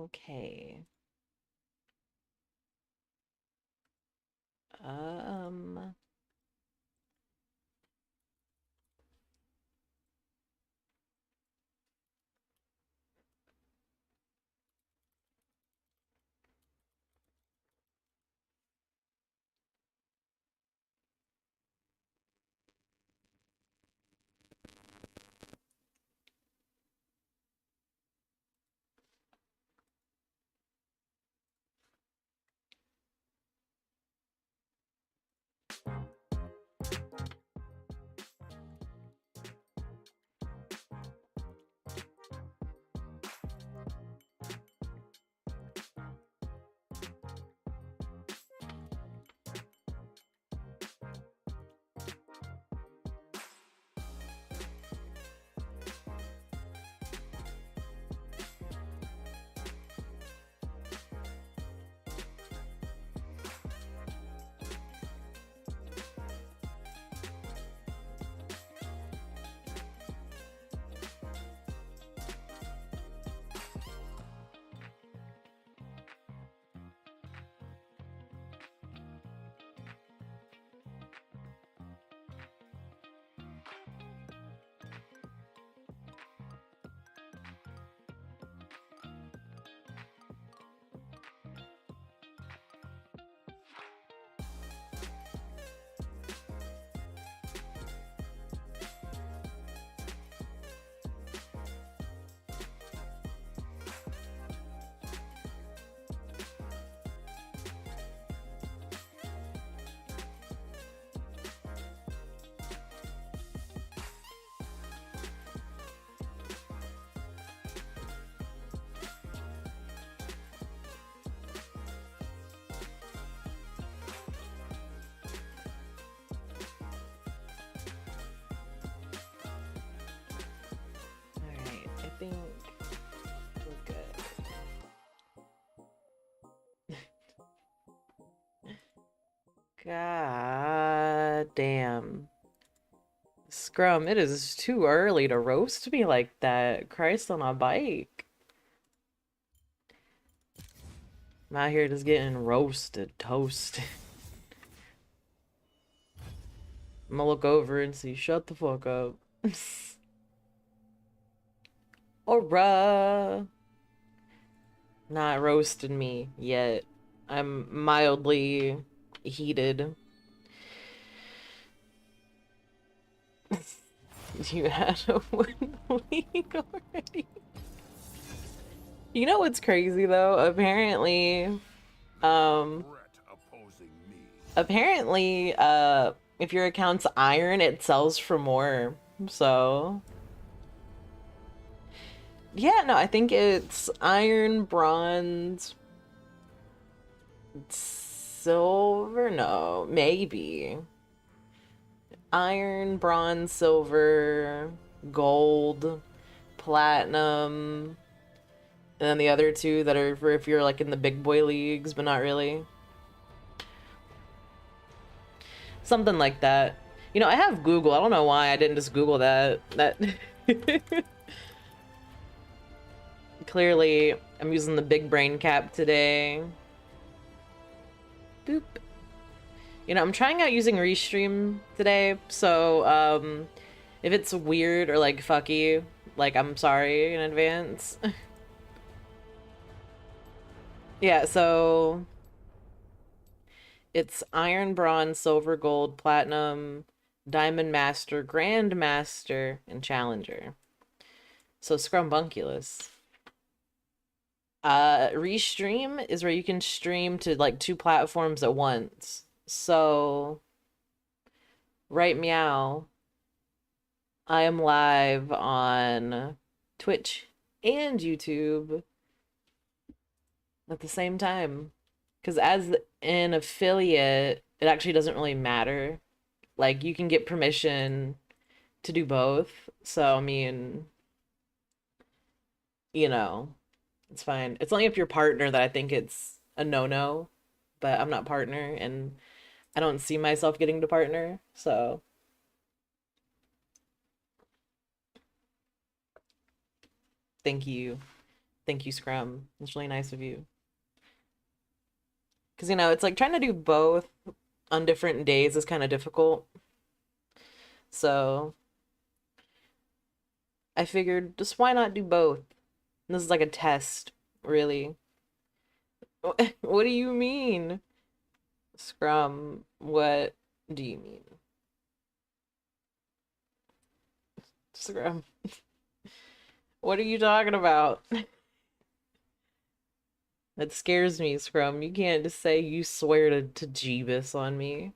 Okay. Um, all right. I think we're good. God damn. Scrum, it is too early to roast me like that. Christ on a bike. I'm out here just getting roasted, toasted. I'm gonna look over and see, shut the fuck up. Aura. Not roasting me yet. I'm mildly heated. You had a win week already. You know what's crazy though? Um, apparently, if your account's iron, it sells for more. So, yeah, no, I think it's iron, bronze, silver. No, maybe iron, bronze, silver, gold, platinum, and then the other two that are for if you're like in the big boy leagues, but not really. Something like that. You know, I have Google. I don't know why I didn't just Google that. Clearly, I'm using the big brain cap today. Boop. You know, I'm trying out using Restream today, so, if it's weird or, like, fucky, like, I'm sorry in advance. Yeah, so it's Iron, Bronze, Silver, Gold, Platinum, Diamond Master, Grand Master, and Challenger. So Scrumbunculus. Restream is where you can stream to like two platforms at once. So, right meow, I am live on Twitch and YouTube at the same time. Because as an affiliate, it actually doesn't really matter. Like, you can get permission to do both. So, I mean, you know, it's fine. It's only if you're partner that I think it's a no-no, but I'm not partner and I don't see myself getting to partner, so thank you. Thank you, Scrum. It's really nice of you. Because, you know, it's like trying to do both on different days is kind of difficult. So I figured just why not do both? This is like a test, really. What do you mean? Scrum, what do you mean? Scrum, what are you talking about? That scares me, Scrum. You can't just say you swear to Jeebus on me.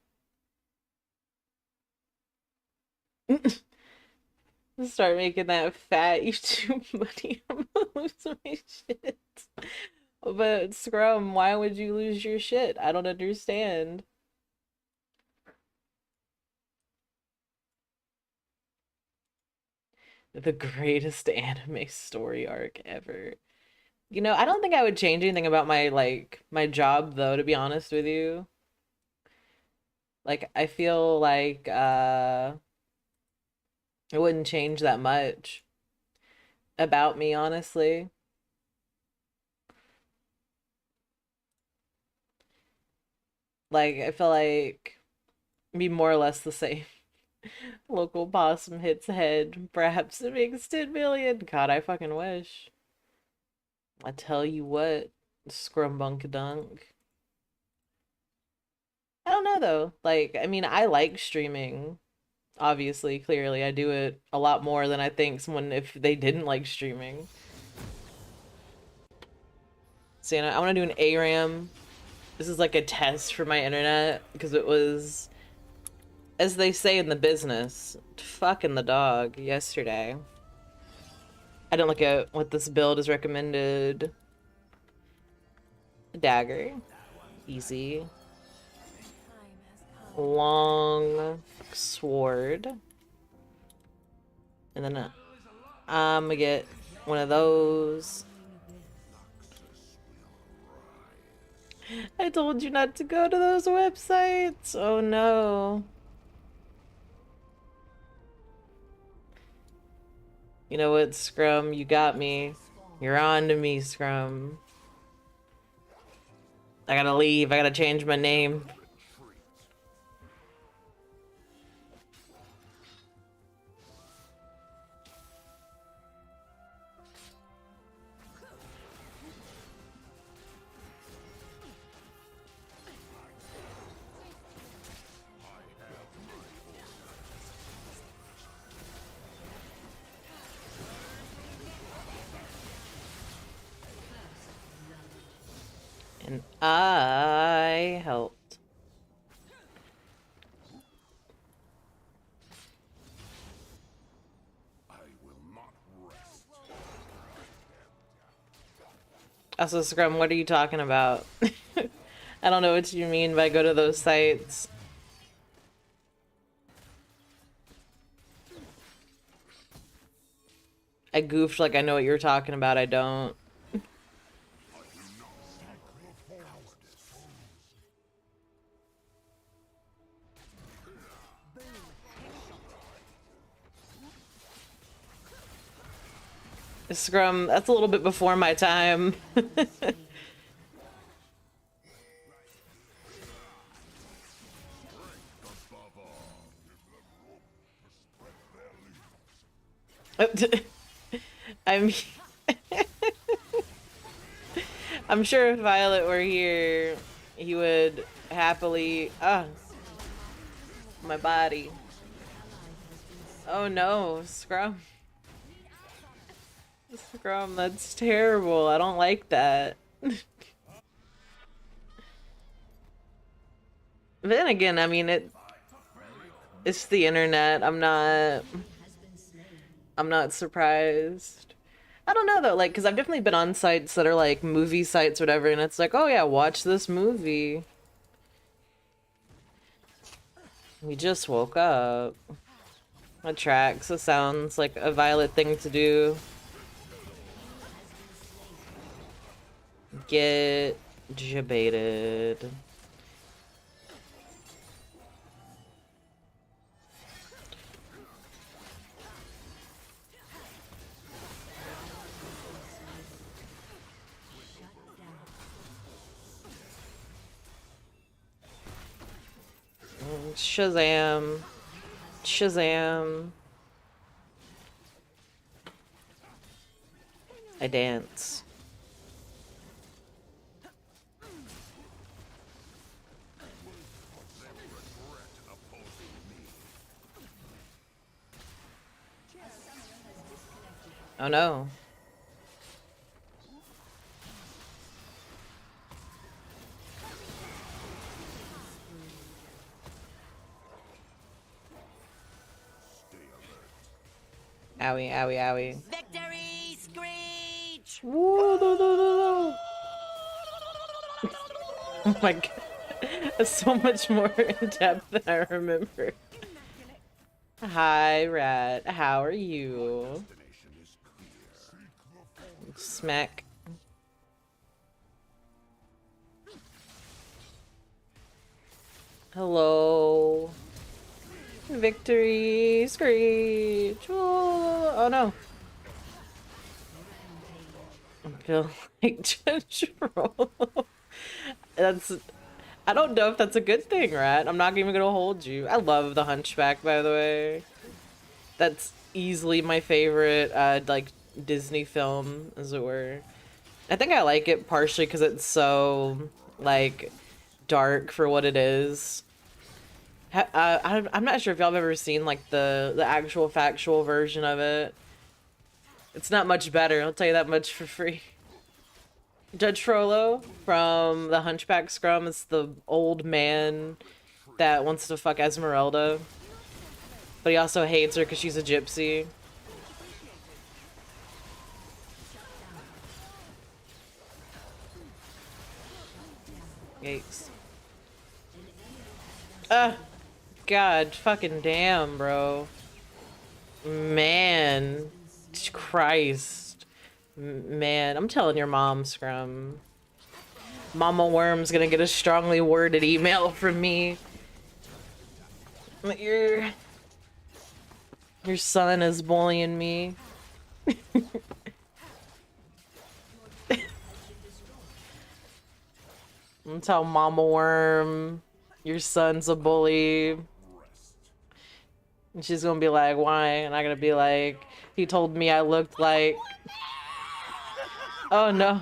Start making that fat YouTube money. I'm gonna lose my shit. But Scrum, why would you lose your shit? I don't understand. The greatest anime story arc ever. You know, I don't think I would change anything about my job though, to be honest with you. Like I feel like it wouldn't change that much about me, honestly. Like I feel like it'd be more or less the same. Local possum hits head. Perhaps it makes 10 million. God, I fucking wish. I tell you what, scrumbunkadunk. I don't know though. Like, I mean, I like streaming. Obviously, clearly, I do it a lot more than I think someone if they didn't like streaming. So, you know, I want to do an ARAM. This is like a test for my internet because it was, as they say in the business, fucking the dog yesterday. I didn't look at what this build is recommended. Dagger. Easy. Long sword. And then I'm gonna get one of those. I told you not to go to those websites. Oh no. You know what, Scrum? You got me. You're on to me, Scrum. I gotta leave. I gotta change my name. And I helped. Also, Scrum, what are you talking about? I don't know what you mean by go to those sites. I goofed like I know what you're talking about. I don't. Scrum, that's a little bit before my time. I mean, I'm sure if Violet were here, he would happily. Ah, my body. Oh no, Scrum. Scrum, that's terrible. I don't like that. But then again, I mean it's the internet. I'm not surprised. I don't know though, like, because I've definitely been on sites that are like movie sites, whatever, and it's like, oh yeah, watch this movie. We just woke up. That tracks. That sounds like a Violet thing to do. Get jebaited. Shazam. Shazam. I dance. Oh no. Owie, owie, owie. Victory screech! Woo, no, no, no, no. Oh my god. That's so much more in depth than I remember. Hi, Rat. How are you? Smack. Hello. Victory screech. Oh, oh no. I feel like Judge Roll. That's. I don't know if that's a good thing, Rat. I'm not even gonna hold you. I love the Hunchback, by the way. That's easily my favorite, like, Disney film, as it were. I think I like it partially because it's so, like, dark for what it is. I'm not sure if y'all have ever seen, like, the actual factual version of it. It's not much better, I'll tell you that much for free. Judge Frollo from the Hunchback Scrum is the old man that wants to fuck Esmeralda. But he also hates her because she's a gypsy. Yikes. God, fucking damn, bro. Man. Christ. Man, I'm telling your mom, Scrum. Mama Worm's gonna get a strongly worded email from me. Your son is bullying me. I'm tell Mama Worm your son's a bully. And she's gonna be like, why? And I'm gonna be like, he told me I looked like... Oh no.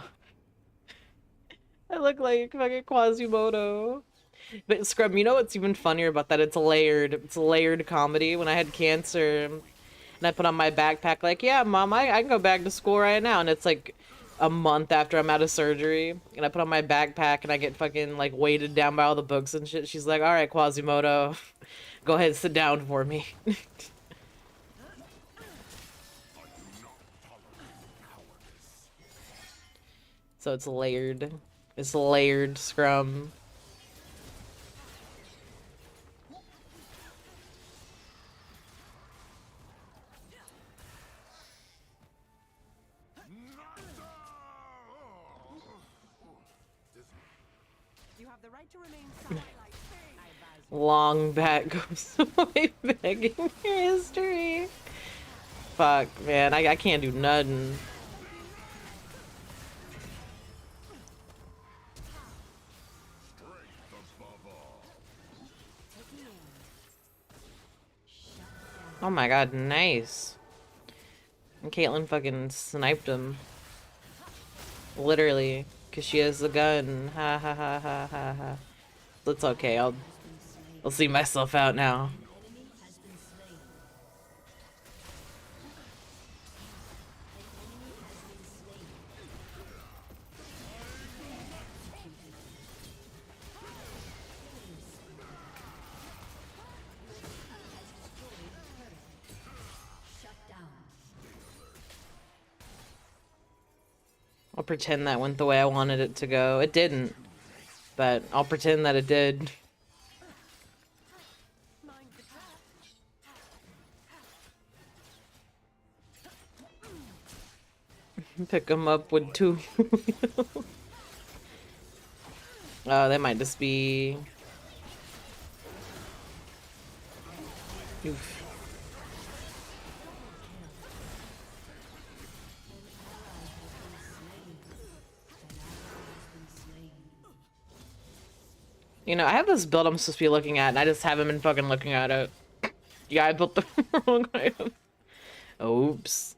I look like fucking Quasimodo. But Scrub, you know what's even funnier about that? It's layered. It's layered comedy. When I had cancer and I put on my backpack like, yeah, Mom, I can go back to school right now. And it's like a month after I'm out of surgery. And I put on my backpack and I get fucking like weighted down by all the books and shit. She's like, all right, Quasimodo, go ahead and sit down for me. So it's layered. It's layered, Scrum. You have the right to remain silent. Long back goes away begging your history. Fuck, man. I can't do nothing. Oh my god, nice. And Caitlyn fucking sniped him. Literally. Because she has the gun. Ha ha ha ha ha ha. That's okay, I'll see myself out now. I'll pretend that went the way I wanted it to go. It didn't. But I'll pretend that it did. Pick them up with two. Oh, they might just be... Oof. You know, I have this build I'm supposed to be looking at, and I just haven't been fucking looking at it. Yeah, I built the wrong item. Oops.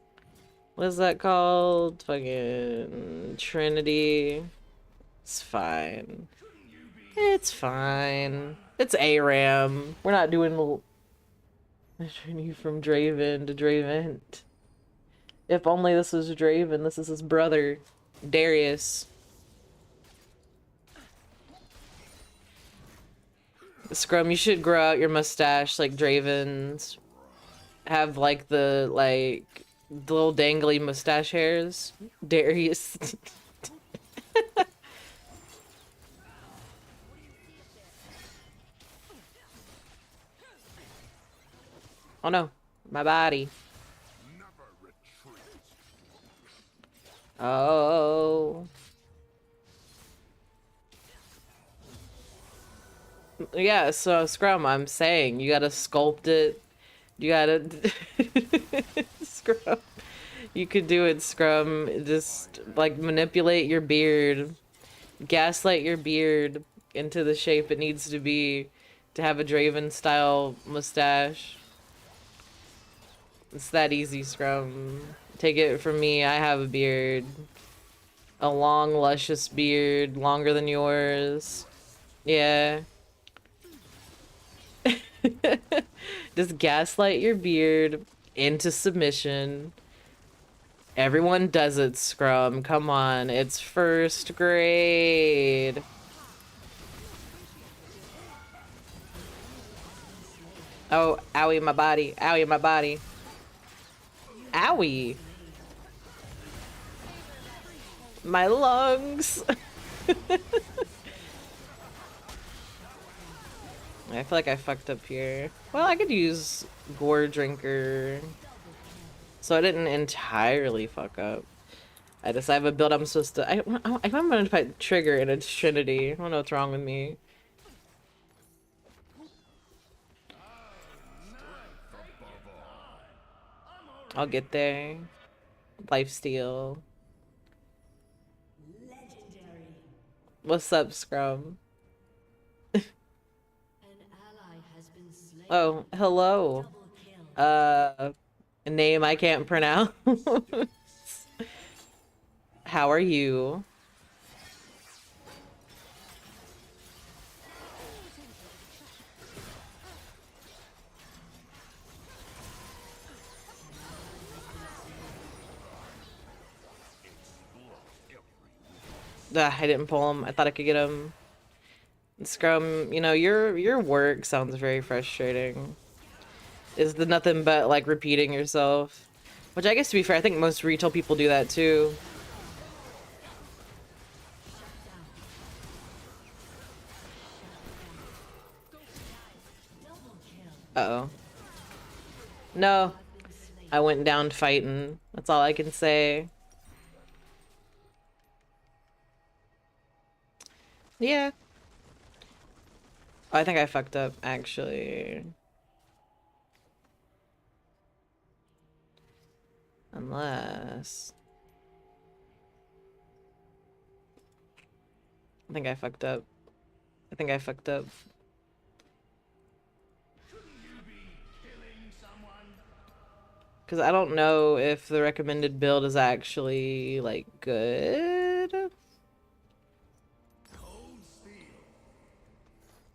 What is that called? Fucking Trinity. It's fine. It's fine. It's ARAM. We're not doing the journey from Draven to Draven. If only this was Draven. This is his brother, Darius. Scrum, you should grow out your mustache like Draven's. Have like the little dangly mustache hairs. Darius. Oh no, my body. Oh. Yeah, so Scrum, I'm saying you gotta sculpt it. You gotta Scrum. You could do it, Scrum. Just like manipulate your beard. Gaslight your beard into the shape it needs to be to have a Draven style mustache. It's that easy, Scrum. Take it from me, I have a beard. A long, luscious beard, longer than yours. Yeah. Just gaslight your beard into submission. Everyone does it, Scrum. Come on, it's first grade. Oh, owie, my body. Owie, my body. Owie. My lungs. I feel like I fucked up here. Well, I could use Gore Drinker. So I didn't entirely fuck up. I have a build I'm supposed to... I'm gonna fight Trigger and it's Trinity. I don't know what's wrong with me. I'll get there. Lifesteal. What's up, Scrum? Oh, hello. A name I can't pronounce. How are you? I didn't pull him. I thought I could get him. Scrum, you know, your work sounds very frustrating. Is the nothing but like repeating yourself? Which I guess to be fair, I think most retail people do that too. Uh-oh. No. I went down fighting. That's all I can say. Yeah. Oh, I think I fucked up, actually. Unless... I think I fucked up. I think I fucked up. Because I don't know if the recommended build is actually, like, good.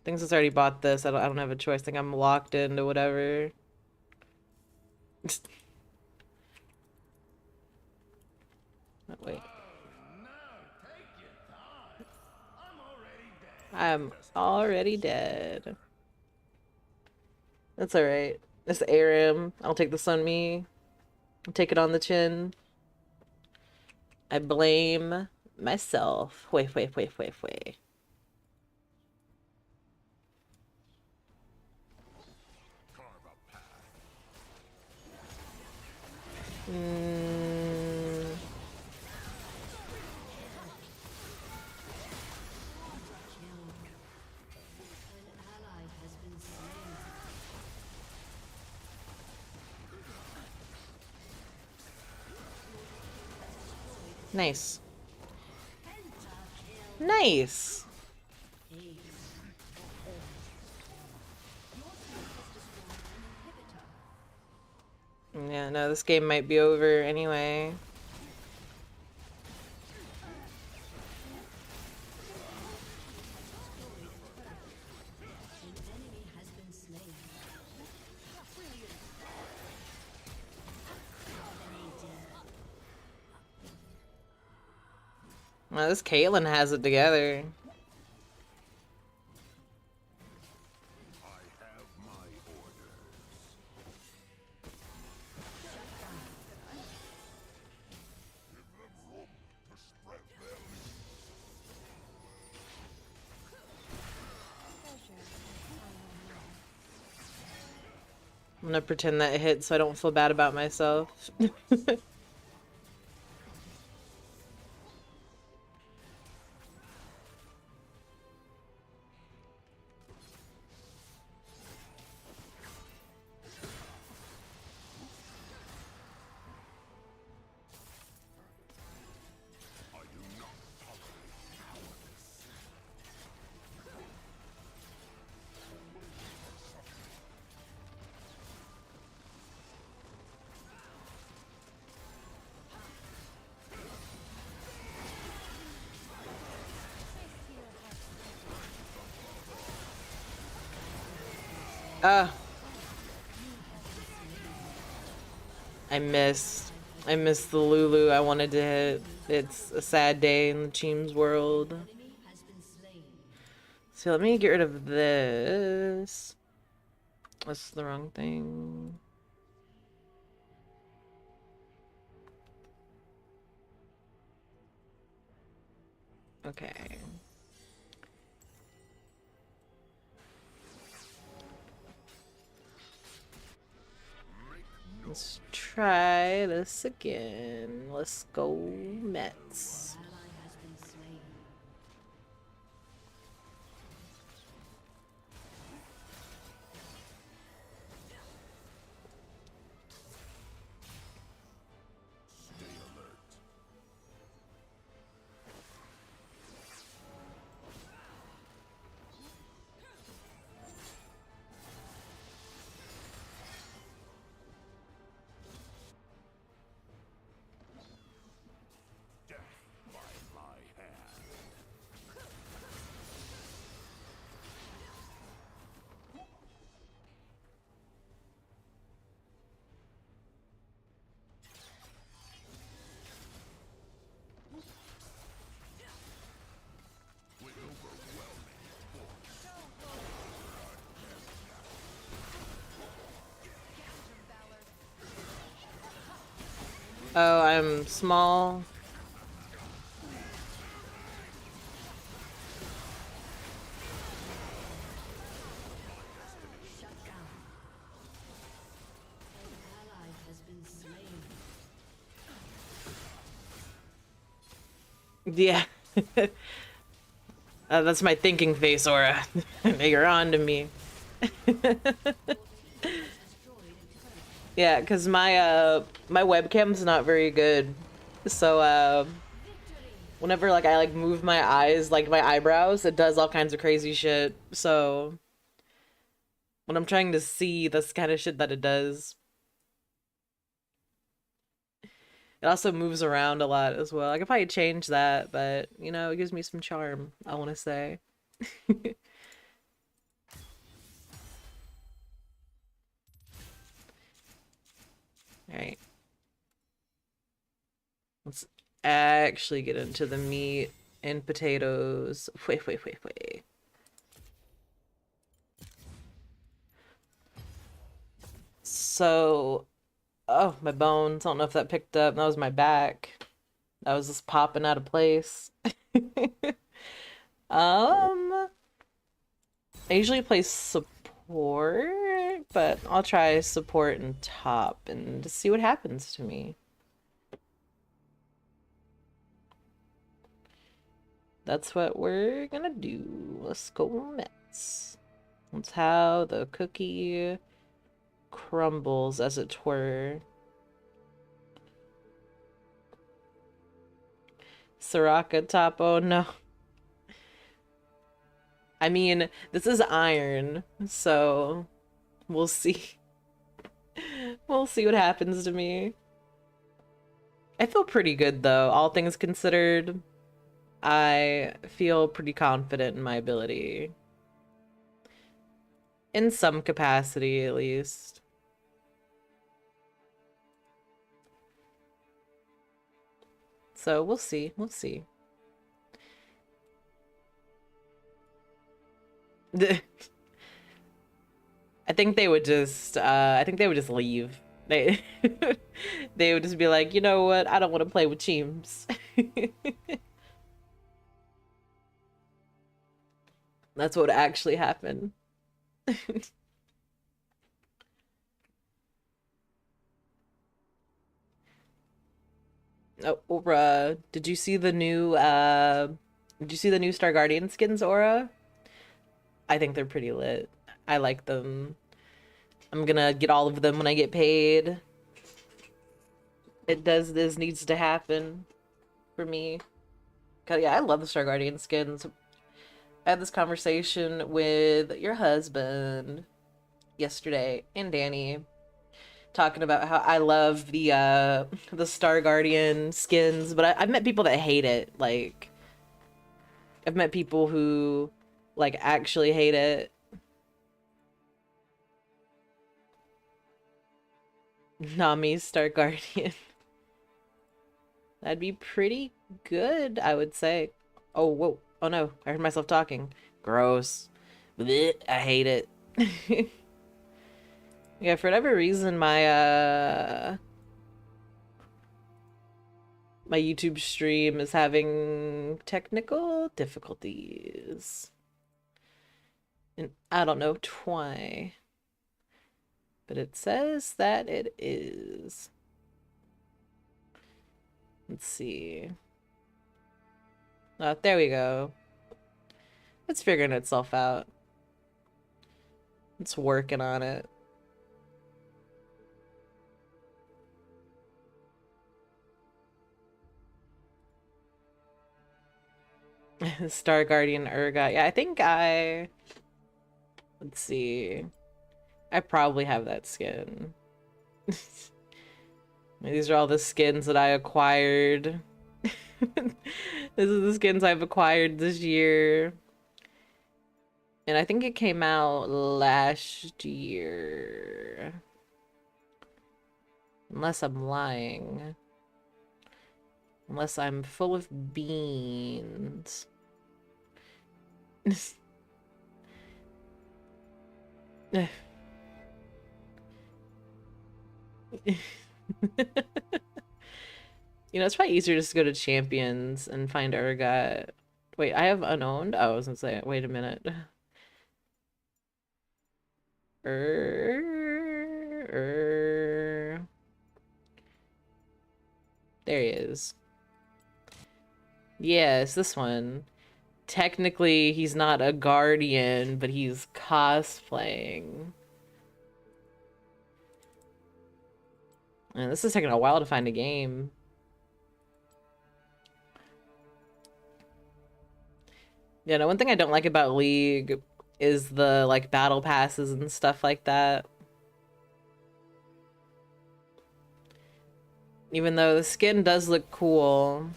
Things has already bought this. I don't have a choice. I think I'm locked into whatever. Oh, wait. I'm already dead. That's alright. It's Aram. I'll take this on me. I'll take it on the chin. I blame myself. Wait. Mm. Nice. Nice. Yeah, no, this game might be over anyway. Well, this Caitlyn has it together. I'm gonna pretend that it hit so I don't feel bad about myself. Ah, I missed. I missed the Lulu I wanted to hit. It's a sad day in the team's world. So let me get rid of this. That's the wrong thing. Okay. Let's try this again. Let's go Mets. Oh, I'm small. Yeah. That's my thinking face aura. You're on to me. Yeah, because my webcam's not very good. So whenever like I like move my eyes, like my eyebrows, it does all kinds of crazy shit. So when I'm trying to see, that's kind of shit that it does. It also moves around a lot as well. I could probably change that, but you know, it gives me some charm, I want to say. All right. Let's actually get into the meat and potatoes. Wait. So, oh, my bones. I don't know if that picked up. That was my back. That was just popping out of place. I usually play support, but I'll try support and top and just see what happens to me. That's what we're gonna do. Let's go Mets. That's how the cookie crumbles, as it were. Soraka top, oh no. I mean, this is iron, so we'll see. We'll see what happens to me. I feel pretty good though, all things considered. I feel pretty confident in my ability. In some capacity, at least. So we'll see. We'll see. I think they would just I think they would just leave. They they would just be like, you know what? I don't want to play with teams. That's what would actually happen. Oh, Aura, did you see the new Star Guardian skins, Aura? I think they're pretty lit. I like them. I'm gonna get all of them when I get paid. This needs to happen for me. 'Cause yeah, I love the Star Guardian skins. I had this conversation with your husband yesterday and Danny talking about how I love the Star Guardian skins, but I've met people that hate it. Like I've met people who like actually hate it. Nami's Star Guardian. That'd be pretty good, I would say. Oh, whoa. Oh no, I heard myself talking. Gross. Blech, I hate it. Yeah, for whatever reason, my YouTube stream is having technical difficulties. And I don't know why. But it says that it is. Let's see. Oh, there we go. It's figuring itself out. It's working on it. Star Guardian Urgot. Yeah, I think let's see. I probably have that skin. These are all the skins that I acquired. This is the skins I've acquired this year. And I think it came out last year. Unless I'm lying. Unless I'm full of beans. You know, it's probably easier just to go to Champions and find Urgot. Wait, I have unowned? Oh, I was gonna say, wait a minute. There he is. Yes, this one. Technically, he's not a guardian, but he's cosplaying. And this is taking a while to find a game. Yeah, no, one thing I don't like about League is the, like, battle passes and stuff like that. Even though the skin does look cool.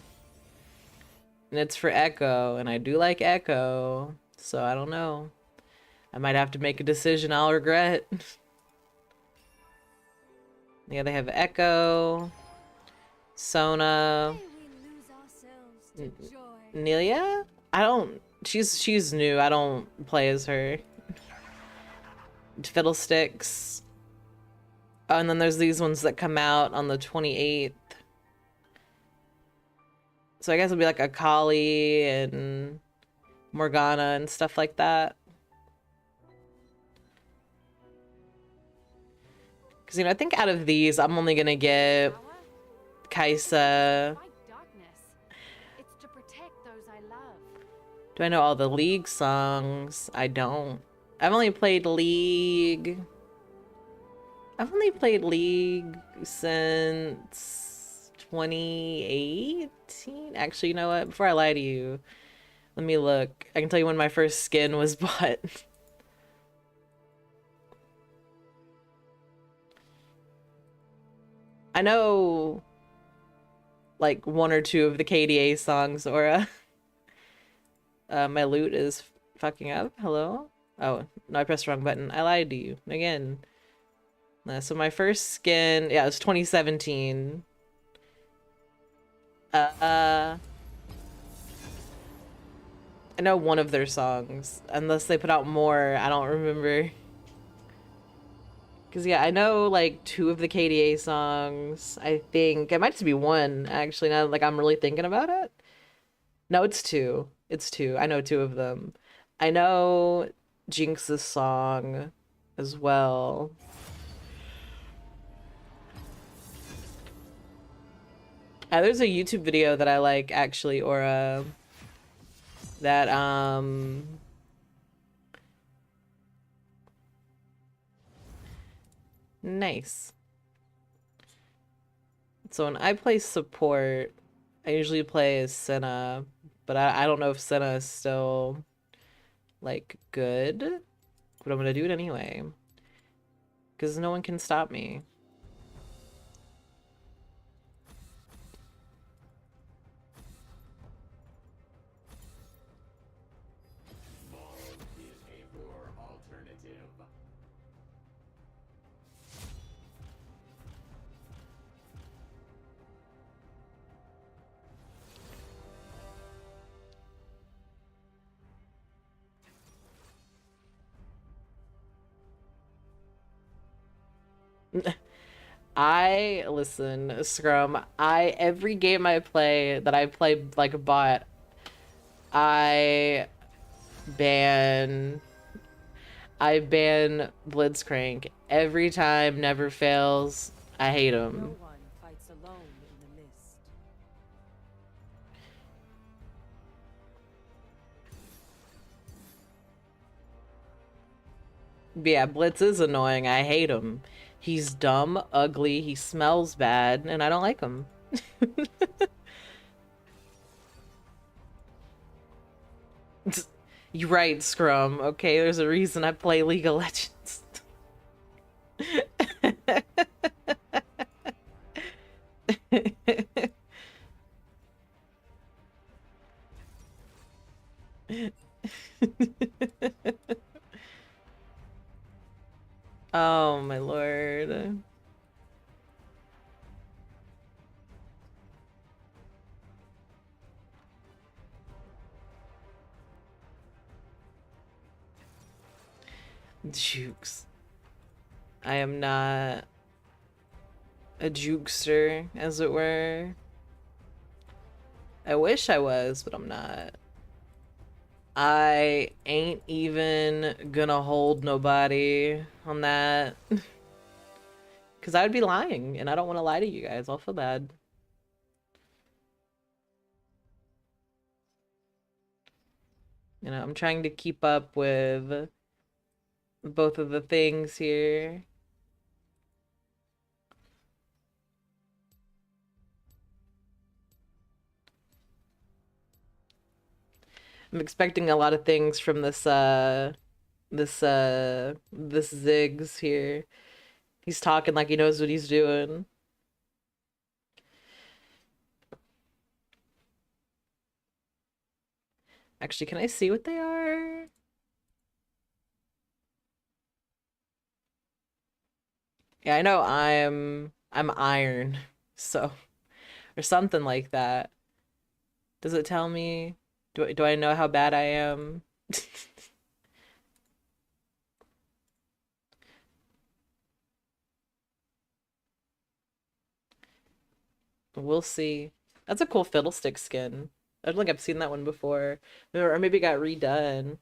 And it's for Echo, and I do like Echo. So I don't know. I might have to make a decision I'll regret. Yeah, they have Echo, Sona, Nelia? I don't... She's new. I don't play as her. Fiddlesticks. Oh, and then there's these ones that come out on the 28th. So I guess it'll be like Akali and Morgana and stuff like that. Because, you know, I think out of these, I'm only gonna get Kaisa. Do I know all the League songs? I don't. I've only played League since 2018. Actually, you know what? Before I lie to you, let me look. I can tell you when my first skin was bought. I know like one or two of the KDA songs, Aura. My loot is fucking up. Hello? Oh, no, I pressed the wrong button. I lied to you. Again. So my first skin, yeah, it was 2017. I know one of their songs. Unless they put out more, I don't remember. Because, yeah, I know, like, two of the KDA songs. I think it might just be one, actually, now, like, I'm really thinking about it. No, it's two. It's two. I know two of them. I know Jinx's song as well. There's a YouTube video that I like, actually, or that, nice. So when I play support, I usually play as Senna, but I don't know if Senna is still, like, good, but I'm gonna do it anyway. Because no one can stop me. Listen, Scrum, every game I play that I play like a bot, I ban, I ban Blitzcrank. Every time, never fails. I hate No him. one fights alone in the mist. But yeah, Blitz is annoying. I hate him. He's dumb, ugly, he smells bad, and I don't like him. You're right, Scrum. Okay, there's a reason I play League of Legends. Oh my lord. Jukes. I am not a jukester, as it were. I wish I was, but I'm not. I ain't even gonna hold nobody on that. Because I would be lying, and I don't want to lie to you guys. I'll feel bad. You know, I'm trying to keep up with both of the things here. I'm expecting a lot of things from this Ziggs here. He's talking like he knows what he's doing. Actually, can I see what they are? Yeah, I know I'm iron, so or something like that. Does it tell me? Do I know how bad I am? We'll see. That's a cool fiddlestick skin. I don't think I've seen that one before. Or maybe it got redone.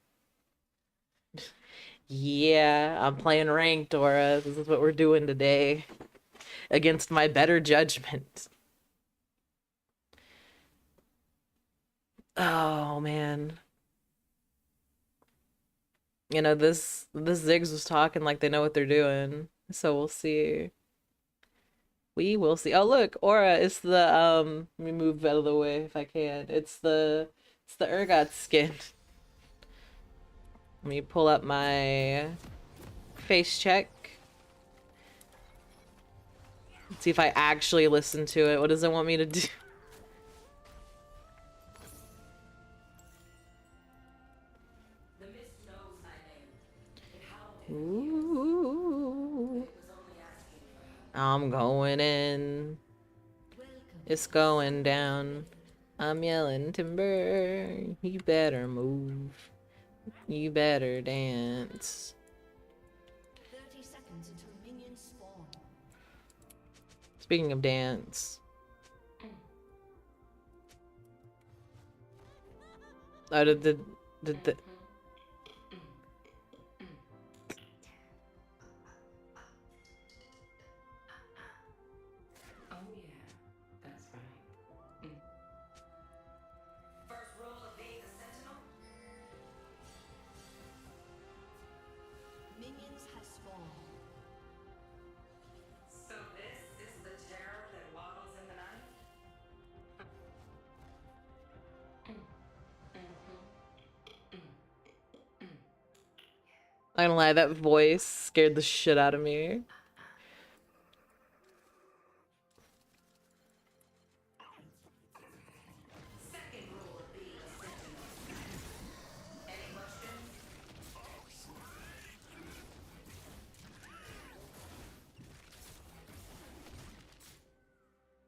Yeah, I'm playing ranked, Dora. This is what we're doing today. Against my better judgment. Oh man. You know, this Ziggs was talking like they know what they're doing. So we'll see. We will see. Oh look, Aura, it's the let me move out of the way if I can. It's the Urgot skin. Let me pull up my face check. See if I actually listen to it. What does it want me to do? The mist knows my name. It howled in my ears, Ooh, but it was only asking for help. I'm going in. It's going down. I'm yelling timber. You better move. You better dance. 30 seconds until minions spawn. Speaking of dance. Oh, did the Oh yeah, that's right. First rule of being a sentinel? Minions have spawned. So this is the terror that waddles in the night? I'm gonna lie, that voice scared the shit out of me. Second rule of being a sentinel. Any questions?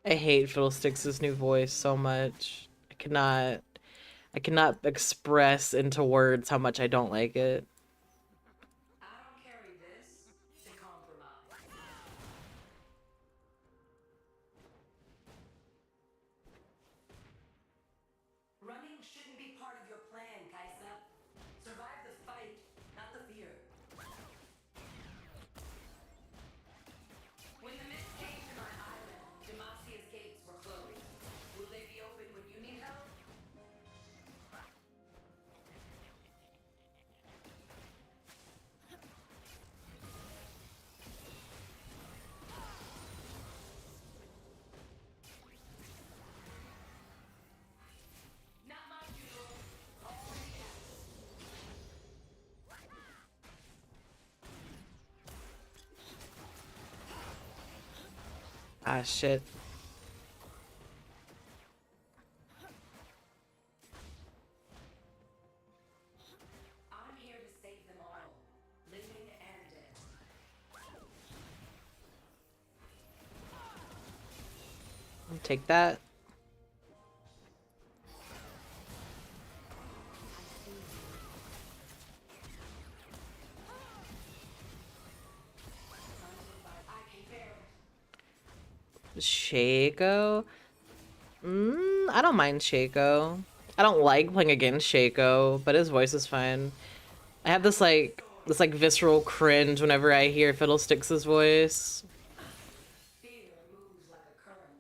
I hate Fiddlesticks' new voice so much. I cannot express into words how much I don't like it. I don't carry this to compromise. Running shouldn't be part of your plan, Kaisa. Survive the fight, not the fear. When the mist came to my island, Demasia's gates were closed. Will they be open when you need help? Not my funeral. Already happened. Ah, shit. I'm here to save them all, living and dead. I'll take that. I can bear it. Shaco? I don't mind Shaco. I don't like playing against Shaco, but his voice is fine. I have this like visceral cringe whenever I hear Fiddlesticks' voice. Fear moves like a current.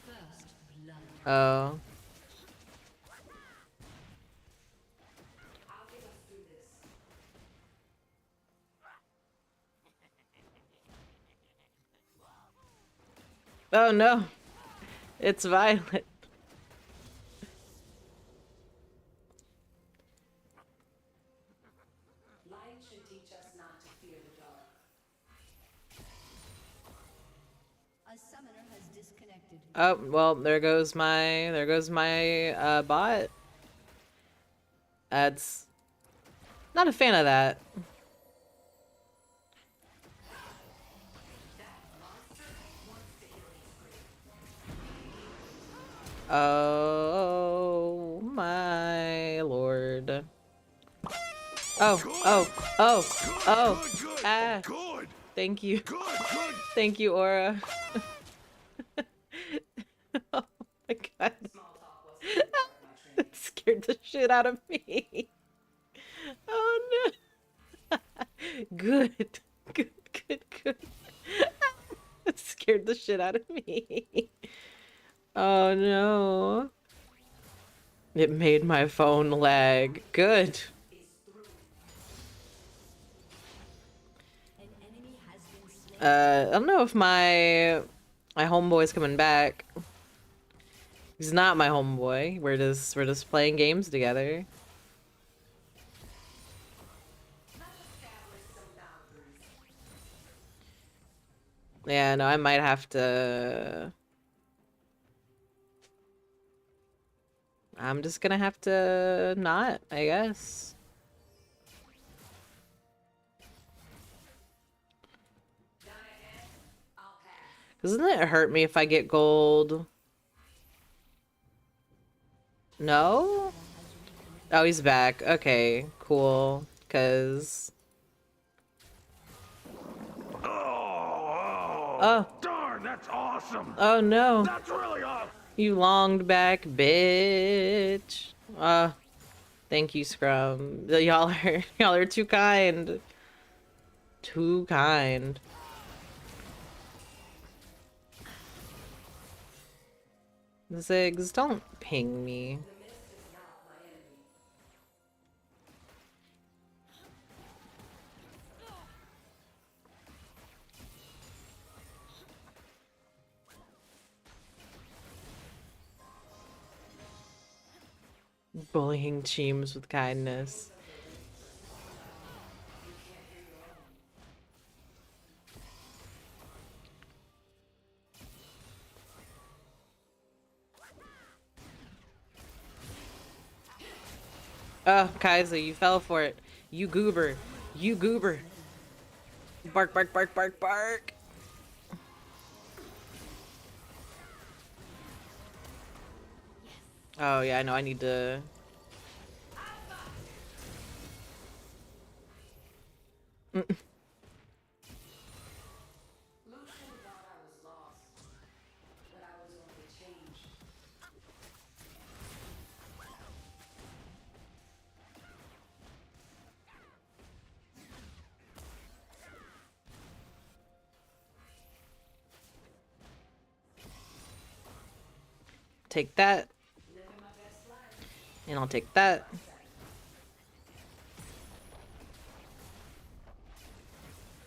First blood. Oh. I'll get us through this. Oh no. It's Violet. Light should teach us not to fear the dark. A summoner has disconnected. Oh, well, there goes my bot. That's not a fan of that. Oh my lord. Oh, oh. Ah. Good. Thank you. Good. Thank you, Aura. Oh my god. Small talk wasn't part of my training. That scared the shit out of me. Oh no. Good. Good. That scared the shit out of me. Oh no. It made my phone lag. Good. An enemy has been slain. I don't know if my homeboy's coming back. He's not my homeboy. We're just playing games together. Let's establish some boundaries. Yeah, no, I might have to. I'm just gonna have to not, I guess. Done ahead, I'll pass. Doesn't it hurt me if I get gold? No? Oh, he's back. Okay, cool. Cause oh, Darn, that's awesome. oh no. That's really awesome. You longed back, bitch. Thank you, Scrum. Y'all are too kind. Too kind. Ziggs, don't ping me. The mist is not my enemy. Bullying teams with kindness. Oh, Kaiser, you fell for it. You goober. You goober. Bark, bark, bark, bark, bark. Oh, yeah, I know. I need to. Lucian thought I was lost, but I was only changed. Take that. Living my best life. And I'll take that.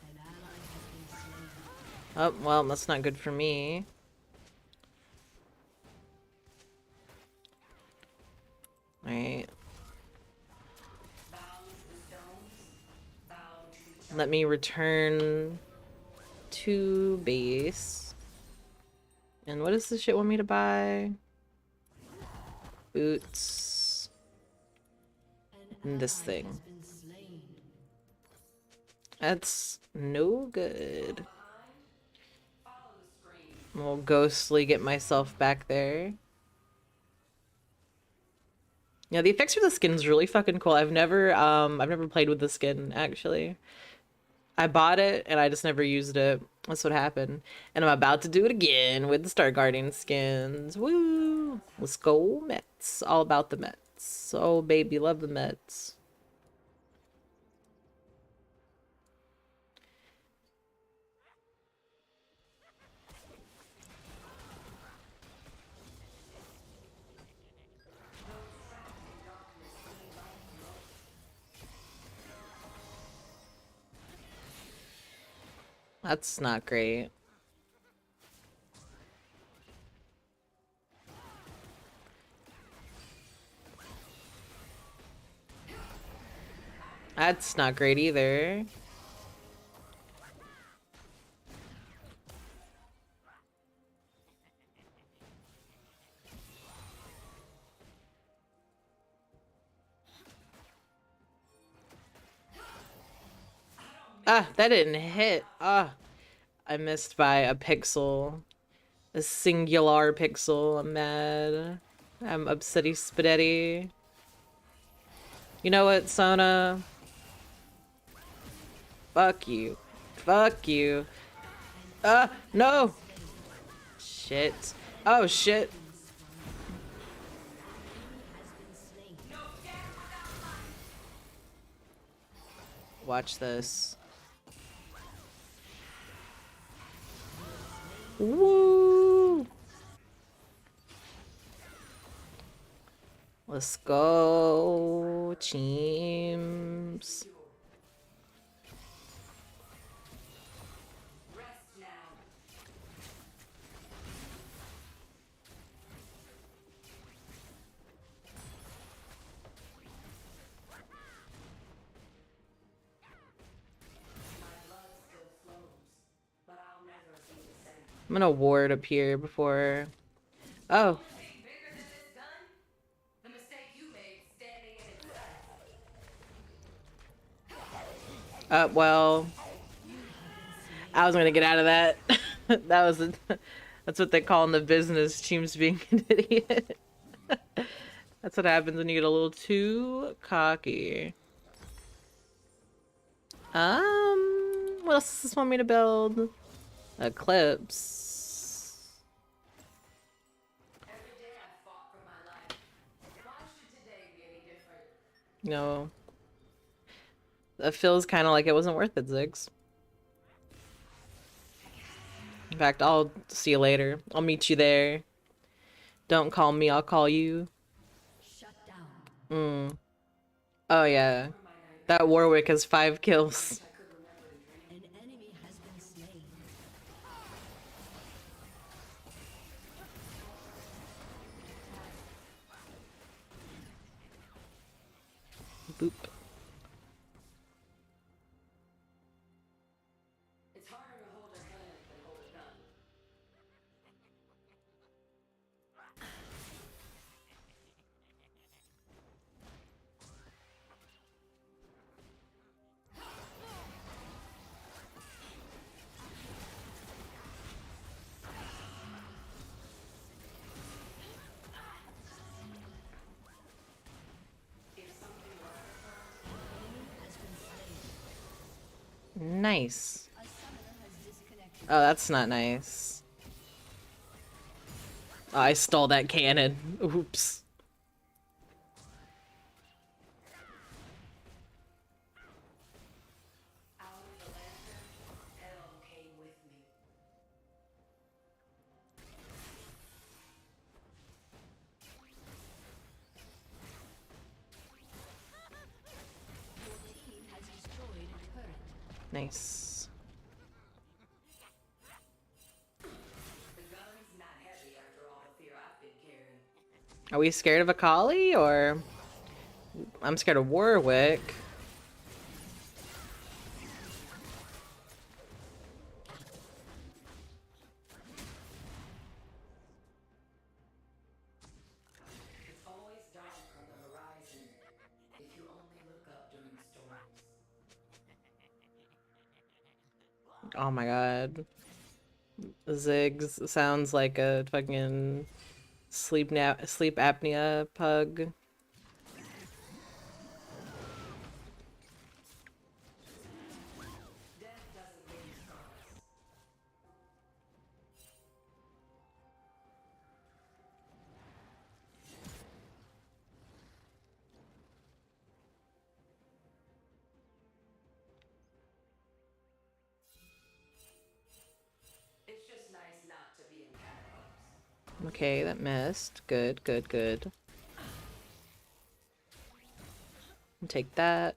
An ally has been slain. Oh, well, that's not good for me. Alright. Bound to the stones, bound to each other. Let me return to base. And what does this shit want me to buy? Boots. An And this ally thing. has been slain. That's no good. Follow the scream. I'll ghostly get myself back there. Yeah, the effects for the skin's really fucking cool. I've never played with the skin, actually. I bought it and I just never used it. That's what happened. And I'm about to do it again with the Star Guardian skins. Woo! Let's go Mets. All about the Mets. Oh baby, love the Mets. That's not great. That's not great either. Ah, that didn't hit. Ah, I missed by a pixel. A singular pixel. I'm mad. I'm upsetty spaghetti. You know what, Sona? Fuck you. Fuck you. No! Shit. Oh, shit. Watch this. Woo! Let's go, teams. Rest now. I'm gonna ward up here before. Oh, Anything bigger than this gun? The mistake you made standing in its guts. well, I was gonna get out of that. That was that's what they call in the business teams being an idiot. That's what happens when you get a little too cocky. What else does this want me to build? Eclipse. Every day I fought for my life. Why should today be any different? No. It feels kind of like it wasn't worth it, Ziggs. In fact, I'll see you later. I'll meet you there. Don't call me, I'll call you. Shut down. Oh yeah. That Warwick has 5 kills. An enemy has been slain. Boop. It's harder to hold a hand than hold a gun. Nice. A summoner has disconnected. Oh, that's not nice. Oh, I stole that cannon. Oops. Out of the lantern, hell came with me. Your team has destroyed a turret. Nice. The gun's not heavy after all the fear I've been carrying. Are we scared of a collie or? I'm scared of Warwick. It's always dark on the horizon if you only look up during storms. Oh my god. Ziggs sounds like a fucking sleep apnea pug. Death doesn't leave scars. It's just nice not to be in catacombs. Okay, that missed. Good, good, good. Take that.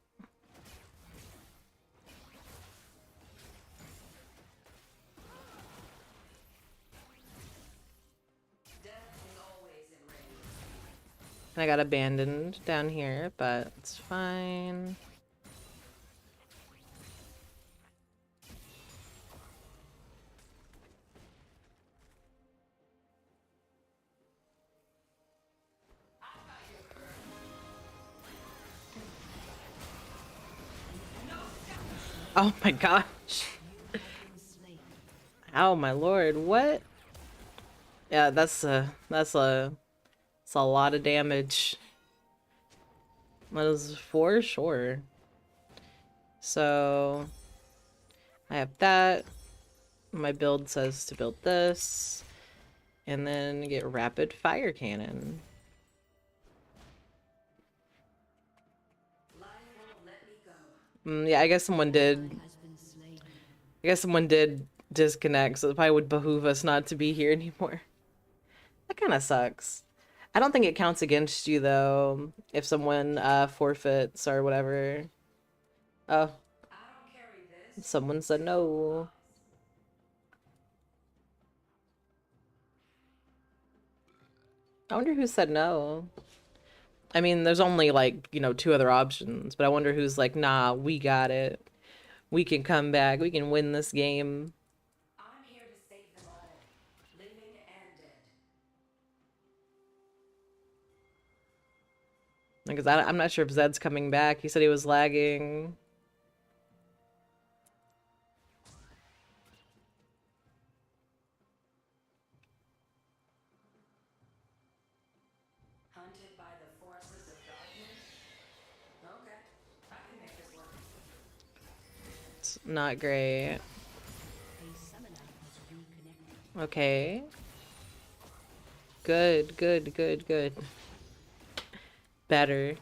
Death is always in range. And I got abandoned down here, but it's fine. Oh my gosh. Been slain. Oh my lord, what? Yeah, that's a lot of damage. That is for sure. So I have that. My build says to build this. And then get rapid fire cannon. Life won't let me go. Yeah, I guess someone did. Has been slain. I guess someone did disconnect, so it probably would behoove us not to be here anymore. That kind of sucks. I don't think it counts against you though if someone forfeits or whatever. Oh, I don't carry this. someone said no. I wonder who said no. I mean, there's only like, 2 other options, but I wonder who's like, nah, we got it. We can come back. We can win this game. I'm here to save them all. Because I'm not sure if Zed's coming back. He said he was lagging. Hunted by the forces of darkness? Okay, I can make this work. It's not great. A summoner has reconnected. Okay. Good, good, good, good. Better.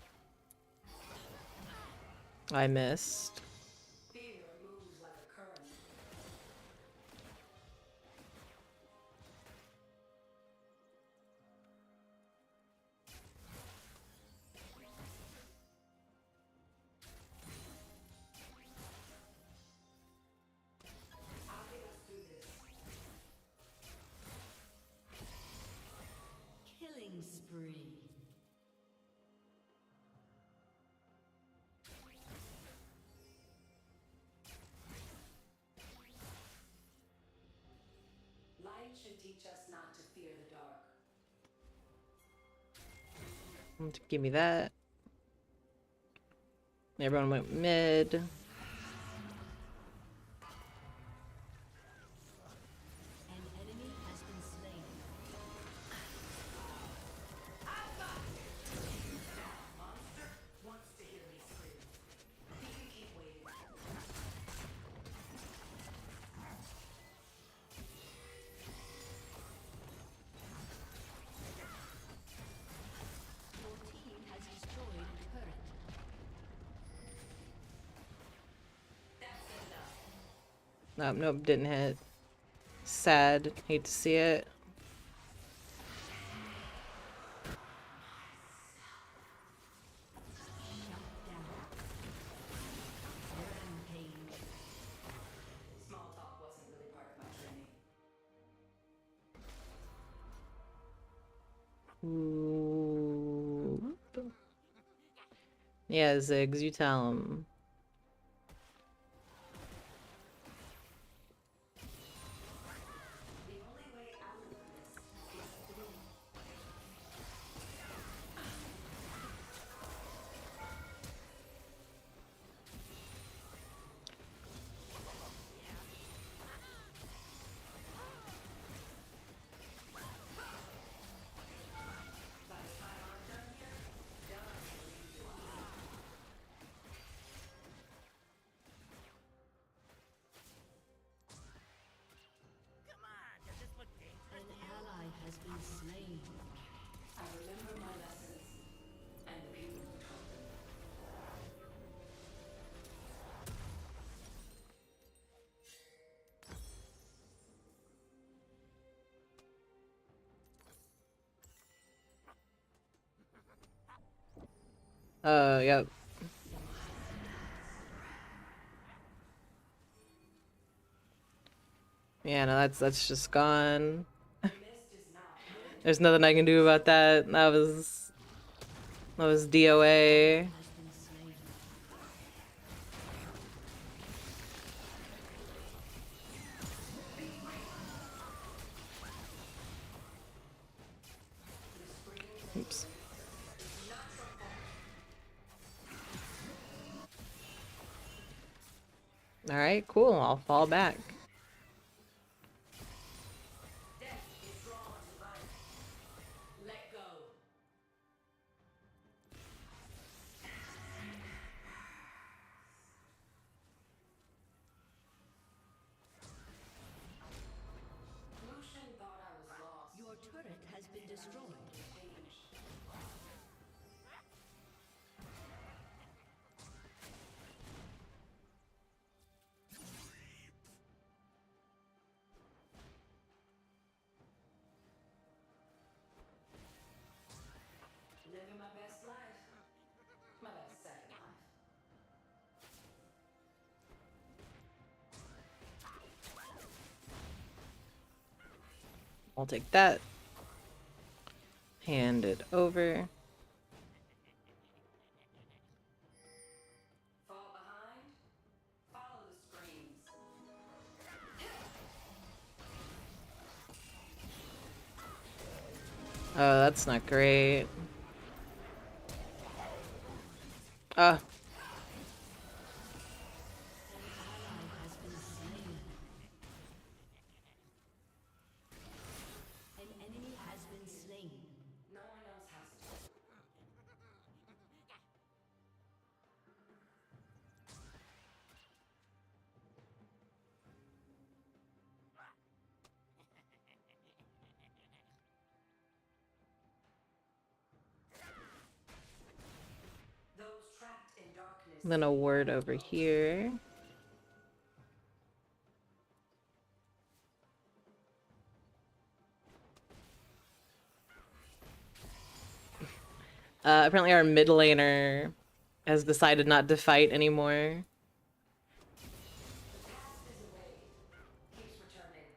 I missed. Fear moves like a current. I'll get us through this. Killing spree. Light should teach us not to fear the dark. Give me that. Everyone went mid. An enemy has been slain. Monster wants to hear me scream. He can keep waiting. Your team has destroyed a turret. That's enough. Nope, nope, didn't hit. Sad. Hate to see it. Shut down. Rampage. Small talk wasn't really part of my training. Ooh. Yeah, Ziggs, you tell him. The only way out of this is through. By the time I'm done here, done will you. An ally has been slain. I remember my lessons and the people who taught them. Yep. Yeah, no, that's just gone. The mist is not moving. There's nothing I can do about that. That was DOA. Has been slain. Oops. All right, cool. I'll fall back. Death is drawn to life. Let go. Lucian thought I was lost. Your turret has been destroyed. Change. Living my best life. My best second life. I'll take that. Hand it over. Fall behind. Follow the screams. Oh, that's not great. Uh, Has been slain. An enemy has been slain. No one else has to. Those trapped in darkness. then a word over here. Apparently our mid laner has decided not to fight anymore. Keeps returning.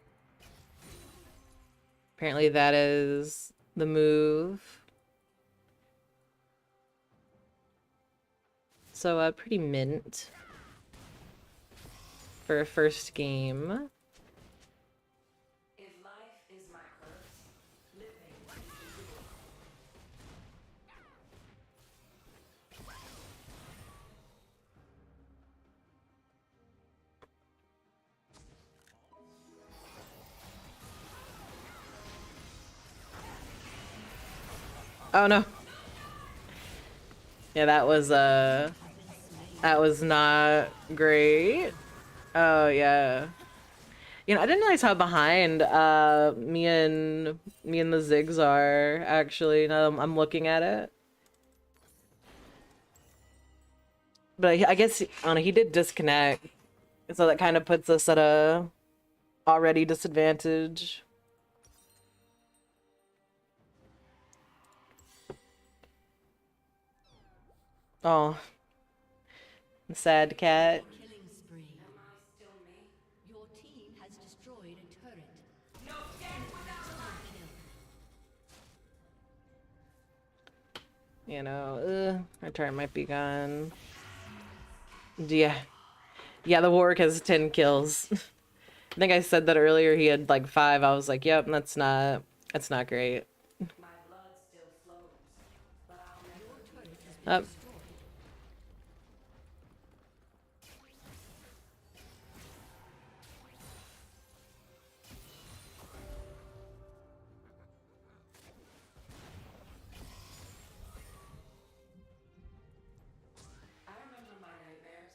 Apparently that is the move. So pretty mint for a first game. If life is my curse, living is the rule. Oh no. Yeah, that was not great. Oh yeah. You know, I didn't realize how behind me and the Ziggs are actually. Now that I'm looking at it. But I guess I don't know, he did disconnect. So that kind of puts us at a already disadvantage. Oh, sad cat. Killing spree. Am I still me? Your team has destroyed a turret. No death without life. You know, our turret might be gone. Yeah. Yeah, the Warwick has 10 kills. I think I said that earlier. He had like 5. I was like, yep, that's not great. My blood still flows, but I'll never be. Oh, I remember my nightmares.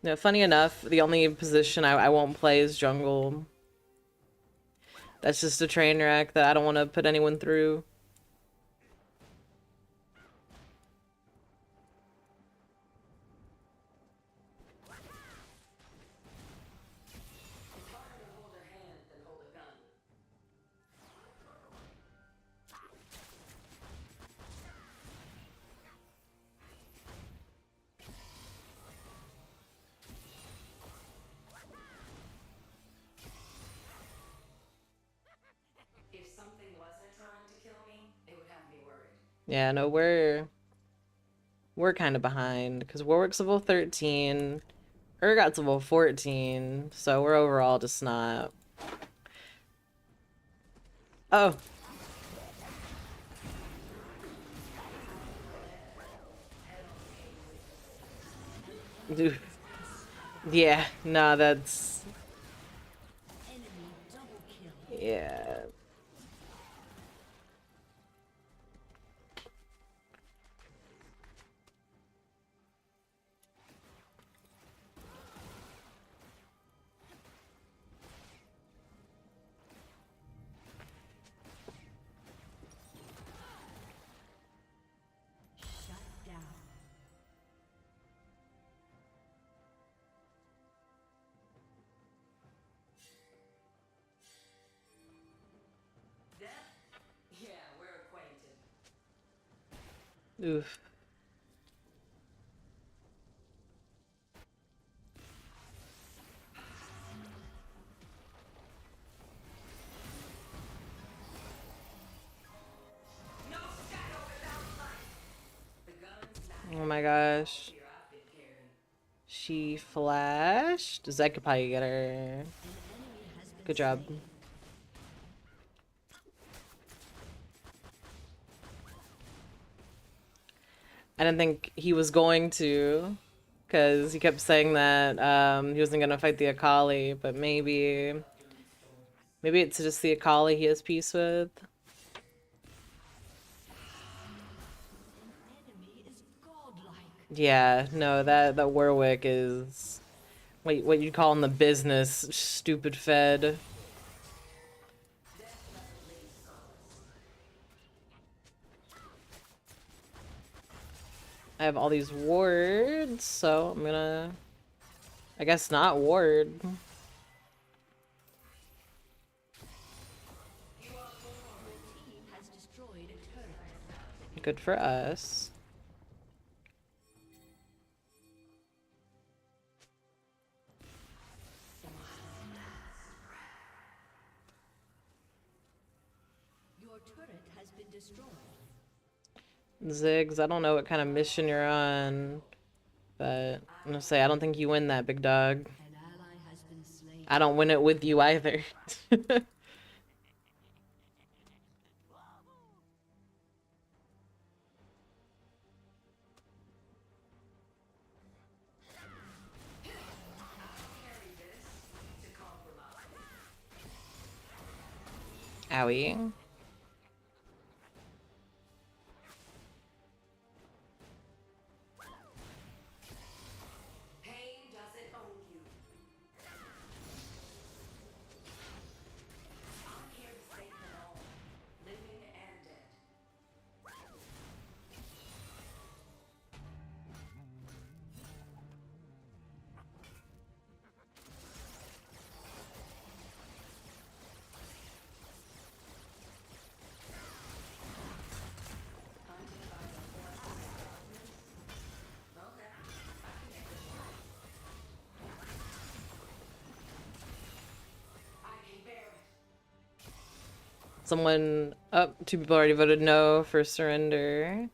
no, funny enough, the only position I won't play is jungle. That's just a train wreck that I don't want to put anyone through. It's harder to hold a hand than hold a gun. If something wasn't trying to kill me, it would have me worried. Yeah, no, we're kind of behind because Warwick's level 13, Urgot's level 14, so we're overall just not. Oh. Dude. Yeah, no, that's Enemy double kill. yeah. Shut down. Death? Yeah, we're acquainted. Oof. No shadow without light. The guns not Oh my gosh. here I've been carrying. She flashed. Zed could probably get her. An enemy has been Good job. slain. I didn't think he was going to, because he kept saying that he wasn't gonna fight the Akali, but maybe it's just the Akali he has peace with. Enemy is godlike. Yeah, no, that Warwick is what you'd call in the business stupid fed. I have all these wards, so I'm gonna, I guess, not ward. Team has destroyed a turret. Good for us. Your turret has been destroyed. Ziggs, I don't know what kind of mission you're on, but I'm gonna say I don't think you win that, big dog. An ally has been slain. I don't win it with you either. Owie. Pain doesn't own you. I'm here to save them all, living and dead. Someone, oh, two people already voted no for surrender.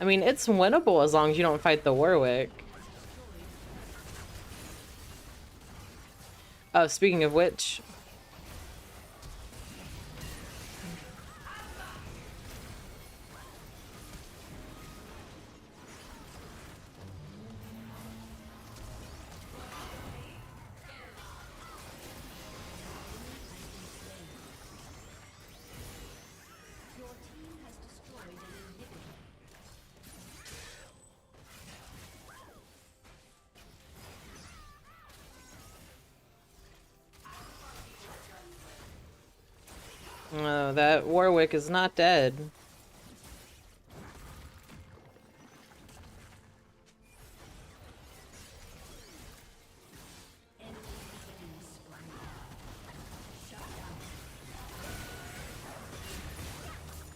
I mean, it's winnable as long as you don't fight the Warwick. Oh, speaking of which, Your team has destroyed an inhibitor. oh, that Warwick is not dead.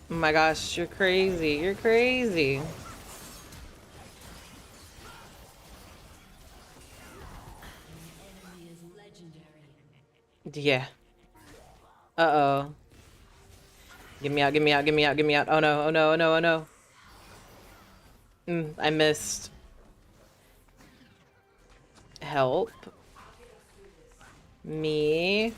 Oh my gosh, you're crazy. You're crazy. Enemy is legendary. Yeah. Uh-oh. Get me out, get me out, get me out, get me out. Oh no, oh no, oh no, oh no. I missed. Help. Me.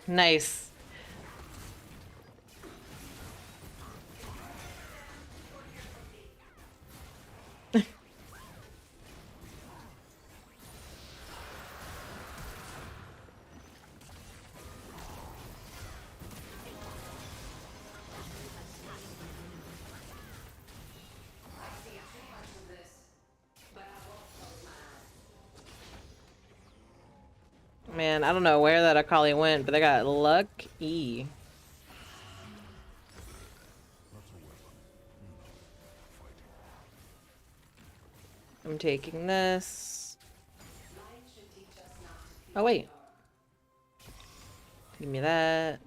Nice. Man, I don't know where that Akali went, but they got lucky. I'm taking this. Oh, wait. Give me that.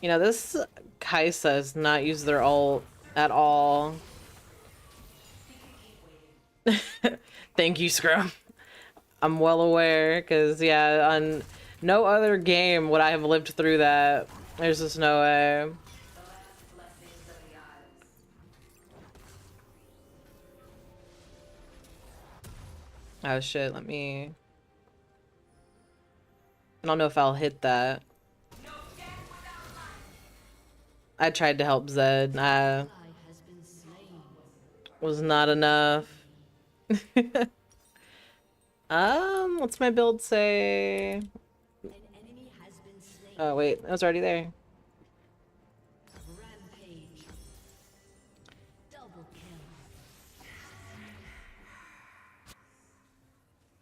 You know, this Kaisa has not used their ult at all. Thank you, Scrum. I'm well aware, because, yeah, on No other game would I have lived through that. There's just no way. The last blessings of the Isles. Oh shit, let me... I don't know if I'll hit that. No death without life. I tried to help Zed. Ally has been slain. Was not enough. What's my build say? An enemy has been slain. Oh wait, I was already there. Rampage. Double kill.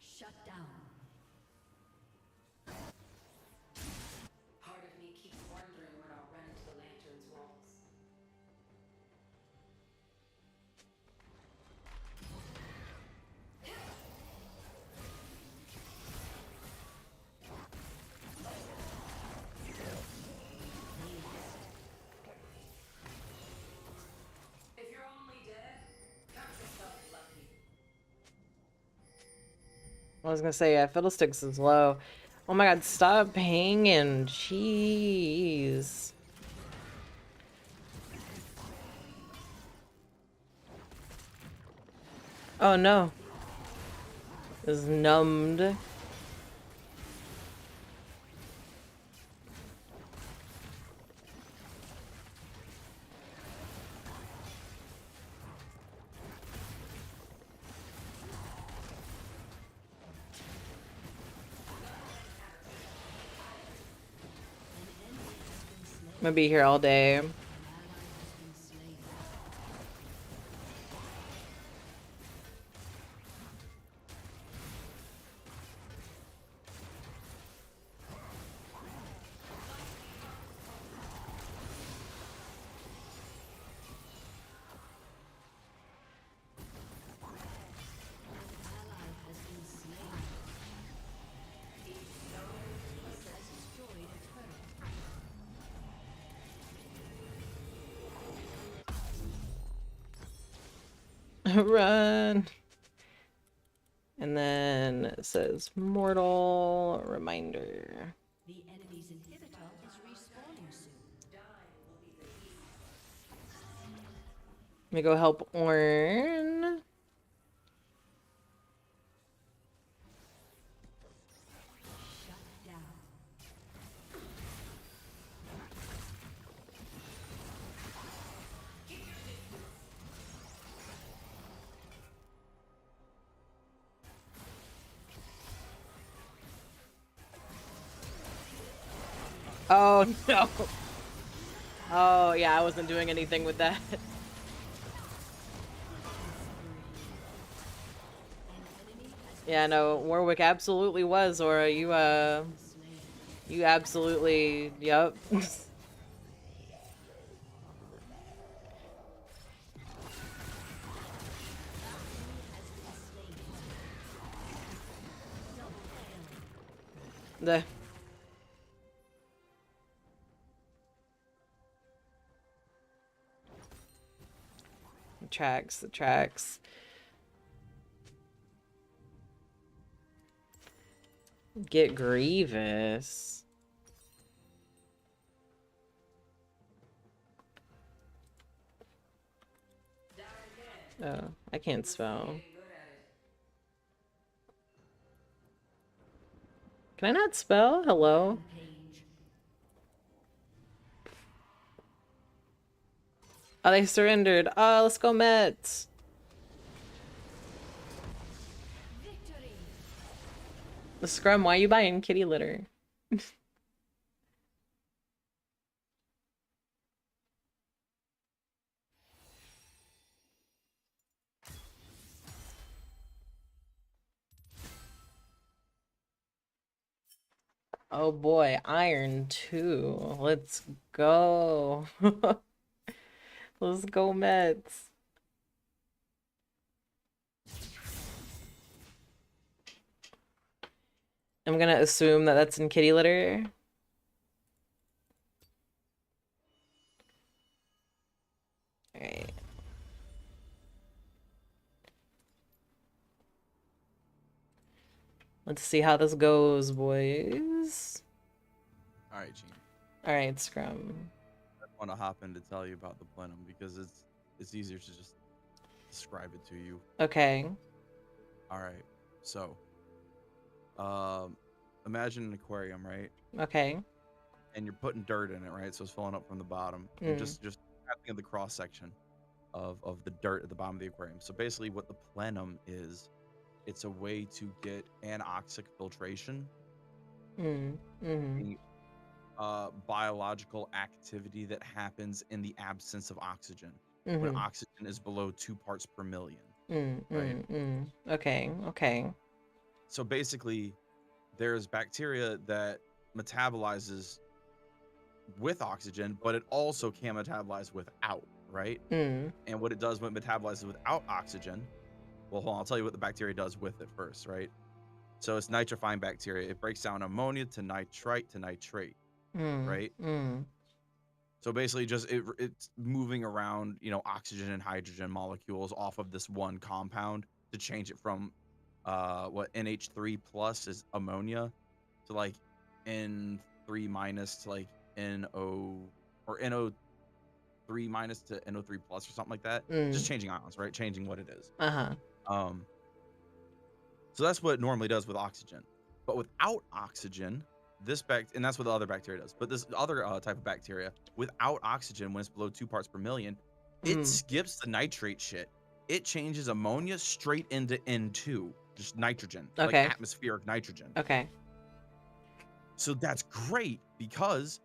Shut down. Part of me keeps wondering when I'll run into the Lantern's walls. If you're only dead, count yourself lucky. I was gonna say, yeah, Fiddlesticks is low. Oh my god, stop hanging. Jeez. Oh no. Is numbed. I'm gonna be here all day. Ally has been slain. Ally has been slain. Has destroyed a turret. Run. And then it says mortal reminder. The enemy's inhibitor is respawning soon. Let me go help Orn. Shut down. Oh no. Oh yeah, I wasn't doing anything with that. An enemy has Yeah, no, Warwick absolutely was, Aura. been slain. You absolutely, yep. The tracks, the tracks. Get Grievous. Oh, I can't spell. Getting good at it. Can I not spell? Hello? Rampage. Oh, they surrendered. Oh, let's go Mets. Victory. The Scrum, why you buying kitty litter? Oh boy, Iron 2. Let's go. Let's go Mets. I'm gonna assume that that's in kitty litter. Alright. Let's see how this goes, boys. is. All right, Gene. All right, Scrum. I want to hop in to tell you about the plenum because it's easier to just describe it to you. Okay. All right. So, imagine an aquarium, right? Okay. And you're putting dirt in it, right? So it's filling up from the bottom. And just think of the cross section of the dirt at the bottom of the aquarium. So basically, what the plenum is, it's a way to get anoxic filtration, the biological activity that happens in the absence of oxygen when oxygen is below 2 parts per million, right? Okay. Okay. So basically, there's bacteria that metabolizes with oxygen, but it also can metabolize without, right? And what it does when it metabolizes without oxygen, well, hold on, I'll tell you what the bacteria does with it first, right? So it's nitrifying bacteria. It breaks down ammonia to nitrite to nitrate, right? So basically, just it's moving around, oxygen and hydrogen molecules off of this one compound to change it from what NH3 plus is ammonia to like N3 minus to like NO or NO3 minus to NO3 plus or something like that. Just changing ions, right? Changing what it is. So that's what it normally does with oxygen. But without oxygen, and that's what the other bacteria does. But this other type of bacteria, without oxygen, when it's below 2 parts per million, it skips the nitrate shit. It changes ammonia straight into N2, just nitrogen, like atmospheric nitrogen. Okay. So that's great because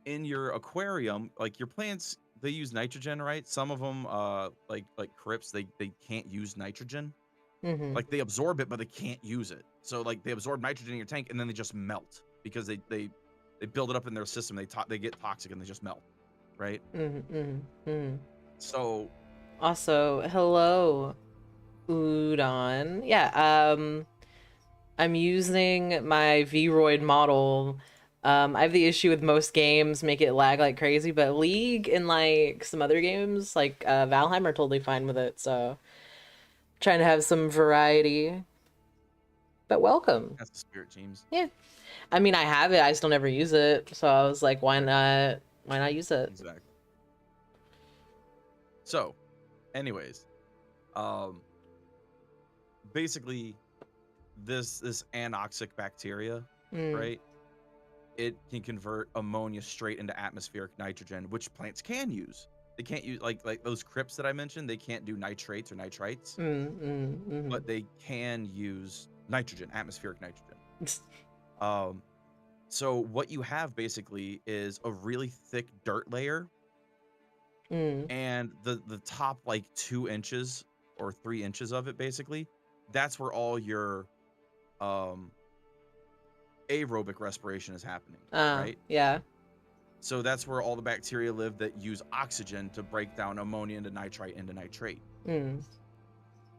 in your aquarium, like your plants, they use nitrogen, right? Some of them, like crypts, they can't use nitrogen. Like they absorb it, but they can't use it. So like they absorb nitrogen in your tank and then they just melt because they build it up in their system. They get toxic and they just melt, right? So also, hello, Udon. Yeah, I'm using my Vroid model. I have the issue with most games make it lag like crazy, but League and like some other games like Valheim are totally fine with it. So trying to have some variety. But welcome. that's the spirit, James. Yeah. I mean, I have it. I still never use it. So I was like, why not? Why not use it? Exactly. So, anyways, basically, this anoxic bacteria, right? It can convert ammonia straight into atmospheric nitrogen, which plants can use. They can't use like those crypts that I mentioned. They can't do nitrates or nitrites, but they can use nitrogen, atmospheric nitrogen. So what you have basically is a really thick dirt layer, and the top like 2 inches or 3 inches of it, basically, that's where all your aerobic respiration is happening, right? Yeah. So that's where all the bacteria live that use oxygen to break down ammonia into nitrite into nitrate. And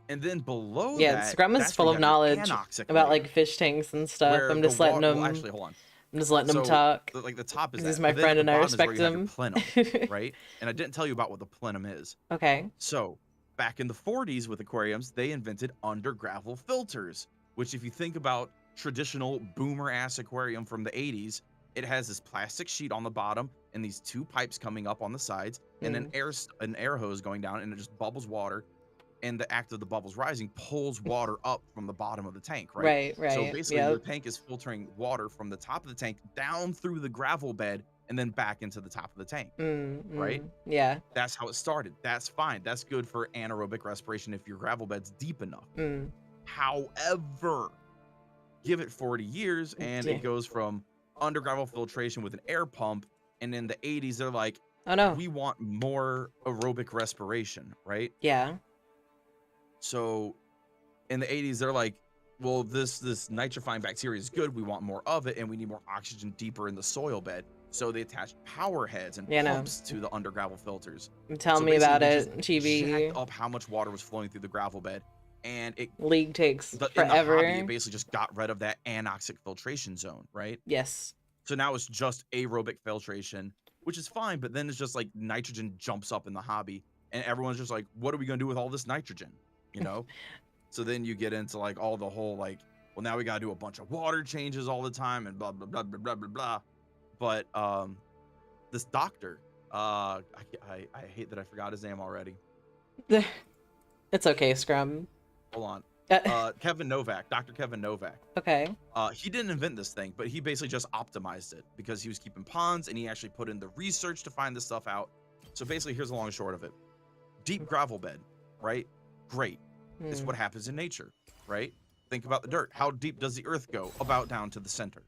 then below that, Scrum is full of knowledge about like fish tanks and stuff. I'm just letting them. Well, actually, hold on. I'm just letting them talk. Like the top is He's that. my But then friend at the and I bottom is where respect you have your him. plenum, right? And I didn't tell you about what the plenum is. Okay. So back in the 40s with aquariums, they invented under gravel filters, which if you think about traditional boomer ass aquarium from the 80s, it has this plastic sheet on the bottom and these 2 pipes coming up on the sides and an air hose going down, and it just bubbles water. And the act of the bubbles rising pulls water up from the bottom of the tank, right? Right. So basically, your tank is filtering water from the top of the tank down through the gravel bed and then back into the top of the tank, right? Yeah. That's how it started. That's fine. That's good for anaerobic respiration if your gravel bed's deep enough. However, give it 40 years and it goes from under gravel filtration with an air pump, and in the 80s, they're like, oh no, we want more aerobic respiration, right? Yeah. So in the 80s, they're like, well, this nitrifying bacteria is good. We want more of it, and we need more oxygen deeper in the soil bed. So they attached power heads and pumps to the under gravel filters. Tell me about it, TV. Jacked up how much water was flowing through the gravel bed, and League takes forever. In the hobby, it basically just got rid of that anoxic filtration zone, right? Yes. So now it's just aerobic filtration, which is fine, but then it's just like nitrogen jumps up in the hobby, and everyone's just like, what are we gonna do with all this nitrogen? You know? So then you get into like all the whole like well, now we got to do a bunch of water changes all the time and blah, blah, blah, blah, blah, blah, blah. But this doctor, I hate that I forgot his name already. It's okay, Scrum. Hold on. Kevin Novak, Dr. Kevin Novak. Okay. He didn't invent this thing, but he basically just optimized it because he was keeping ponds and he actually put in the research to find this stuff out. So basically, here's the long and short of it. Deep gravel bed, right? Great. It's what happens in nature, right? Think about the dirt. How deep does the earth go? About down to the center.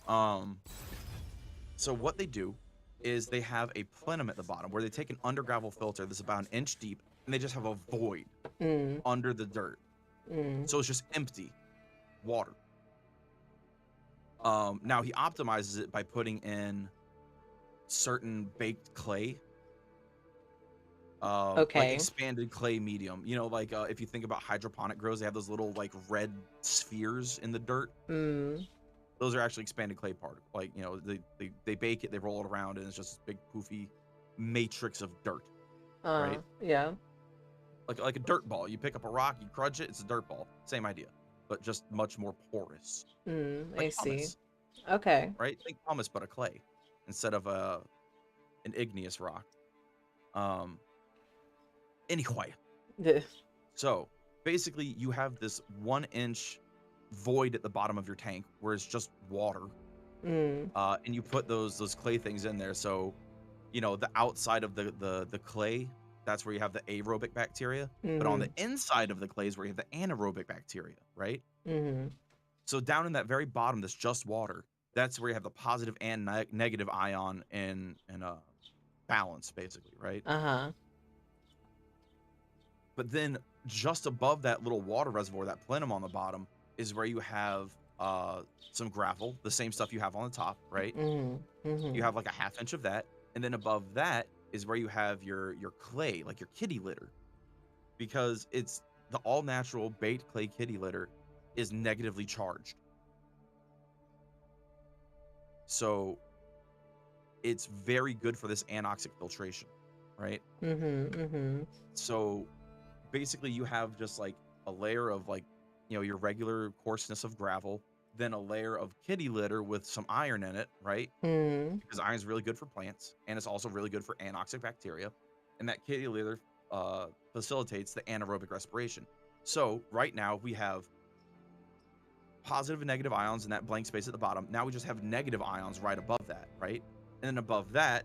So what they do is they have a plenum at the bottom where they take an under gravel filter that's about 1 inch deep and they just have a void under the dirt. So it's just empty water. Now he optimizes it by putting in certain baked clay. Like expanded clay medium. You know, like if you think about hydroponic grows, they have those little like red spheres in the dirt. Those are actually expanded clay particles. Like, you know, they bake it, they roll it around, and it's just this big poofy matrix of dirt. Right? Yeah. Like a dirt ball. You pick up a rock, you crunch it, it's a dirt ball. Same idea, but just much more porous. I Like see. pumice, Okay. right? Think pumice, but a clay instead of an igneous rock. Anyway, so basically you have this 1 inch void at the bottom of your tank where it's just water. And you put those clay things in there. So, you know, the outside of the clay, that's where you have the aerobic bacteria. But on the inside of the clay is where you have the anaerobic bacteria, right? So down in that very bottom, that's just water. That's where you have the positive and negative ion in balance, basically, right? But then just above that little water reservoir, that plenum on the bottom, is where you have some gravel, the same stuff you have on the top, right? You have like a 1/2 inch of that. And then above that is where you have your clay, like your kitty litter. Because it's the all natural baked clay kitty litter is negatively charged. So it's very good for this anoxic filtration, right? So basically you have just like a layer of like, you know, your regular coarseness of gravel, then a layer of kitty litter with some iron in it, right? Because iron is really good for plants and it's also really good for anoxic bacteria. And that kitty litter facilitates the anaerobic respiration. So right now we have positive and negative ions in that blank space at the bottom. Now we just have negative ions right above that, right? And then above that,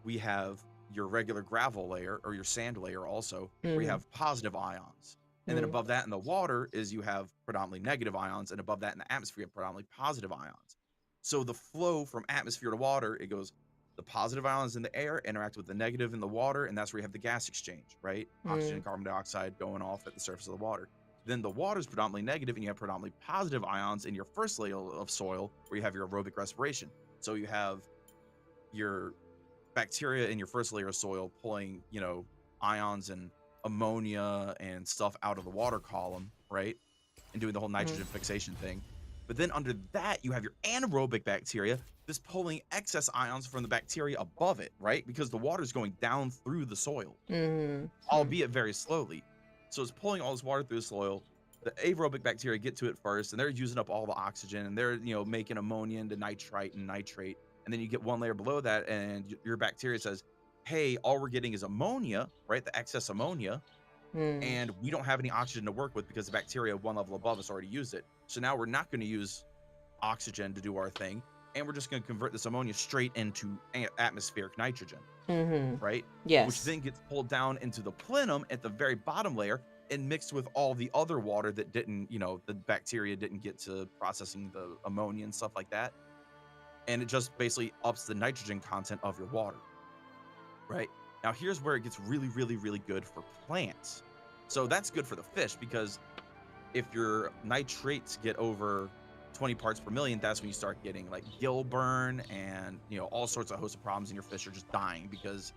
we have your regular gravel layer or your sand layer also, where you have positive ions. And then above that in the water is you have predominantly negative ions, and above that in the atmosphere, you have predominantly positive ions. So the flow from atmosphere to water, it goes the positive ions in the air interact with the negative in the water, and that's where you have the gas exchange, right? Oxygen and carbon dioxide going off at the surface of the water. Then the water is predominantly negative, and you have predominantly positive ions in your first layer of soil, where you have your aerobic respiration. So you have your bacteria in your first layer of soil pulling, you know, ions and ammonia and stuff out of the water column, right? And doing the whole nitrogen fixation thing. But then under that, you have your anaerobic bacteria that's pulling excess ions from the bacteria above it, right? Because the water is going down through the soil, albeit very slowly. So it's pulling all this water through the soil. The aerobic bacteria get to it first, and they're using up all the oxygen, and they're, you know, making ammonia into nitrite and nitrate. And then you get one layer below that, and your bacteria says, hey, all we're getting is ammonia, right? The excess ammonia. And we don't have any oxygen to work with because the bacteria one level above us already used it. So now we're not going to use oxygen to do our thing. And we're just going to convert this ammonia straight into atmospheric nitrogen, right? Yes. Which then gets pulled down into the plenum at the very bottom layer and mixed with all the other water that didn't, you know, the bacteria didn't get to processing the ammonia and stuff like that. And it just basically ups the nitrogen content of your water, right? Now, here's where it gets really, really, really good for plants. So that's good for the fish because if your nitrates get over 20 parts per million, that's when you start getting like gill burn and, you know, all sorts of host of problems, and your fish are just dying. Because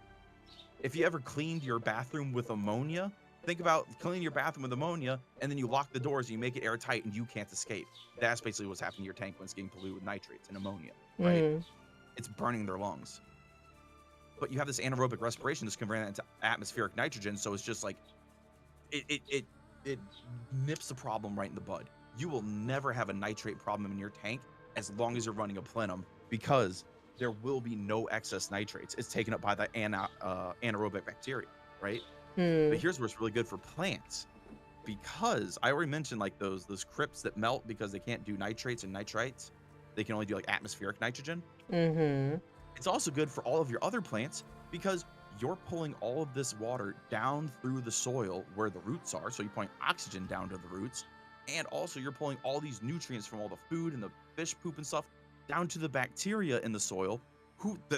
if you ever cleaned your bathroom with ammonia, think about cleaning your bathroom with ammonia and then you lock the doors and you make it airtight and you can't escape. That's basically what's happening to your tank when it's getting polluted with nitrates and ammonia, right? It's burning their lungs. But you have this anaerobic respiration that's converting that into atmospheric nitrogen, so it's just like it nips the problem right in the bud. you will never have a nitrate problem in your tank as long as you're running a plenum, because there will be no excess nitrates. It's taken up by the anaerobic bacteria, right? Hmm. But here's where it's really good for plants, because I already mentioned like those crypts that melt because they can't do nitrates and nitrites. They can only do like atmospheric nitrogen. Mm-hmm. It's also good for all of your other plants because you're pulling all of this water down through the soil where the roots are. So you're pulling oxygen down to the roots. And also you're pulling all these nutrients from all the food and the fish poop and stuff down to the bacteria in the soil,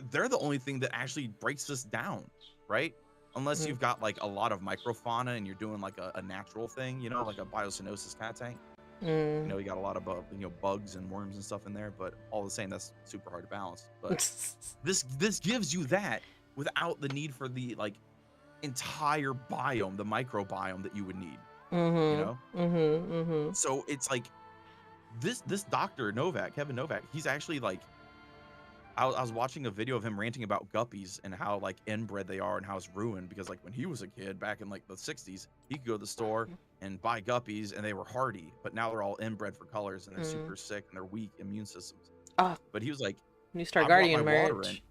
they're the only thing that actually breaks this down, right? Unless you've got like a lot of microfauna and you're doing like a natural thing, you know, like a biocenosis kind of tank. You know, you got a lot of bugs and worms and stuff in there, but all the same, that's super hard to balance. But this gives you that without the need for the like entire biome, the microbiome that you would need. You know? So it's like this Dr. Novak, Kevin Novak, he's actually like, I was watching a video of him ranting about guppies and how like inbred they are and how it's ruined, because like when he was a kid back in like the 60s, he could go to the store and buy guppies and they were hardy, but now they're all inbred for colors and they're super sick and they're weak immune systems. But he was like, New Star I brought Guardian my water in, merch.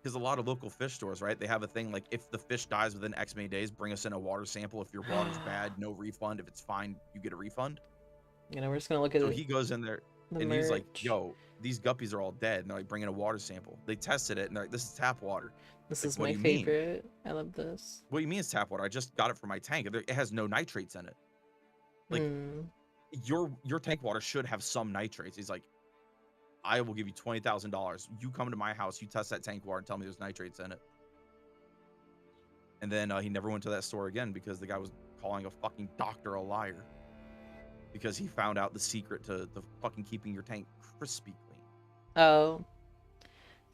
because a lot of local fish stores, right, they have a thing like, if the fish dies within X many days, bring us in a water sample. If your water's bad, no refund. If it's fine, you get a refund. You know, we're just gonna look at So he goes in there and he's like, yo, these guppies are all dead. And they're like, bring in a water sample. They tested it and they're like, this is tap water. This like, is my favorite. I love this. What do you mean it's tap water? I just got it from my tank. It has no nitrates in it. Like, your tank water should have some nitrates. He's like, I will give you $20,000. You come to my house, you test that tank water and tell me there's nitrates in it. And then he never went to that store again because the guy was calling a fucking doctor a liar, because he found out the secret to fucking keeping your tank crispy clean. Oh,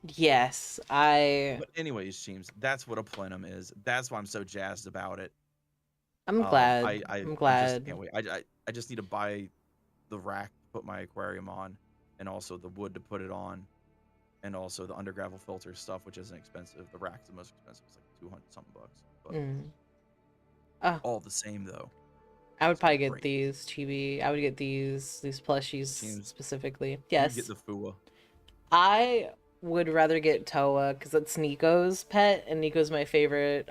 yes. But anyways, James, that's what a plenum is. That's why I'm so jazzed about it. I'm glad. I'm glad. I just can't wait. I just need to buy the rack to put my aquarium on, and also the wood to put it on, and also the undergravel filter stuff, which isn't expensive. The rack's the most expensive. It's like 200 something bucks. But all the same though. I would probably get these chibi. I would get these plushies specifically. Yes. Get the Fua. I would rather get Toa because it's Nico's pet, and Nico's my favorite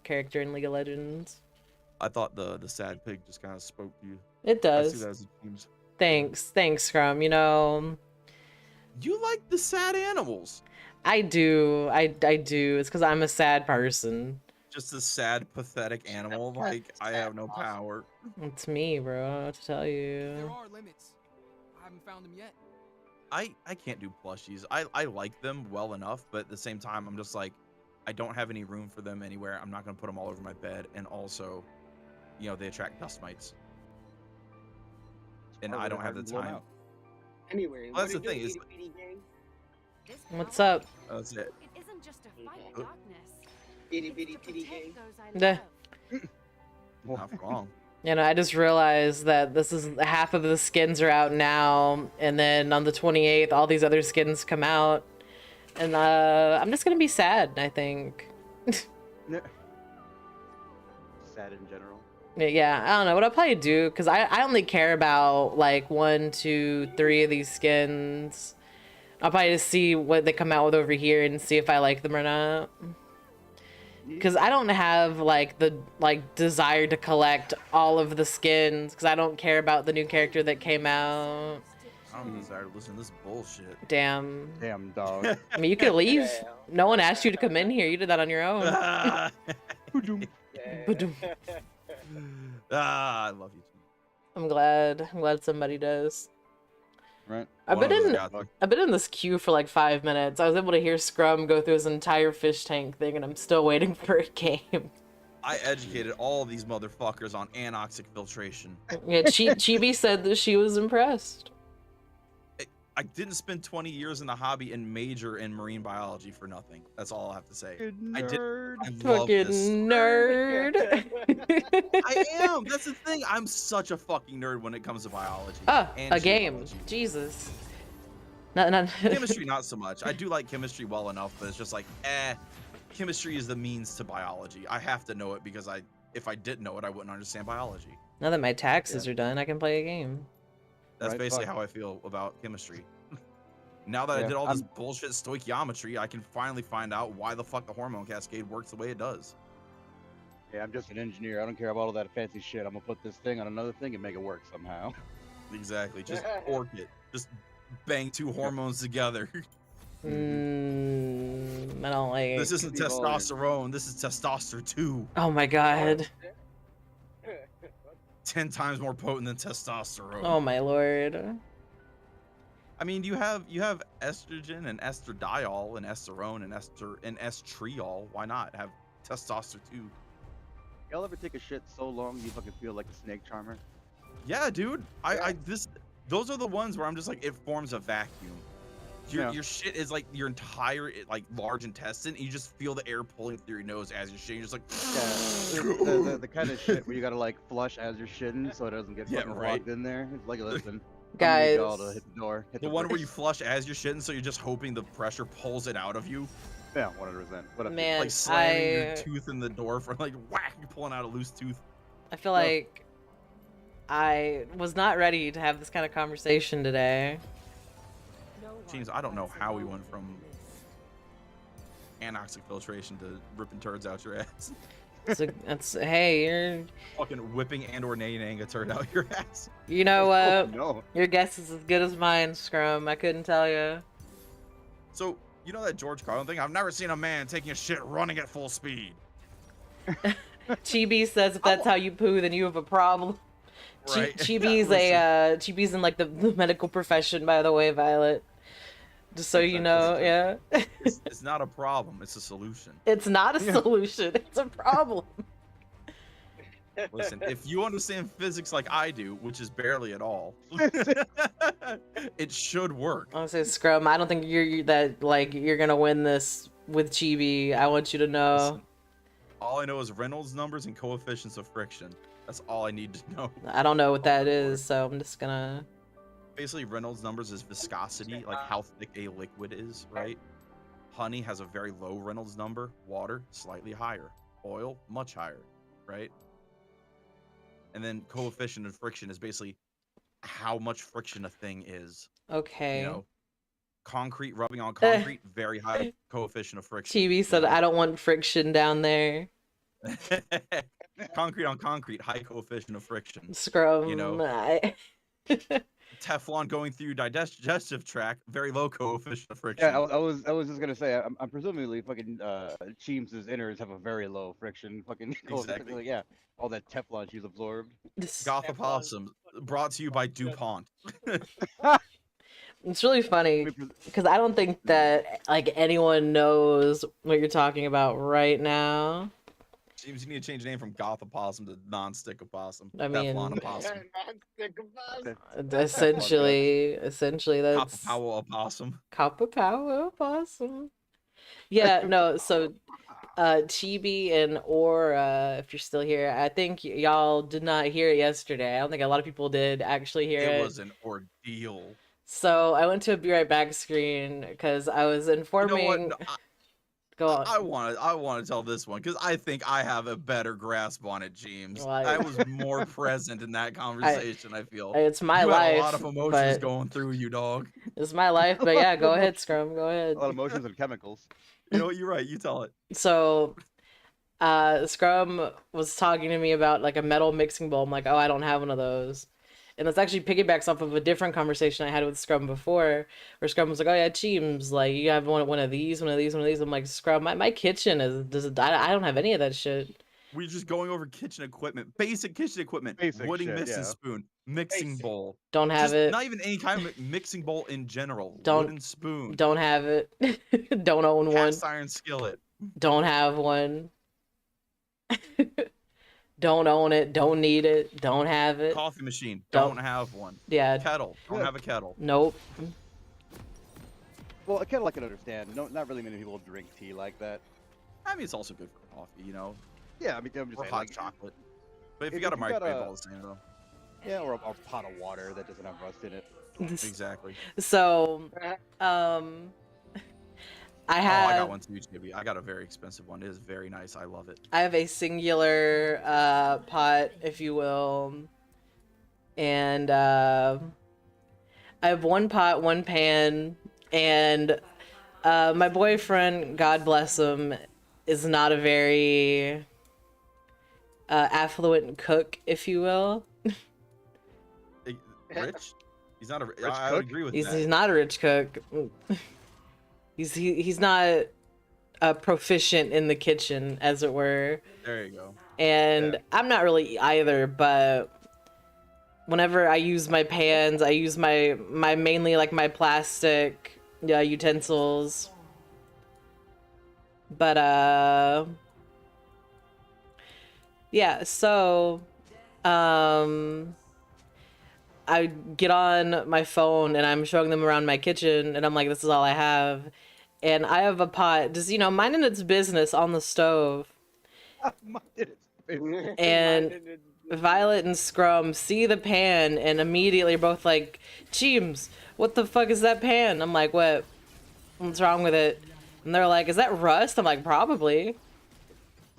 character in League of Legends. I thought the sad pig just kind of spoke to you. It does. I see that as a James. Thanks, Scrum. You know, you like the sad animals. I do. I do. It's because I'm a sad person. Just a sad, pathetic animal. Like, I have no power. It's me, bro. I don't know what to tell you. There are limits. I haven't found them yet. I can't do plushies. I like them well enough, but at the same time, I'm just like, I don't have any room for them anywhere. I'm not going to put them all over my bed. And also, you know, they attract dust mites. And I don't have the time. Anyway, well, that's the thing. Is what's up? That's it. It isn't just a fight in darkness. Itty bitty titty gang. Not wrong. You know, I just realized that this is half of the skins are out now, and then on the 28th, all these other skins come out, and I'm just gonna be sad, I think. Sad in general. Yeah, I don't know what I'll probably do, because I only care about like 1, 2, 3 of these skins. I'll probably just see what they come out with over here and see if I like them or not. Because I don't have like the desire to collect all of the skins, because I don't care about the new character that came out. I don't desire to listen to this bullshit. Damn, dog. I mean, you could leave. No one asked you to come in here. You did that on your own. I love you. I'm glad somebody does. Right. I've been in this queue for like 5 minutes. I was able to hear Scrum go through his entire fish tank thing, and I'm still waiting for a game. I educated all these motherfuckers on anoxic filtration. Yeah, Chibi said that she was impressed. I didn't spend 20 years in the hobby and major in marine biology for nothing. That's all I have to say. I love Fucking this. nerd. I am. That's the thing. I'm such a fucking nerd when it comes to biology. And a game. Jesus. Not Chemistry, not so much. I do like chemistry well enough, but it's just like, chemistry is the means to biology. I have to know it because I if I didn't know it, I wouldn't understand biology. Now that my taxes are done, I can play a game. That's Right, basically fuck. how I feel about chemistry. Now that I Yeah, did all this bullshit stoichiometry, I can finally find out why the fuck the hormone cascade works the way it does. Yeah, I'm just an engineer. I don't care about all that fancy shit. I'm gonna put this thing on another thing and make it work somehow. Exactly. Just orc it. Just bang two hormones together. I don't like This it. isn't Steve Oliver. testosterone. This is testosterone 2. Oh my god. 10 times more potent than testosterone. Oh my lord. I mean, you have estrogen and estradiol and esterone and estriol. Why not have testosterone 2? Y'all ever take a shit so long you fucking feel like a snake charmer? Yeah, dude. Those are the ones where I'm just like, it forms a vacuum. Your shit is like your entire like large intestine. And you just feel the air pulling through your nose as you're shitting. You're just like, Yeah, the kind of shit where you gotta like flush as you're shitting so it doesn't get fucking locked in there. It's like, listen, Guys, y'all to hit the door. Hit the one where you brakes. flush as you're shitting, so you're just hoping the pressure pulls it out of you. Yeah, 100%. What up, man, Like slamming your tooth in the door for like whack, you're pulling out a loose tooth. I feel like I was not ready to have this kind of conversation today. James, I don't know how we went from anoxic filtration to ripping turds out your ass. Hey, you're, Fucking whipping and or naying a turd out your ass. you know what? No. Your guess is as good as mine, Scrum. I couldn't tell you. So, you know that George Carlin thing? I've never seen a man taking a shit running at full speed. Chibi says if that's how you poo, then you have a problem. Right. Chibi's Listen. Chibi's in like the medical profession, by the way, Violet. Just so you know, yeah. It's not a problem. It's a solution. It's not a solution. It's a problem. Listen, if you understand physics like I do, which is barely at all, it should work. I'll say Scrum. I don't think you're gonna win this with Chibi. I want you to know. Listen, all I know is Reynolds numbers and coefficients of friction. That's all I need to know. I don't know what that is, so I'm just gonna. Basically, Reynolds numbers is viscosity, like how thick a liquid is, right? Honey has a very low Reynolds number. Water, slightly higher. Oil, much higher, right? And then coefficient of friction is basically how much friction a thing is. Okay. You know, concrete rubbing on concrete, very high coefficient of friction. Chibi said, "I don't want friction down there." Concrete on concrete, high coefficient of friction. Scrum. You know, Teflon going through your digestive tract, very low coefficient of friction. Yeah, I was just gonna say, I'm presumably fucking Cheems's innards have a very low friction. Fucking Exactly. like, yeah, all that Teflon she's absorbed. Goth Possum, brought to you by DuPont. It's really funny because I don't think that like anyone knows what you're talking about right now. James, you need to change the name from Goth Opossum to Non-Stick Opossum. I mean, Teflon Opossum. essentially that's Copper Opossum. Copper Power Possum. Yeah, no, so Chibi and Aura, if you're still here, I think y'all did not hear it yesterday. I don't think a lot of people did actually hear it. It was an ordeal. So I went to a Be Right Back screen because I was informing. You know what? No, Go on. I want to tell this one because I think I have a better grasp on it, James. Well, I was more present in that conversation. I feel It's my you life. had a lot of emotions but going through you, dog. It's my life, but yeah, go ahead, Scrum. Go ahead. A lot of emotions and chemicals. You know what? You're right. You tell it. So, Scrum was talking to me about like a metal mixing bowl. I'm like, oh, I don't have one of those. And this actually piggybacks off of a different conversation I had with Scrum before, where Scrum was like, oh yeah, Cheems, like you have one of these. I'm like, Scrum, my kitchen I don't have any of that shit. We're just going over kitchen equipment, basic kitchen equipment, Basic wooden shit, mixing yeah. spoon, mixing bowl. Don't have Just it. Not even any kind of mixing bowl in general. Don't- Wooden spoon. Don't have it. Don't own one. Cast iron skillet. Don't have one. Don't own it. Don't need it. Don't have it. Coffee machine. Don't- Don't have one. Yeah. Kettle. Don't Yeah. have a kettle. Nope. Well, a kettle I can understand. No, not really many people drink tea like that. I mean, it's also good for coffee, you know, Yeah, I mean, I'm just or saying, hot like, chocolate. But if if you got a you got microwave, a- all the same though. yeah, or a pot of water that doesn't have rust in it. Exactly. So, I Oh, I got have one too, Chibi. I got a very expensive one. It is very nice. I love it. I have a singular pot, if you will, and I have one pot, one pan, and my boyfriend, God bless him, is not a very affluent cook, if you will. Rich? He's not a. Rich I would cook? agree with He's that. not a rich cook. He's not proficient in the kitchen, as it were. There you go. And Yeah. I'm not really either, but whenever I use my pans, I use my mainly like my plastic utensils. But yeah, so I get on my phone and I'm showing them around my kitchen and I'm like, this is all I have. And I have a pot, just minding its business on the stove. And Violet and Scrum see the pan and immediately are both like, Cheems, what the fuck is that pan? I'm like, what? What's wrong with it? And they're like, is that rust? I'm like, probably.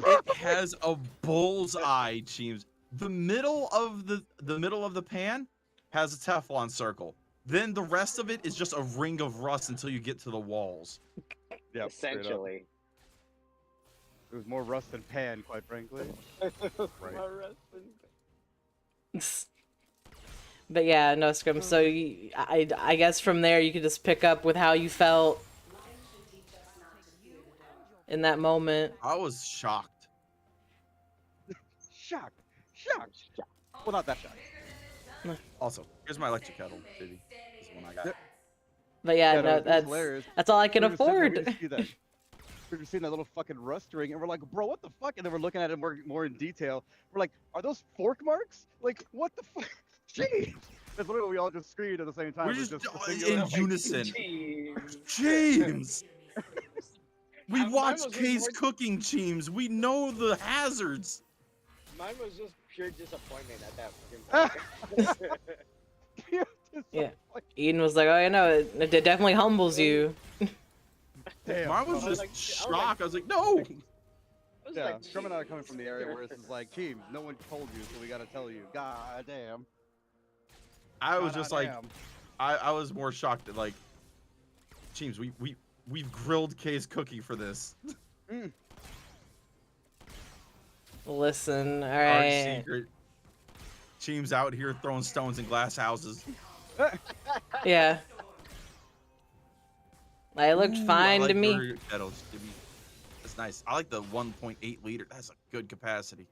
It has a bullseye, Cheems. The middle of the pan has a Teflon circle. Then the rest of it is just a ring of rust until you get to the walls. Yeah, Essentially. it was more rust than pan, quite frankly. Right. But yeah, no, Scrum. So I guess from there you could just pick up with how you felt in that moment. I was shocked. Shocked. Well, not that shocked. Also, here's my electric kettle, Chibi. This is the one I got. But yeah, Yeah, no, it was hilarious. that's all I can We were sitting there, afford. We just see that. We were seeing that little fucking rust ring, and we're like, bro, what the fuck? And then we're looking at it more in detail. We're like, are those fork marks? Like, what the fuck? Jeez. That's literally we all just screamed at the same time. We're It was just a in singular, like, unison. Jeez. James! We Mine watched was Kay's more- cooking, Cheems. We know the hazards. Mine was just pure disappointment at that fucking point. Yeah. Eden was like, oh, you know, it definitely humbles you. Damn. Mine was bro. just like- I was shocked. like- I was like, no! I was Yeah, like, Scrum and I are coming "Jeez." from the area where it's like, team, no one told you, so we gotta tell you. God damn. I was just like, Goddamn. I was more shocked at like, Cheems, we've grilled Kay's cookie for this. Listen, all Our right. secret. Cheems out here throwing stones in glass houses. Yeah. It looked Ooh, fine I to like me. your kettles, Jimmy. That's nice. I like the 1.8 liter. That's a good capacity.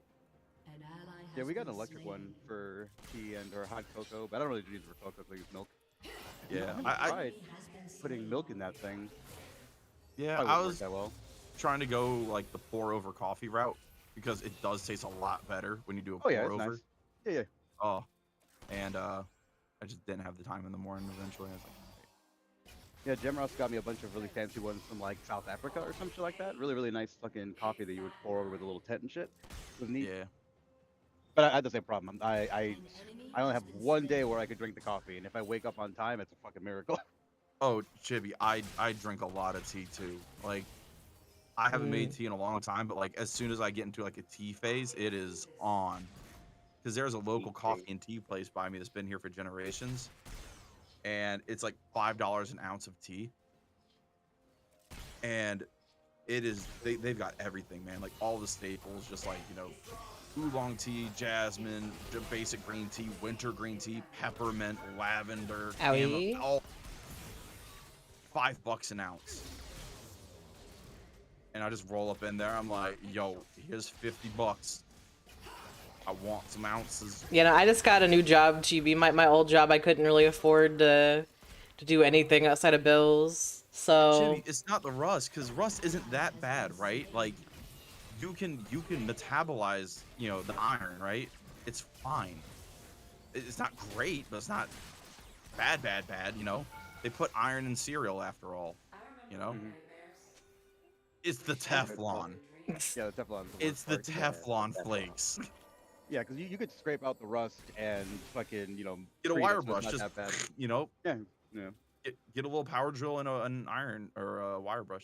Yeah, we got an electric one for tea and or hot cocoa, but I don't really use it for cocoa, I use milk. Yeah, I tried putting milk in that thing. yeah. Probably I wouldn't work was that well. trying to go like the pour over coffee route because it does taste a lot better when you do a Oh pour yeah, it's over. nice. Yeah, yeah. Oh, and I just didn't have the time in the morning. Eventually, I was like, Yeah, Jamross got me a bunch of really fancy ones from like South Africa or some shit like that. Really, really nice fucking coffee that you would pour over with a little tent and shit. It was neat. yeah. But I had the same problem. I only have one day where I could drink the coffee, and if I wake up on time, it's a fucking miracle. Oh, Chibi, I drink a lot of tea too. Like, I haven't made tea in a long time, but like as soon as I get into like a tea phase, it is on. Because there's a local coffee and tea place by me that's been here for generations, and it's like $5 an ounce of tea. And it is they've got everything, man. Like all the staples, just like oolong tea, jasmine, basic green tea, winter green tea, peppermint, lavender, Owie. all $5 an ounce. And I just roll up in there. I'm like, yo, here's $50. I want some ounces. I just got a new job, GB. My old job, I couldn't really afford to do anything outside of bills. So Jimmy, it's not the rust, because rust isn't that bad, right? Like, you can metabolize, the iron, right? It's fine. It's not great, but it's not bad, They put iron in cereal after all, It's the Teflon. Yeah, the Teflon. It's the Teflon flakes. Yeah, because you could scrape out the rust and fucking, Get a treat it wire so brush, it's just, not that bad. Yeah, yeah. get a little power drill and an iron or a wire brush.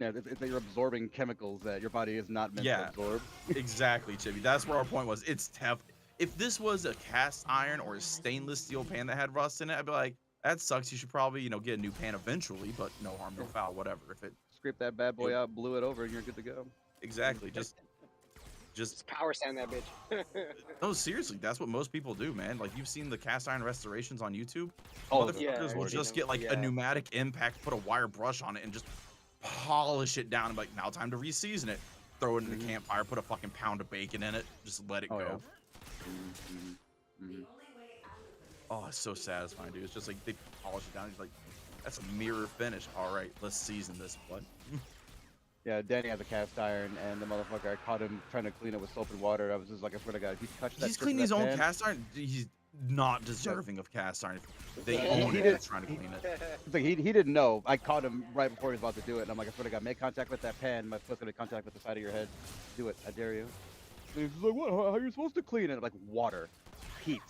Yeah, it's that you're absorbing chemicals that your body is not meant to Yeah. absorb. Exactly, Chibi. That's where our point was. It's tough. If this was a cast iron or a stainless steel pan that had rust in it, I'd be like, that sucks. You should probably, get a new pan eventually, but no harm, no foul, whatever. If it, Scrape that bad boy it out, blew it over, and you're good to go. exactly, just Just power sand that bitch. no, seriously, that's what most people do, man. Like you've seen the cast iron restorations on YouTube. Oh, Motherfuckers yeah, will I've just seen get them, like a yeah. pneumatic impact, put a wire brush on it, and just polish it down. And be like, now time to reseason it. Throw it in the campfire, put a fucking pound of bacon in it, just let it Oh, go. yeah. Mhm. Oh, it's so satisfying, dude. It's just like they polish it down. It's like, that's a mirror finish. All right, let's season this. What? Yeah, Danny has a cast iron, and the motherfucker, I caught him trying to clean it with soap and water. I was just like, I swear to God, if he touched that He's tip of cleaning that his own pan- cast iron. He's not deserving of cast iron. They He own it. did- They're trying to clean it. It's like he didn't know. I caught him right before he was about to do it, and I'm like, I swear to God, make contact with that pan. My foot's gonna contact with the side of your head. Do it. I dare you. And he's like, what? How are you supposed to clean it? I'm like, water, heat,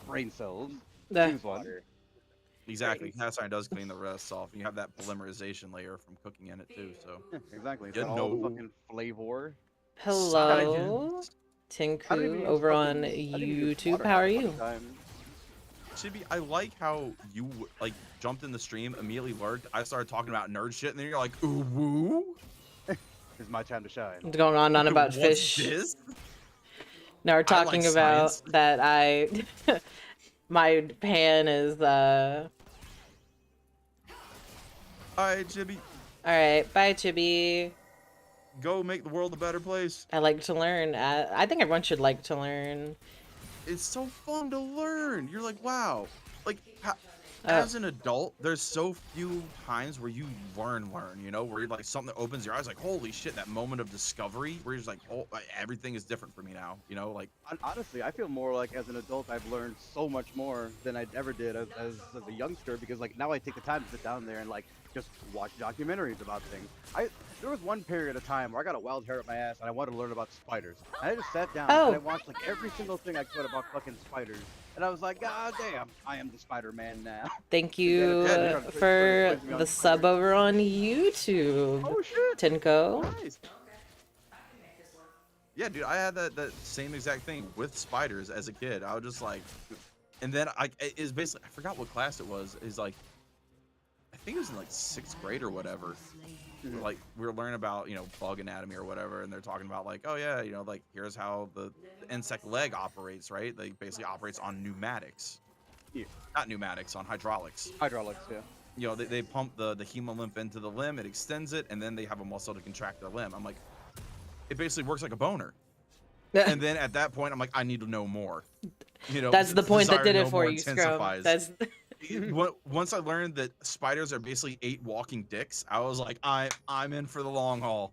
brain cells. The- Choose one. Exactly. Cast iron does clean the rest off. And you have that polymerization layer from cooking in it too. So Yeah, exactly. It's You got all the know. fucking flavor. Hello, Science. I didn't even Tinku use over on fucking- I didn't even use YouTube. water How are half the you? fucking time. Chibi, I like how you like jumped in the stream, immediately lurked. I started talking about nerd shit, and then you're like, ooh woo. It's my time to shine. What's going on about What's fish? this? Now we're I like talking about science. that my pan is All right, Chibi, all right. Bye, Chibi. go make the world a better place. I like to learn. I think everyone should like to learn. It's so fun to learn. You're like, wow. Like, Oh. as an adult, there's so few times where you learn, where you're like something that opens your eyes, like, holy shit, that moment of discovery where you're just like, oh, everything is different for me now, like, Honestly, I feel more like as an adult, I've learned so much more than I ever did as a youngster, because like now I take the time to sit down there and like just watch documentaries about things. There was one period of time where I got a wild hair up my ass and I wanted to learn about spiders. And I just sat down Oh. and I watched like every single thing I could about fucking spiders. And I was like, God damn, I am the Spider-Man now. Thank you Yeah, for the sub over on YouTube, Oh shit! Tinko. nice. Yeah, dude, I had that same exact thing with spiders as a kid. I was just like, and then it's basically, I forgot what class it was. Is like, I think it was in like 6th grade or whatever. Like we were learning about bug anatomy or whatever, and they're talking about like, oh yeah, like here's how the insect leg operates, right? Like basically operates on pneumatics. Yeah. Not pneumatics, on hydraulics. Hydraulics, yeah. They pump the hemolymph into the limb, it extends it, and then they have a muscle to contract the limb. I'm like, it basically works like a boner. And then at that point, I'm like, I need to know more. That's the point that desire did to it know for more you, Scrum. intensifies. That's Once I learned that spiders are basically 8 walking dicks, I was like, I'm in for the long haul.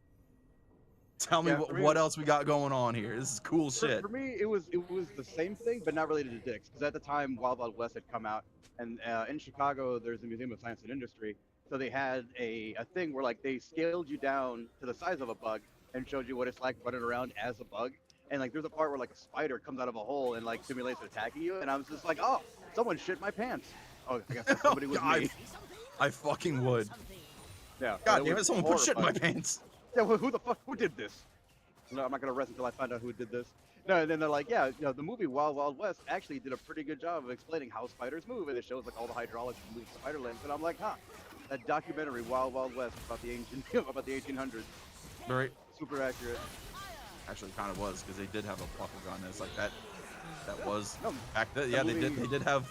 Tell me Yeah, for me- what else we got going on here. This is cool For, shit. for me, it was the same thing, but not related to dicks. Because at the time, Wild Wild West had come out, and in Chicago, there's a Museum of Science and Industry. So they had a thing where like they scaled you down to the size of a bug and showed you what it's like running around as a bug. And like there's a part where like a spider comes out of a hole and like simulates attacking you, and I was just like, oh, someone shit my pants. Oh, I guess somebody was me. I fucking would. Yeah. God damn was it, someone put shit in my horrifying. pants. Yeah, who the fuck, who did this? No, I'm not gonna rest until I find out who did this. No, and then they're like, yeah, the movie Wild Wild West actually did a pretty good job of explaining how spiders move, and it shows like all the hydraulics that move spider limbs, and I'm like, huh, that documentary Wild Wild West about the ancient, about the 1800s, Right. super accurate. Actually, kind of was, because they did have a buckle gun. It's like that was No, back then. the Yeah, movie- they did have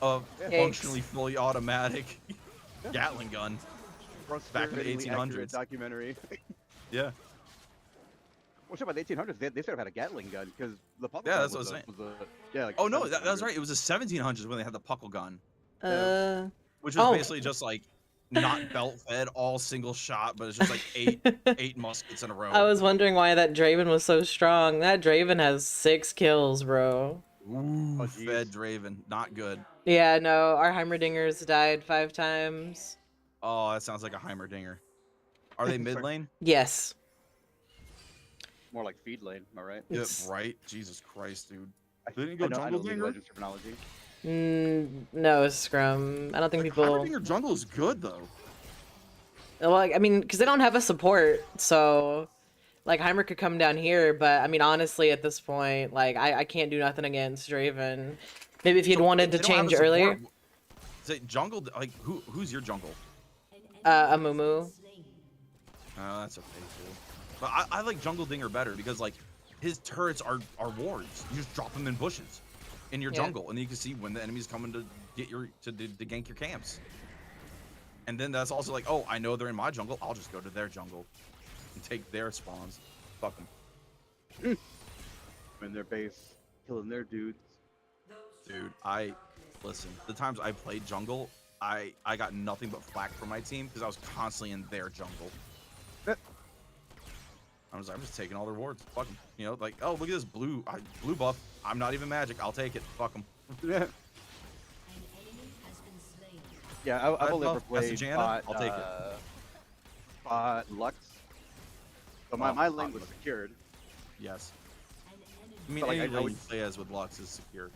a Yikes. functionally fully automatic Gatling gun. Back in the frustratingly accurate 1800s. documentary. Yeah. Well, shit, by the 1800s, they sort of had a Gatling gun because the public Yeah, gun that's what was I'm a- saying. was a- yeah, like Oh no, that was 1700s. right. It was the 1700s when they had the puckle gun, which was Oh. basically just like not belt fed, all single shot, but it's just like eight muskets in a row. I was wondering why that Draven was so strong. That Draven has 6 kills, bro. Ooh, Oh, fed jeez. Draven, not good. Yeah, no, our Heimerdingers died 5 times. Oh, that sounds like a Heimerdinger. Are they mid lane? Yes. More like feed lane, am I right? Yep, It's- right. Jesus Christ, dude. I They didn't go I know jungle League of dinger? Legends terminology. No, Scrum. I don't think Like, people. Heimerdinger jungle is good though. Like, I mean, because they don't have a support, so like Heimer could come down here, but I mean, honestly, at this point, like I can't do nothing against Draven. Maybe if he'd So wanted to they don't have change a support. earlier, Say jungle, like who's your jungle? a Mumu. Oh, that's okay too. But I like Jungle Dinger better because like his turrets are wards. You just drop them in bushes in your Yeah. jungle, and then you can see when the enemy's coming to get your to gank your camps. And then that's also like, oh, I know they're in my jungle. I'll just go to their jungle and take their spawns. Fuck them. In their base, killing their dudes. Dude, listen. The times I played jungle, I got nothing but flack from my team because I was constantly in their jungle. I'm just taking all their wards. Fuck 'em. You know, like, oh, look at this blue buff. I'm not even magic. I'll take it. Fuck them. Yeah, I've only ever That's a played Janna. bot, I'll take it. Bot Lux. So my lane was secured. Yes. I mean, But, like, any I lane would- you play as with Lux is secure.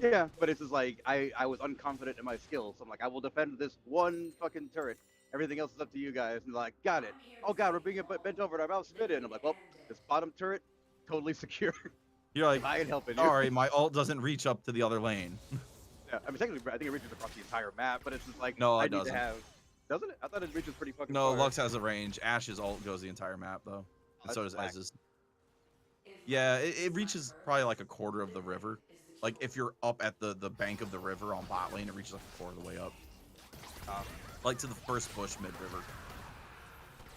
Yeah, but it's just like I was unconfident in my skills. So I'm like, I will defend this one fucking turret. Everything else is up to you guys. And they're like, got it. Oh god, we're being bent over and our mouth spit in. I'm like, well, this bottom turret, totally secure. You're like, I ain't helping you. sorry, my ult doesn't reach up to the other lane. Yeah, I mean, technically, I think it reaches across the entire map, but it's just like, No, it I need doesn't. to have. Doesn't it? I thought it reaches pretty fucking No, far. Lux has a range. Ash's ult goes the entire map though, and so That's does whack. Ez's. Yeah, it reaches probably like a quarter of the river. Like if you're up at the bank of the river on bot lane, it reaches like a quarter of the way up. Like to the first bush mid river.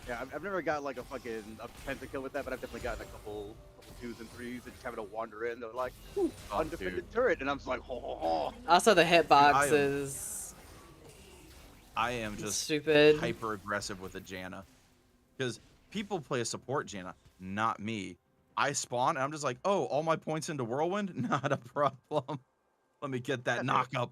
Yeah, I've never got like a pentakill with that, but I've definitely gotten a couple 2s and 3s and just having to wander in. They're like, ooh, Oh, undefended dude. turret, and I'm just like, oh. Also, the hitbox I am- is I am just stupid. hyper aggressive with a Janna, because people play a support Janna, not me. I spawn and I'm just like, oh, all my points into Whirlwind, not a problem. Let me get that knock up.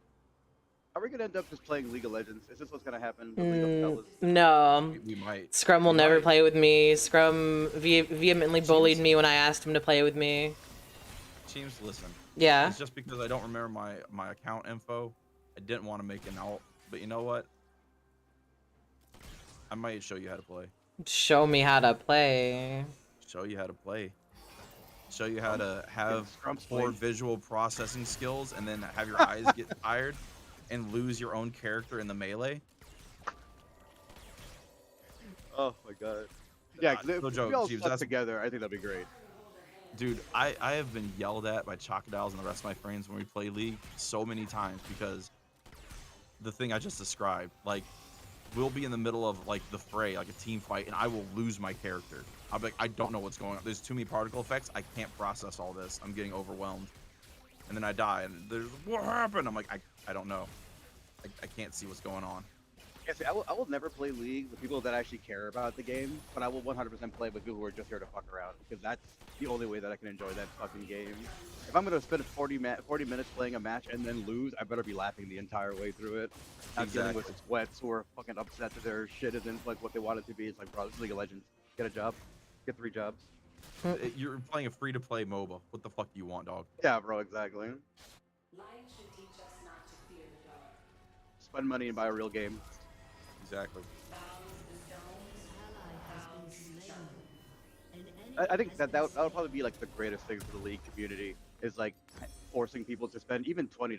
Are we gonna end up just playing League of Legends? Is this what's gonna happen? With League of Fellas? No, We might. Scrum will We never might. play with me. Scrum vehemently bullied me when I asked him to play with me. Teams, listen. Yeah. It's just because I don't remember my account info. I didn't want to make an alt, but you know what? I might show you how to play. Show me how to play. Show you how to play. Show you how to have Scrum's poor played. visual processing skills and then have your eyes get tired and lose your own character in the melee. Oh my god. Yeah, 'cause if no we joke, all Jeeves, stuck that's- together, I think that'd be great. Dude, I have been yelled at by Chocodiles and the rest of my friends when we play League so many times because the thing I just described, like, we'll be in the middle of like the fray, like a team fight, and I will lose my character. I'll be like, I don't know what's going on. There's too many particle effects. I can't process all this. I'm getting overwhelmed. And then I die, and there's, what happened? I'm like, I don't know. I can't see what's going on. Yeah, see, I will never play League with people that actually care about the game, but I will 100% play with people who are just here to fuck around, because that's the only way that I can enjoy that fucking game. If I'm gonna spend 40 minutes playing a match and then lose, I better be laughing the entire way through it. Not dealing with sweats who are fucking upset that their shit isn't like what they want it to be. It's like, bro, this is League of Legends. Get a job. Get 3 jobs. You're playing a free-to-play MOBA. What the fuck do you want, dog? Yeah, bro, exactly. Lions should teach us not to fear the dark. Spend money and buy a real game. Exactly. I think that would probably be like the greatest thing for the League community is like forcing people to spend even $20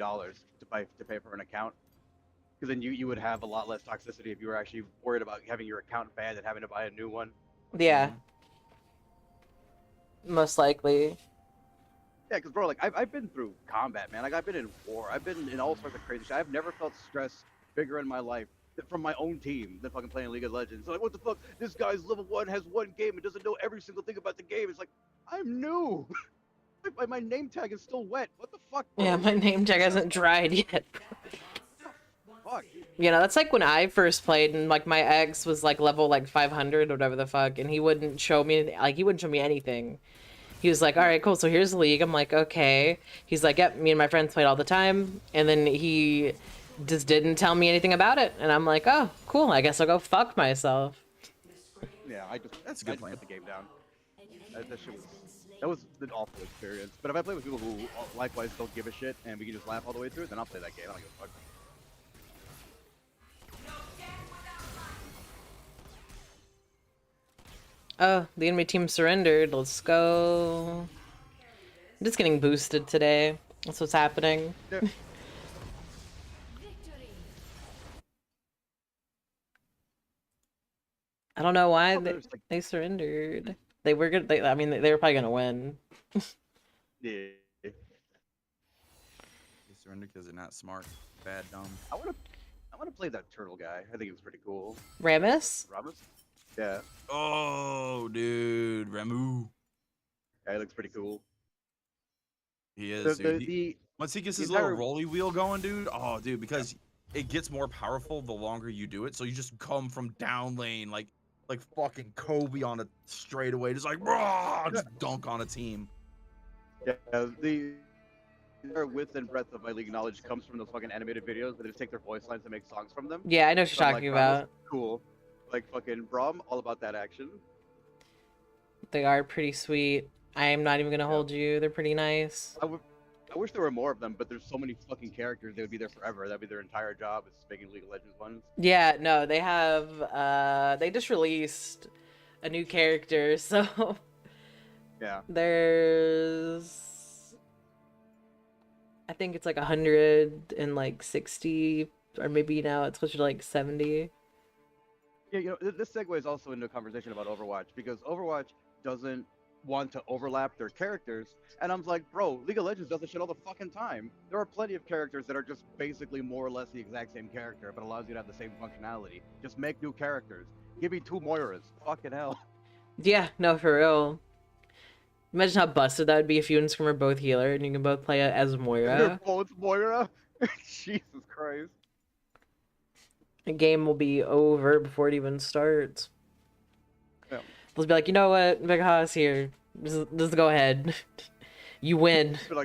to pay for an account, because then you would have a lot less toxicity if you were actually worried about having your account banned and having to buy a new one. Yeah. Most likely. Yeah, because bro, like I've been through combat, man. Like I've been in war. I've been in all sorts of crazy shit. I've never felt stress bigger in my life from my own team than fucking playing League of Legends. Like, what the fuck? This guy's level 1, has 1 game, and doesn't know every single thing about the game. It's like, I'm new. my name tag is still wet. What the fuck? Bro? Yeah, my name tag hasn't dried yet. Fuck. You know, that's like when I first played and like my ex was like level like 500 or whatever the fuck, and he wouldn't show me anything. He was like, all right, cool, so here's the league. I'm like, okay. He's like, yep, me and my friends played all the time. And then he just didn't tell me anything about it. And I'm like, oh, cool, I guess I'll go fuck myself. Yeah, That's a good I plan. just put the game down. That was an awful experience. But if I play with people who likewise don't give a shit and we can just laugh all the way through, then I'll play that game. I don't give a fuck. Oh, the enemy team surrendered. Let's go. I'm just getting boosted today. That's what's happening. Yeah. I don't know why Oh, there's like, they surrendered. They were good. I mean, they were probably gonna win. yeah. They surrender because they're not smart. Bad, dumb. I wanna play that turtle guy. I think he was pretty cool. Ramus? Ramos? Yeah. Oh, dude, Remu. Yeah, he looks pretty cool. He is, dude. The Once he gets the his little entire- rolly wheel going, dude. Oh, dude, because it gets more powerful the longer you do it. So you just come from down lane like fucking Kobe on a straightaway, just like just dunk on a team. Yeah, the entire width and breadth of my League knowledge comes from those fucking animated videos where they just take their voice lines and make songs from them. Yeah, I know what So you're I'm talking like, Ramos, about. cool. Like fucking Braum, all about that action. They are pretty sweet. I am not even gonna hold you. They're pretty nice. I wish there were more of them, but there's so many fucking characters, they would be there forever. That'd be their entire job, is making League of Legends ones. Yeah, no, they have they just released a new character, so Yeah. there's I think it's like 160, or maybe now it's closer to like 70. Yeah, you know, this segues also into a conversation about Overwatch, because Overwatch doesn't want to overlap their characters, and I'm like, bro, League of Legends does this shit all the fucking time. There are plenty of characters that are just basically more or less the exact same character, but allows you to have the same functionality. Just make new characters. Give me 2 Moiras. Fucking hell. Yeah, no, for real. Imagine how busted that would be if you and Scrim are both healer and you can both play as They're Moira. both Moira? Jesus Christ. The game will be over before it even starts. Yeah. They'll be like, you know what, Big Haas here. Just go ahead. You win. But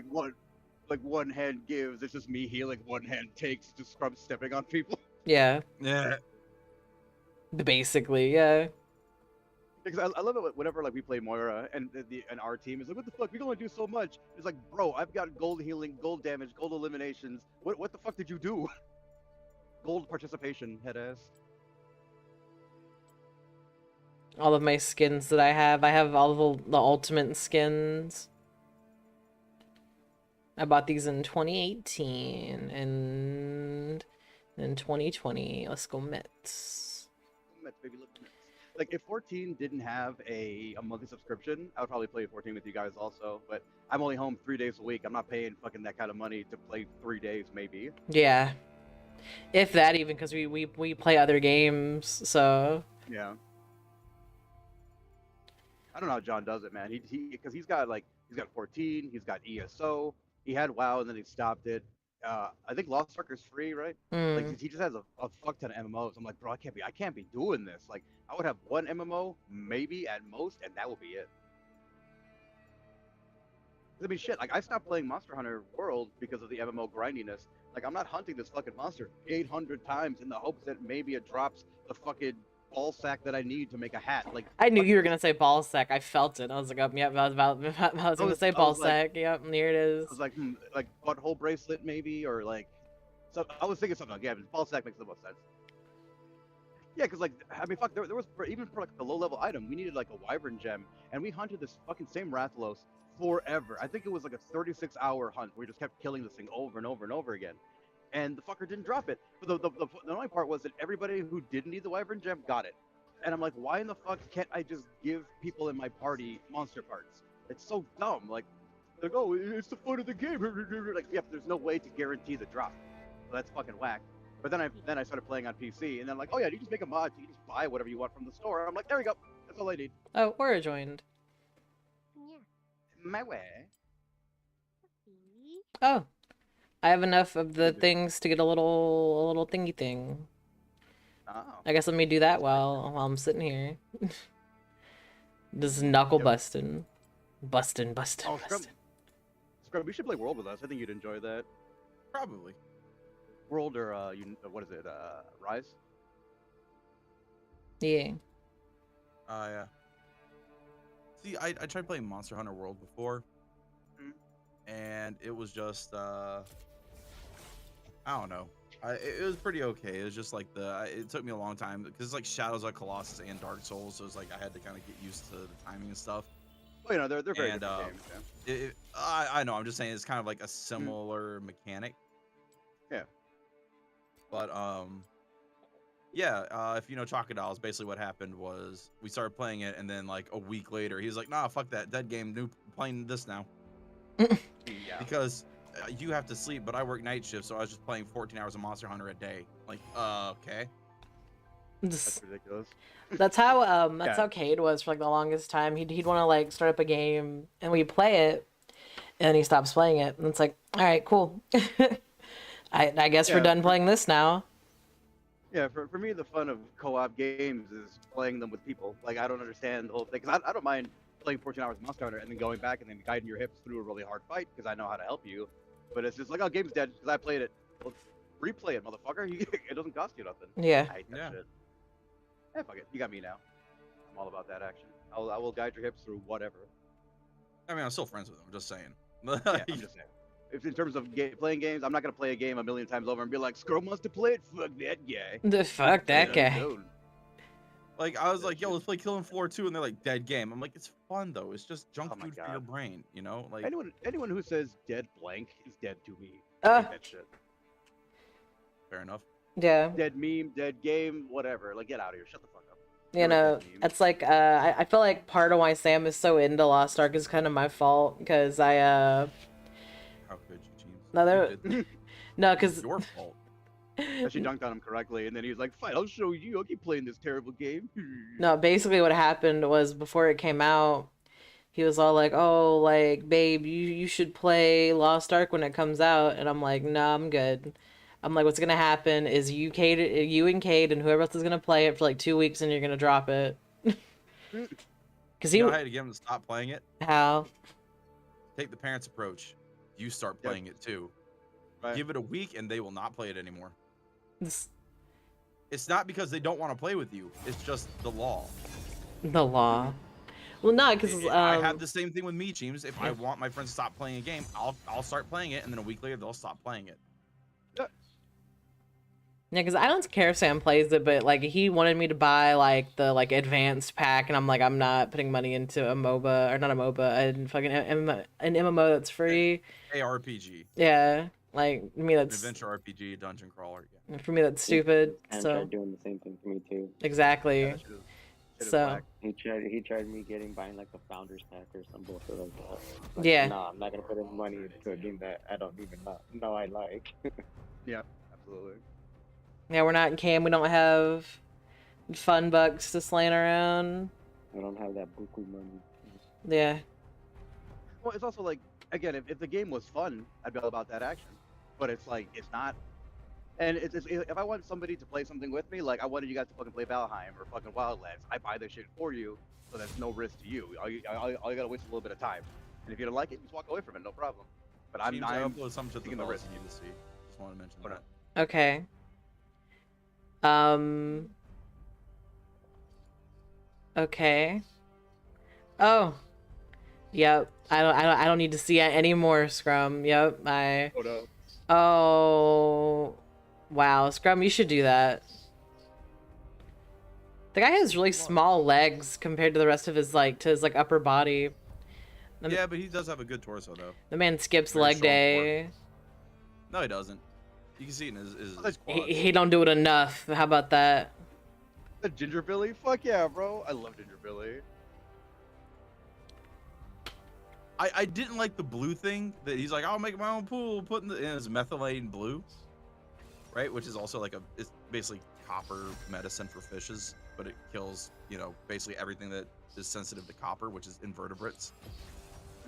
like one hand gives, it's just me healing, one hand takes, just scrub stepping on people. Yeah, Yeah. basically, yeah. Because I love it whenever like we play Moira and our team is like, what the fuck? We can only do so much. It's like, bro, I've got gold healing, gold damage, gold eliminations. What the fuck did you do? Gold participation, head ass. All of my skins that I have all the ultimate skins. I bought these in 2018 and in 2020. Let's go Mets. Mets, baby, look, Mets. Like if 14 didn't have a monthly subscription, I would probably play 14 with you guys also. But I'm only home 3 days a week. I'm not paying fucking that kind of money to play 3 days, maybe. Yeah, if that even, because we play other games, so Yeah. I don't know how John does it, man. Because he's got 14, he's got ESO, he had WoW and then he stopped it. I think Lost Ark is free, right? Like he just has a fuck ton of MMOs. I'm like, bro, I can't be doing this. Like I would have one MMO, maybe at most, and that would be it. I mean, shit. Like I stopped playing Monster Hunter World because of the MMO grindiness. Like I'm not hunting this fucking monster 800 times in the hopes that maybe it drops the fucking ball sack that I need to make a hat. Like I knew you were gonna say ball sack. I felt it. I was like, oh, yep, I was gonna say ball sack. Yep, and here it is. I was like, like butthole bracelet maybe, or like, so I was thinking something like, yeah, but ball sack makes the most sense. Yeah, because like, I mean, fuck, there was even for like a low level item, we needed like a wyvern gem, and we hunted this fucking same Rathalos forever. I think it was like a 36-hour hunt. We just kept killing this thing over and over and over again, and the fucker didn't drop it. But the annoying part was that everybody who didn't need the wyvern gem got it, and I'm like, why in the fuck can't I just give people in my party monster parts? It's so dumb. Like, oh, it's the fun of the game. Like, yeah, but there's no way to guarantee the drop. So that's fucking whack. But then I started playing on PC, and then like, oh yeah, you just make a mod, you can just buy whatever you want from the store. I'm like, there we go. That's all I need. Oh, Aura joined. Yeah. My way. Oh, I have enough of the things to get a little thingy thing. Oh. I guess let me do that while I'm sitting here. Just knuckle busting. Busting. Oh, Scrub, you should play World with us. I think you'd enjoy that. Probably. World or what is it? Rise. Yeah. Yeah. See, I tried playing Monster Hunter World before, and it was just I don't know. It was pretty okay. It was just like it took me a long time because it's like Shadows of Colossus and Dark Souls, so it's like I had to kind of get used to the timing and stuff. Well, you know, they're very And different games. Yeah. I know. I'm just saying it's kind of like a similar mechanic. Yeah. But yeah. If you know Chocodiles, basically what happened was we started playing it, and then like a week later, he's like, "Nah, fuck that dead game. New playing this now." Yeah. Because you have to sleep, but I work night shift, so I was just playing 14 hours of Monster Hunter a day. Like, okay. That's ridiculous. That's how Yeah. how Cade was for like the longest time. He'd want to like start up a game and we play it, and then he stops playing it, and it's like, all right, cool. I guess we're Yeah. done playing this now. Yeah, for me, the fun of co-op games is playing them with people. Like, I don't understand the whole thing, because I don't mind playing 14 hours of Monster Hunter and then going back and then guiding your hips through a really hard fight because I know how to help you. But it's just like, oh, game's dead because I played it. Well, replay it, motherfucker. It doesn't cost you nothing. Yeah. I hate that Yeah. shit. Yeah, fuck it. You got me now. I'm all about that action. I will guide your hips through whatever. I mean, I'm still friends with him. I'm just saying. Yeah, I'm just saying. If in terms of playing games, I'm not gonna play a game a million times over and be like, Scrum wants to play it. Fuck that guy. The fuck that Yeah, guy. don't. Like, I was like, yo, let's play Killing Floor 2, and they're like, dead game. I'm like, it's fun, though. It's just junk Oh my food for your God. brain, you know? Like, Anyone who says dead blank is dead to me. Uh. That shit. fair enough. Yeah. Dead meme, dead game, whatever. Like, get out of here. Shut the fuck up. You You're a know, dead meme. it's like I feel like part of why Sam is so into Lost Ark is kind of my fault because How could you, James? No, there- You did- no, It's because your fault. She dunked on him correctly, and then he was like, "Fine, I'll show you. I'll keep playing this terrible game." no, basically what happened was before it came out, he was all like, "Oh, like, babe, you should play Lost Ark when it comes out," and I'm like, "No, I'm good." I'm like, "What's gonna happen is you and Cade and whoever else is gonna play it for like 2 weeks, and you're gonna drop it." Because You know how to get him to stop playing it? how Take the parents' approach. You start Yep. playing it, too. Right. Give it a week, and they will not play it anymore. It's It's not because they don't want to play with you. It's just the law. the law. Well, no, because I have the same thing with me, James. If I want my friends to stop playing a game, I'll start playing it, and then a week later they'll stop playing it. yeah, because I don't care if Sam plays it, but like he wanted me to buy like the like advanced pack, and I'm like, I'm not putting money into a MOBA or not a MOBA, and fucking an MMO that's free. ARPG, Yeah, like me, that's adventure RPG, dungeon crawler. Yeah. for me that's stupid. And So tried doing the same thing for me too. exactly. Yeah, that shit is So whack. He tried me buying like a founder's pack or some bullshit like that. Like, Yeah. No, I'm not gonna put in money into a game that I don't even know I like. Yeah, absolutely. yeah, we're not in Cam. We don't have fun bucks just laying around. I don't have that buku money. Yeah, Well, it's also like, again, if the game was fun, I'd be all about that action. But it's like, it's not. And it's if I want somebody to play something with me, like I wanted you guys to fucking play Valheim or fucking Wildlands, I buy this shit for you, so that's no risk to you. All you gotta waste a little bit of time. And if you don't like it, just walk away from it, no problem. But James, I I'm uploaded something to the taking the fellas risk. you need to see. Just want to mention What that. okay. Okay. Oh. Yep. I don't need to see it anymore, Scrum. Yep. Hold up. Oh. Wow, Scrum, you should do that. The guy has really small legs compared to the rest of his upper body. Yeah, but he does have a good torso though. The man skips Very leg strong day. No, he doesn't. You can see it in his He, quads. he don't do it enough. How about that? The Ginger Billy? Fuck yeah, bro. I love Ginger Billy. I didn't like the blue thing that he's like, I'll make my own pool, putting in his methylene blue, right? Which is also like it's basically copper medicine for fishes, but it kills, basically everything that is sensitive to copper, which is invertebrates.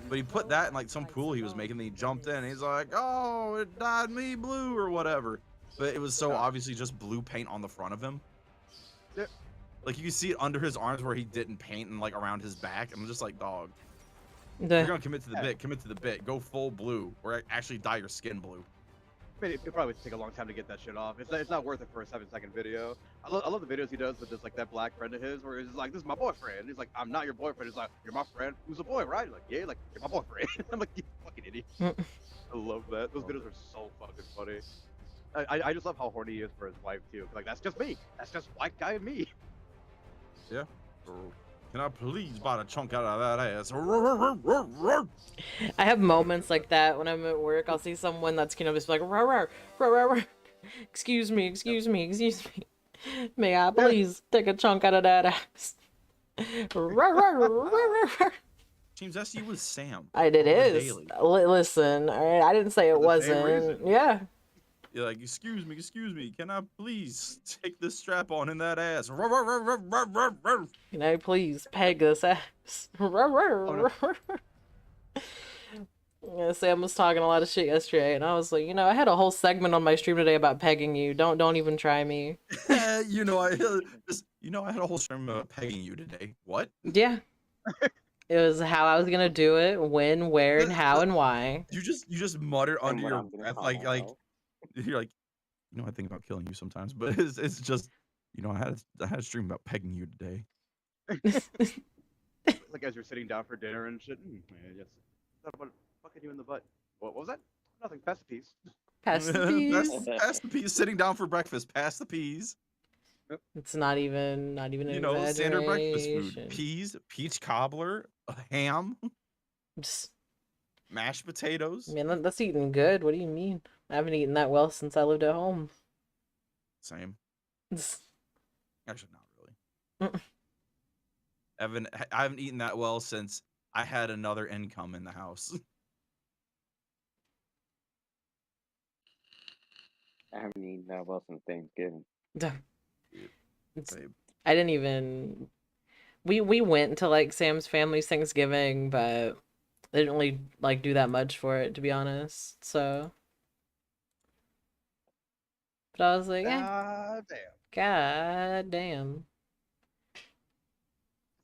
But he put that in like some pool he was making, and he jumped in, and he's like, oh, it dyed me blue or whatever. But it was so obviously just blue paint on the front of him. Yeah. Like you can see it under his arms where he didn't paint and like around his back. I'm just like, dog. If you're gonna commit to the bit, commit to the bit. Go full blue, or actually dye your skin blue. I mean, it probably would take a long time to get that shit off. It's not worth it for a 7-second video. I love the videos he does with this like that black friend of his, where he's like, "This is my boyfriend." He's like, "I'm not your boyfriend." He's like, "You're my friend." Who's a boy, right? He's like, "Yeah." Like, "You're my boyfriend." I'm like, "You fucking idiot." I love that. Those videos are so fucking funny. I just love how horny he is for his wife too. Like that's just me. That's just white guy me. Yeah. Can I please bite a chunk out of that ass? I have moments like that when I'm at work. I'll see someone that's just like, rawr, rawr, rawr, rawr, rawr. Excuse me, excuse me, excuse me. May I please take a chunk out of that ass? Rawr, rawr, rawr, rawr, rawr. Seems that's you with Sam. It on the is. daily. Listen, all right, I didn't say it For the same wasn't. reason. Yeah. You're like, excuse me, can I please take this strap on in that ass? Can I please peg this ass? Rawr, rawr, Oh, no. rawr, rawr. Yeah, Sam was talking a lot of shit yesterday, and I was like, I had a whole segment on my stream today about pegging you. Don't even try me. I had a whole stream about pegging you today. What? Yeah. It was how I was gonna do it, when, where, and how, and why. You just mutter under what your I'm gonna breath, call like out. you're like, I think about killing you sometimes, but it's just, I had a stream about pegging you today. Like as you're sitting down for dinner and shit. Man, yes. Thought about fucking you in the butt. What was that? Nothing. Pass the piece. Pass the peas. Pass the peas. Sitting down for breakfast. Pass the peas. It's not even an Standard breakfast food: exaggeration. peas, peach cobbler, ham, Just, mashed potatoes. man, that's eating good. What do you mean? I haven't eaten that well since I lived at home. Same. Just- Actually, not really. I haven't eaten that well since I had another income in the house. I haven't eaten that well since Thanksgiving. It's, Babe. I didn't even. We went to like Sam's family's Thanksgiving, but they didn't really like do that much for it, to be honest. So, but I was like, Ah, damn. God damn.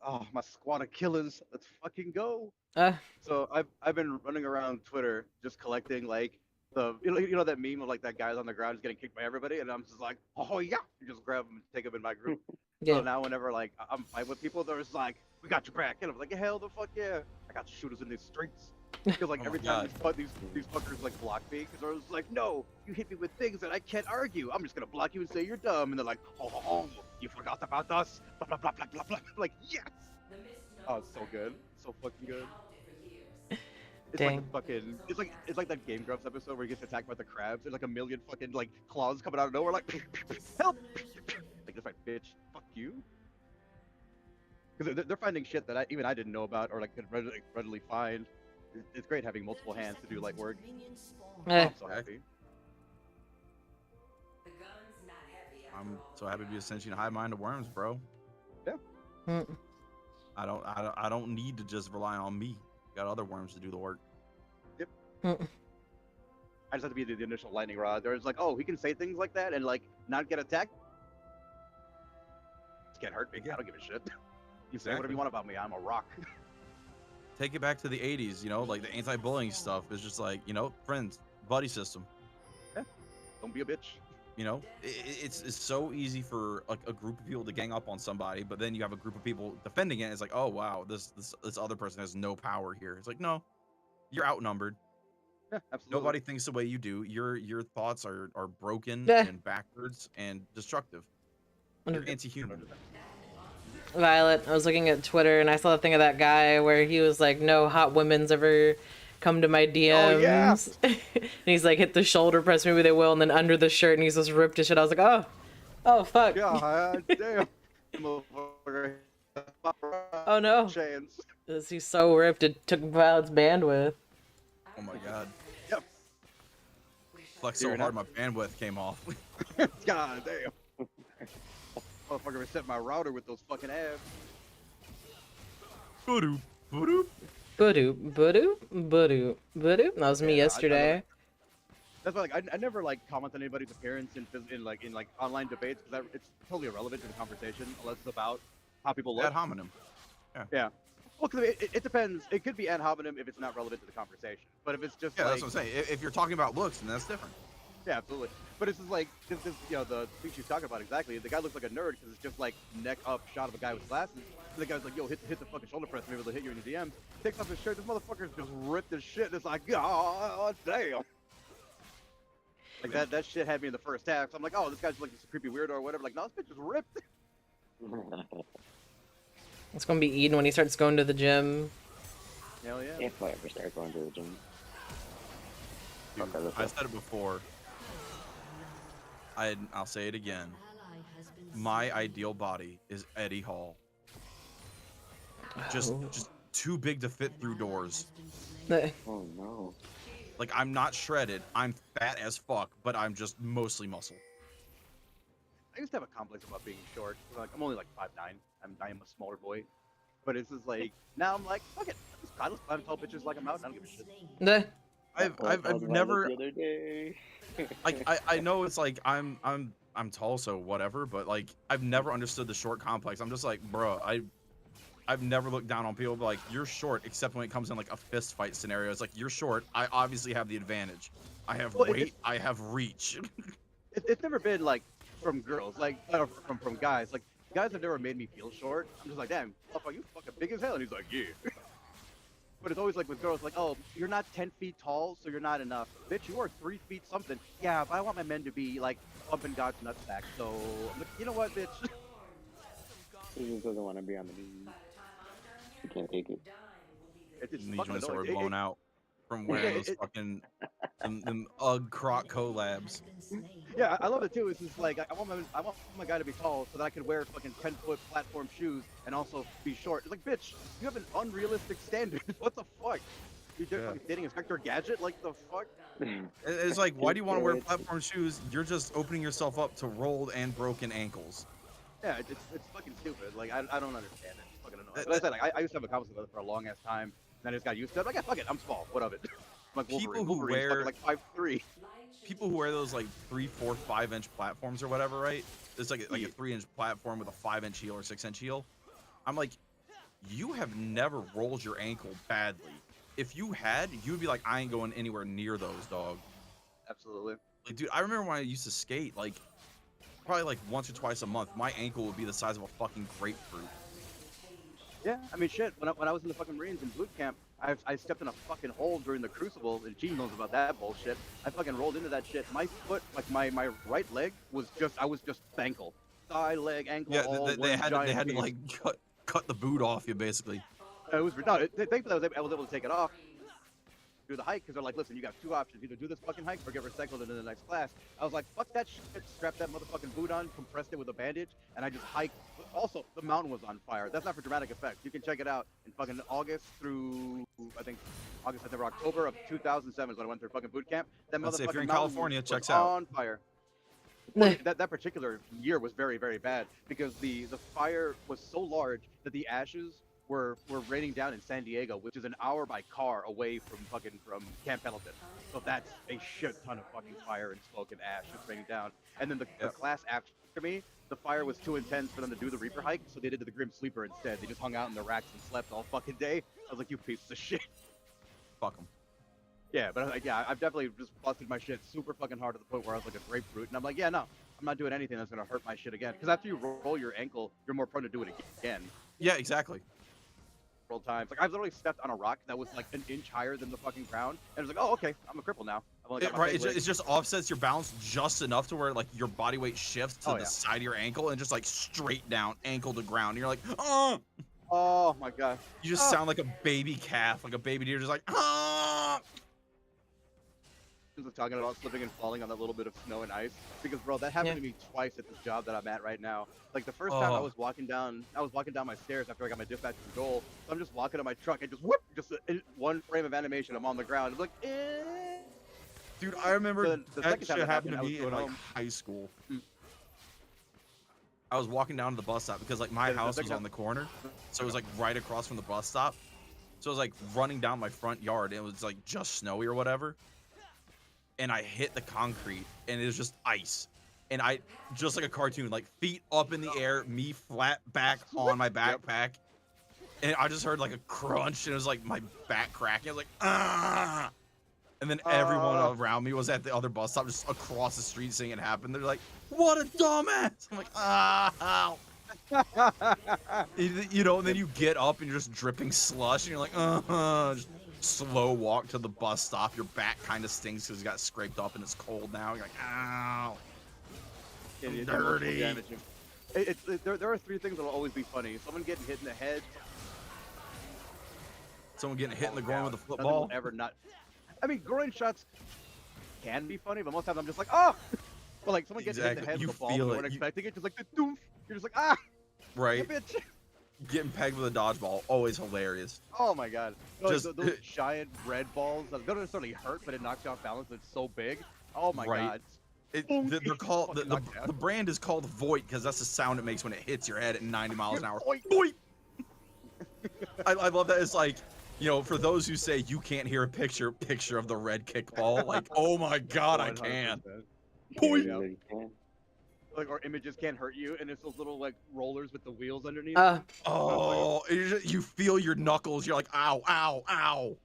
Oh, my squad of killers. Let's fucking go. Uh, So I've been running around Twitter just collecting like the you know that meme of like that guy's on the ground just getting kicked by everybody, and I'm just like, oh yeah, you just grab him and take him in my group. yeah. So now whenever like I'm fighting with people, there's like, we got your back, and I'm like, hell the fuck yeah, I got shooters in these streets. Because like Oh every my time these fuckers like block me, because I was like, no, you hit me with things that I can't argue. I'm just gonna block you and say you're dumb, and they're like, oh, you forgot about us, blah blah blah blah blah blah. I'm like, yes. Oh, it's so good, so fucking good. It's Dang. like the fucking, it's like that Game Grumps episode where he gets attacked by the crabs. There's like a million fucking like claws coming out of nowhere, like help, like just like bitch, fuck you. Because they're finding shit that even I didn't know about or like could readily find. It's great having multiple hands to do like work. Eh. I'm so happy. I'm so happy to be a sentient hive mind of worms, bro. Mm. I don't need to just rely on me. Got other worms to do the work. Mm. I just have to be the initial lightning rod. There's like, oh, he can say things like that and like not get attacked. This can't hurt me. I don't give a shit. You say whatever you want about me. I'm a rock. Take it back to the 80s, like the anti-bullying stuff is just like, friends, buddy system. Yeah. Don't be a bitch. It's so easy for a group of people to gang up on somebody, but then you have a group of people defending it. It's like, oh wow, this other person has no power here. It's like, no, you're outnumbered. Yeah, absolutely. Nobody thinks the way you do. Your thoughts are broken Yeah. and backwards and destructive. You're anti-human. Violet, I was looking at Twitter and I saw the thing of that guy where he was like, no hot women's ever come to my DMs. Oh, yeah. And he's like, hit the shoulder press, maybe they will, and then under the shirt, and he's just ripped as shit. I was like, oh fuck. God damn. Oh no. Chance. He's so ripped it took Violet's bandwidth. Oh my god. Yep. Flex so Fair hard enough. my bandwidth came off. God damn. Motherfucker reset my router with those fucking abs. Boodoo, boodoo. Boodoo, boodoo, boodoo, boodoo. That was me Yeah, yesterday. That's why, like, I never like comment on anybody's appearance in online debates because it's totally irrelevant to the conversation unless it's about how people look. Ad hominem. Yeah. Well, 'cause it depends. It could be ad hominem if it's not relevant to the conversation. But if it's just Yeah, like, that's what I'm saying. If you're talking about looks, then that's different. yeah, absolutely. But it's just like this the thing she's talking about exactly. The guy looks like a nerd because it's just like neck up shot of a guy with glasses. And the guy's like, yo, hit the fucking shoulder press, maybe they'll hit you in the DMs. Takes off his shirt. This motherfucker's just ripped as shit. And it's like, god damn. Like that shit had me in the first half. So I'm like, oh, this guy's like this creepy weirdo or whatever. Like, no, this bitch is ripped. It's gonna be Eden when he starts going to the gym. Hell yeah. If I ever start going to the gym. Dude, I said it before. I'll say it again. My ideal body is Eddie Hall. Just too big to fit through doors. Oh no. Like, I'm not shredded. I'm fat as fuck, but I'm just mostly muscle. I used to have a complex about being short. Like, I'm only like 5'9". I am a smaller boy. But it's just like, now I'm like, fuck it. I just climb tall bitches like I'm out. I don't give a shit. I've never, The other day. like, I know it's like I'm tall, so whatever, but like I've never understood the short complex. I'm just like, bro, I've never looked down on people like you're short, except when it comes in like a fist fight scenario. It's like you're short. I obviously have the advantage. I have weight. I have reach. It's never been like from girls, like from guys. Like guys have never made me feel short. I'm just like, damn, fuck, you fucking big as hell. And he's like, yeah. But it's always like with girls, like, oh, you're not 10 feet tall, so you're not enough. Bitch, you are 3 feet something. Yeah, but I want my men to be like pumping God's nutsack. So, I'm like, you know what, bitch? He just doesn't want to be on the knees. He can't take it. It's These fucking joints were annoying. blown out from wearing those fucking them Ugg Croc collabs. Yeah, I love it too. It's just like I want my guy to be tall so that I could wear fucking 10-foot platform shoes and also be short. It's like, bitch, you have an unrealistic standard. What the fuck? You're fucking dating Inspector Gadget? Like the fuck? It's like, why do you want to wear platform shoes? You're just opening yourself up to rolled and broken ankles. Yeah, it's fucking stupid. Like I don't understand it. It's fucking annoying. But I said, like, I used to have a complex with it for a long ass time. Then I just got used to it. Like, yeah, fuck it, I'm small. What of it? I'm like Wolverine. People who Wolverine's wear fucking like 5'3". People who wear those like 3, 4, 5-inch platforms or whatever, right? It's like a 3-inch platform with a 5-inch heel or 6-inch heel. I'm like, you have never rolled your ankle badly. If you had, you'd be like, I ain't going anywhere near those, dog. Absolutely. Like, dude, I remember when I used to skate, like, probably like once or twice a month, my ankle would be the size of a fucking grapefruit. Yeah, I mean, shit. When I was in the fucking Marines in boot camp, I stepped in a fucking hole during the Crucible, and Gene knows about that bullshit. I fucking rolled into that shit. My foot, like my right leg, I was just ankle, thigh, leg, ankle. Yeah, all they had to piece. like cut the boot off you basically. It was no. Thankfully, I was able to take it off. Do the hike because they're like, listen, you got two options: either do this fucking hike or get recycled into the next class. I was like, fuck that shit. Strapped that motherfucking boot on, compressed it with a bandage, and I just hiked. Also, the mountain was on fire. That's not for dramatic effect. You can check it out in fucking August through August, September, October of 2007 is when I went through fucking boot camp. That Let's say motherfucking if you're in mountain California, was checks out. on fire. That particular year was very, very bad because the fire was so large that the ashes were raining down in San Diego, which is an hour by car away from Camp Pendleton. So that's a shit ton of fucking fire and smoke and ash just raining down. And then the class after me, the fire was too intense for them to do the Reaper hike, so they did the Grim Sleeper instead. They just hung out in the racks and slept all fucking day. I was like, you pieces of shit. Fuck them. Yeah, but I've definitely just busted my shit super fucking hard to the point where I was like a grapefruit, and I'm like, yeah, no, I'm not doing anything that's gonna hurt my shit again. Because after you roll your ankle, you're more prone to do it again. Yeah, exactly. Several times. Like I've literally stepped on a rock that was like an inch higher than the fucking ground, and it was like, oh, okay, I'm a cripple now. I've only got my Right, peg leg. it just offsets your balance just enough to where like your body weight shifts to Oh, the yeah. side of your ankle and just like straight down, ankle to ground. And you're like, oh, Oh my god. you just sound like a baby calf, like a baby deer, just like, oh. Was talking about slipping and falling on that little bit of snow and ice because bro, that happened to me twice at this job that I'm at right now. Like the first time I was walking down my stairs after I got my dispatch from Joel. So I'm just walking to my truck and just whoop, one frame of animation. I'm on the ground. I'm like, eh. Dude, I remember The that second time shit that happened to happened, I was me in going like home. high school. I was walking down to the bus stop because like my house was on the corner, so it was like right across from the bus stop. So I was like running down my front yard, and it was like just snowy or whatever. And I hit the concrete, and it was just ice. And I, just like a cartoon, like feet up in the air, me flat back on my backpack. And I just heard like a crunch, and it was like my back cracking. I was like, ah! And then everyone around me was at the other bus stop, just across the street seeing it happen. They're like, what a dumbass! I'm like, ah! You know, and then you get up and you're just dripping slush, and you're like, just slow walk to the bus stop. Your back kind of stings because it got scraped up and it's cold now. You're like, ow. It's Dirty. damaging. There are three things that'll always be funny. Someone getting hit in the head. Someone getting hit in the groin with a Nothing will football. ever not. I mean, groin shots can be funny, but most times I'm just like, oh! But like someone gets hit in the Exactly. head You with a ball, feel you it. weren't expecting it, just like the doof. You're just like, ah! Right. You bitch! Getting pegged with a dodgeball, always hilarious. Oh my god. No, Just- those giant red balls that don't necessarily hurt, but it knocks you off balance. It's so big. Oh my Right. god. They're called Fucking knocked out. the brand is called Voight because that's the sound it makes when it hits your head at 90 miles an hour. Voight. Voight. I love that. It's like, you know, for those who say you can't hear a picture of the red kickball, like, oh my god, I can. 100%. Voight. Yeah, you can. Like, or images can't hurt you, and it's those little like rollers with the wheels underneath. Oh, you feel your knuckles. You're like, ow, ow, ow.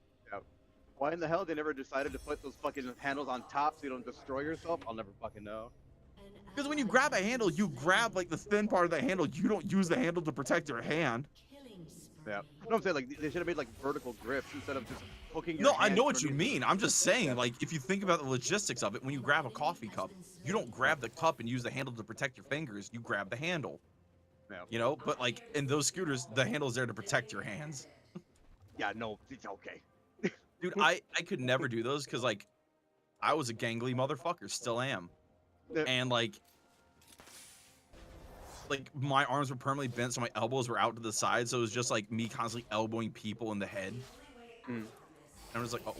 Why in the hell they never decided to put those fucking handles on top so you don't destroy yourself? I'll never fucking know. Because when you grab a handle, you grab like the thin part of the handle. You don't use the handle to protect your hand. Yeah. No, I'm saying like they should have made like vertical grips instead of just hooking your No, I hand know what you underneath mean. I'm just saying, like, if you think about the logistics of it, when you grab a coffee cup, you don't grab the cup and use the handle to protect your fingers. You grab the handle. Yeah. You know, but like in those scooters, the handle's there to protect your hands. Yeah, no, it's okay. Dude, I could never do those because like I was a gangly motherfucker, still am, Yeah. and like my arms were permanently bent, so my elbows were out to the side, so it was just like me constantly elbowing people in the head. And I was like, oh.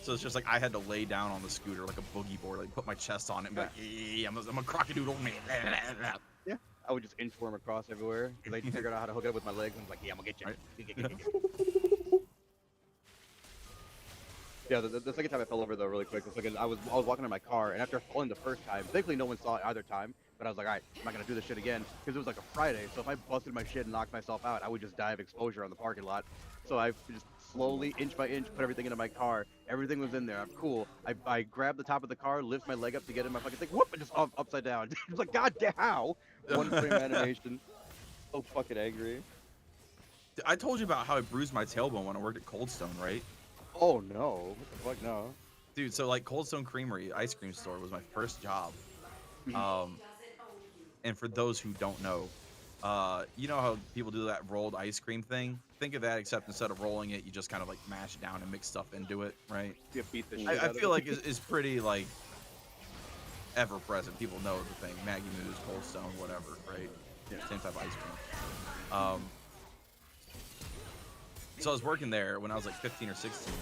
So it's just like I had to lay down on the scooter like a boogie board, like put my chest on it and be like, yeah, I'm a crocodile man. Yeah. I would just inchworm across everywhere because I figured out how to hook it up with my legs. And I was like, yeah, I'm gonna get you. Right. Yeah, the second time I fell over though, really quick, was like I was walking in my car, and after falling the first time, thankfully no one saw it either time. But I was like, all right, I'm not gonna do this shit again because it was like a Friday. So if I busted my shit and knocked myself out, I would just die of exposure on the parking lot. So I just slowly, inch by inch, put everything into my car. Everything was in there. I'm cool. I grabbed the top of the car, lift my leg up to get in my fucking thing, whoop, and just upside down. It's like, god damn, how? One frame animation. So fucking angry. I told you about how I bruised my tailbone when I worked at Cold Stone, right? Oh no, what the fuck, no. Dude, so like Cold Stone Creamery ice cream store was my first job. And for those who don't know, you know how people do that rolled ice cream thing? Think of that, except instead of rolling it, you just kind of like mash it down and mix stuff into it, right? You beat the shit I out of feel it. like it's pretty like ever present. People know the thing. Maggie Moo's, Cold Stone, whatever, right? Yeah, same type of ice cream. So I was working there when I was like 15 or 16,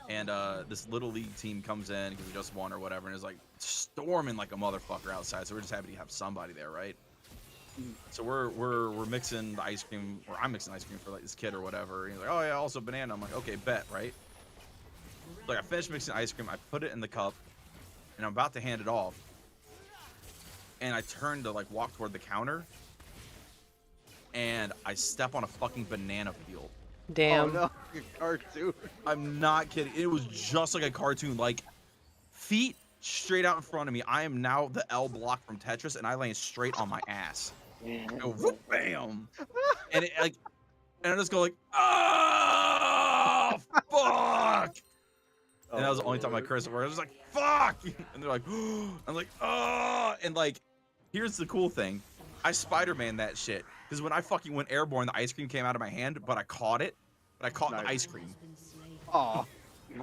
and this little league team comes in because we just won or whatever, and it's like storming like a motherfucker outside. So we're just happy to have somebody there, right? So we're mixing the ice cream, or I'm mixing ice cream for like this kid or whatever. And he's like, oh yeah, also banana. I'm like, okay, bet, right? So, like I finished mixing ice cream, I put it in the cup, and I'm about to hand it off, and I turn to like walk toward the counter, and I step on a fucking banana peel. Damn. Oh no, cartoon. I'm not kidding. It was just like a cartoon, like feet straight out in front of me. I am now the L block from Tetris, and I land straight on my ass. I go, whoop, bam, and it like, and I just go like, oh fuck. And that was the only time I cursed at work. I was just like, fuck, and they're like, oh. I'm like, oh, and like, here's the cool thing. I Spider-Man that shit. Because when I fucking went airborne, the ice cream came out of my hand, but I caught it. But I caught the ice cream. Aw.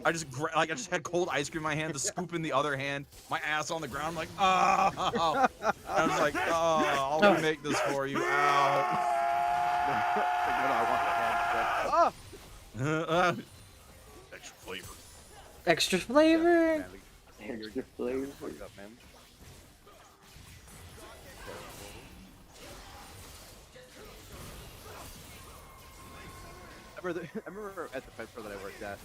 I just had cold ice cream in my hand, the scoop in the other hand, my ass on the ground. I'm like, oh. I was like, oh, I'll make this for you. Ow. Ah! Extra flavor. Extra flavor. Extra flavor. What's up, man? I remember at the pet store that I worked at,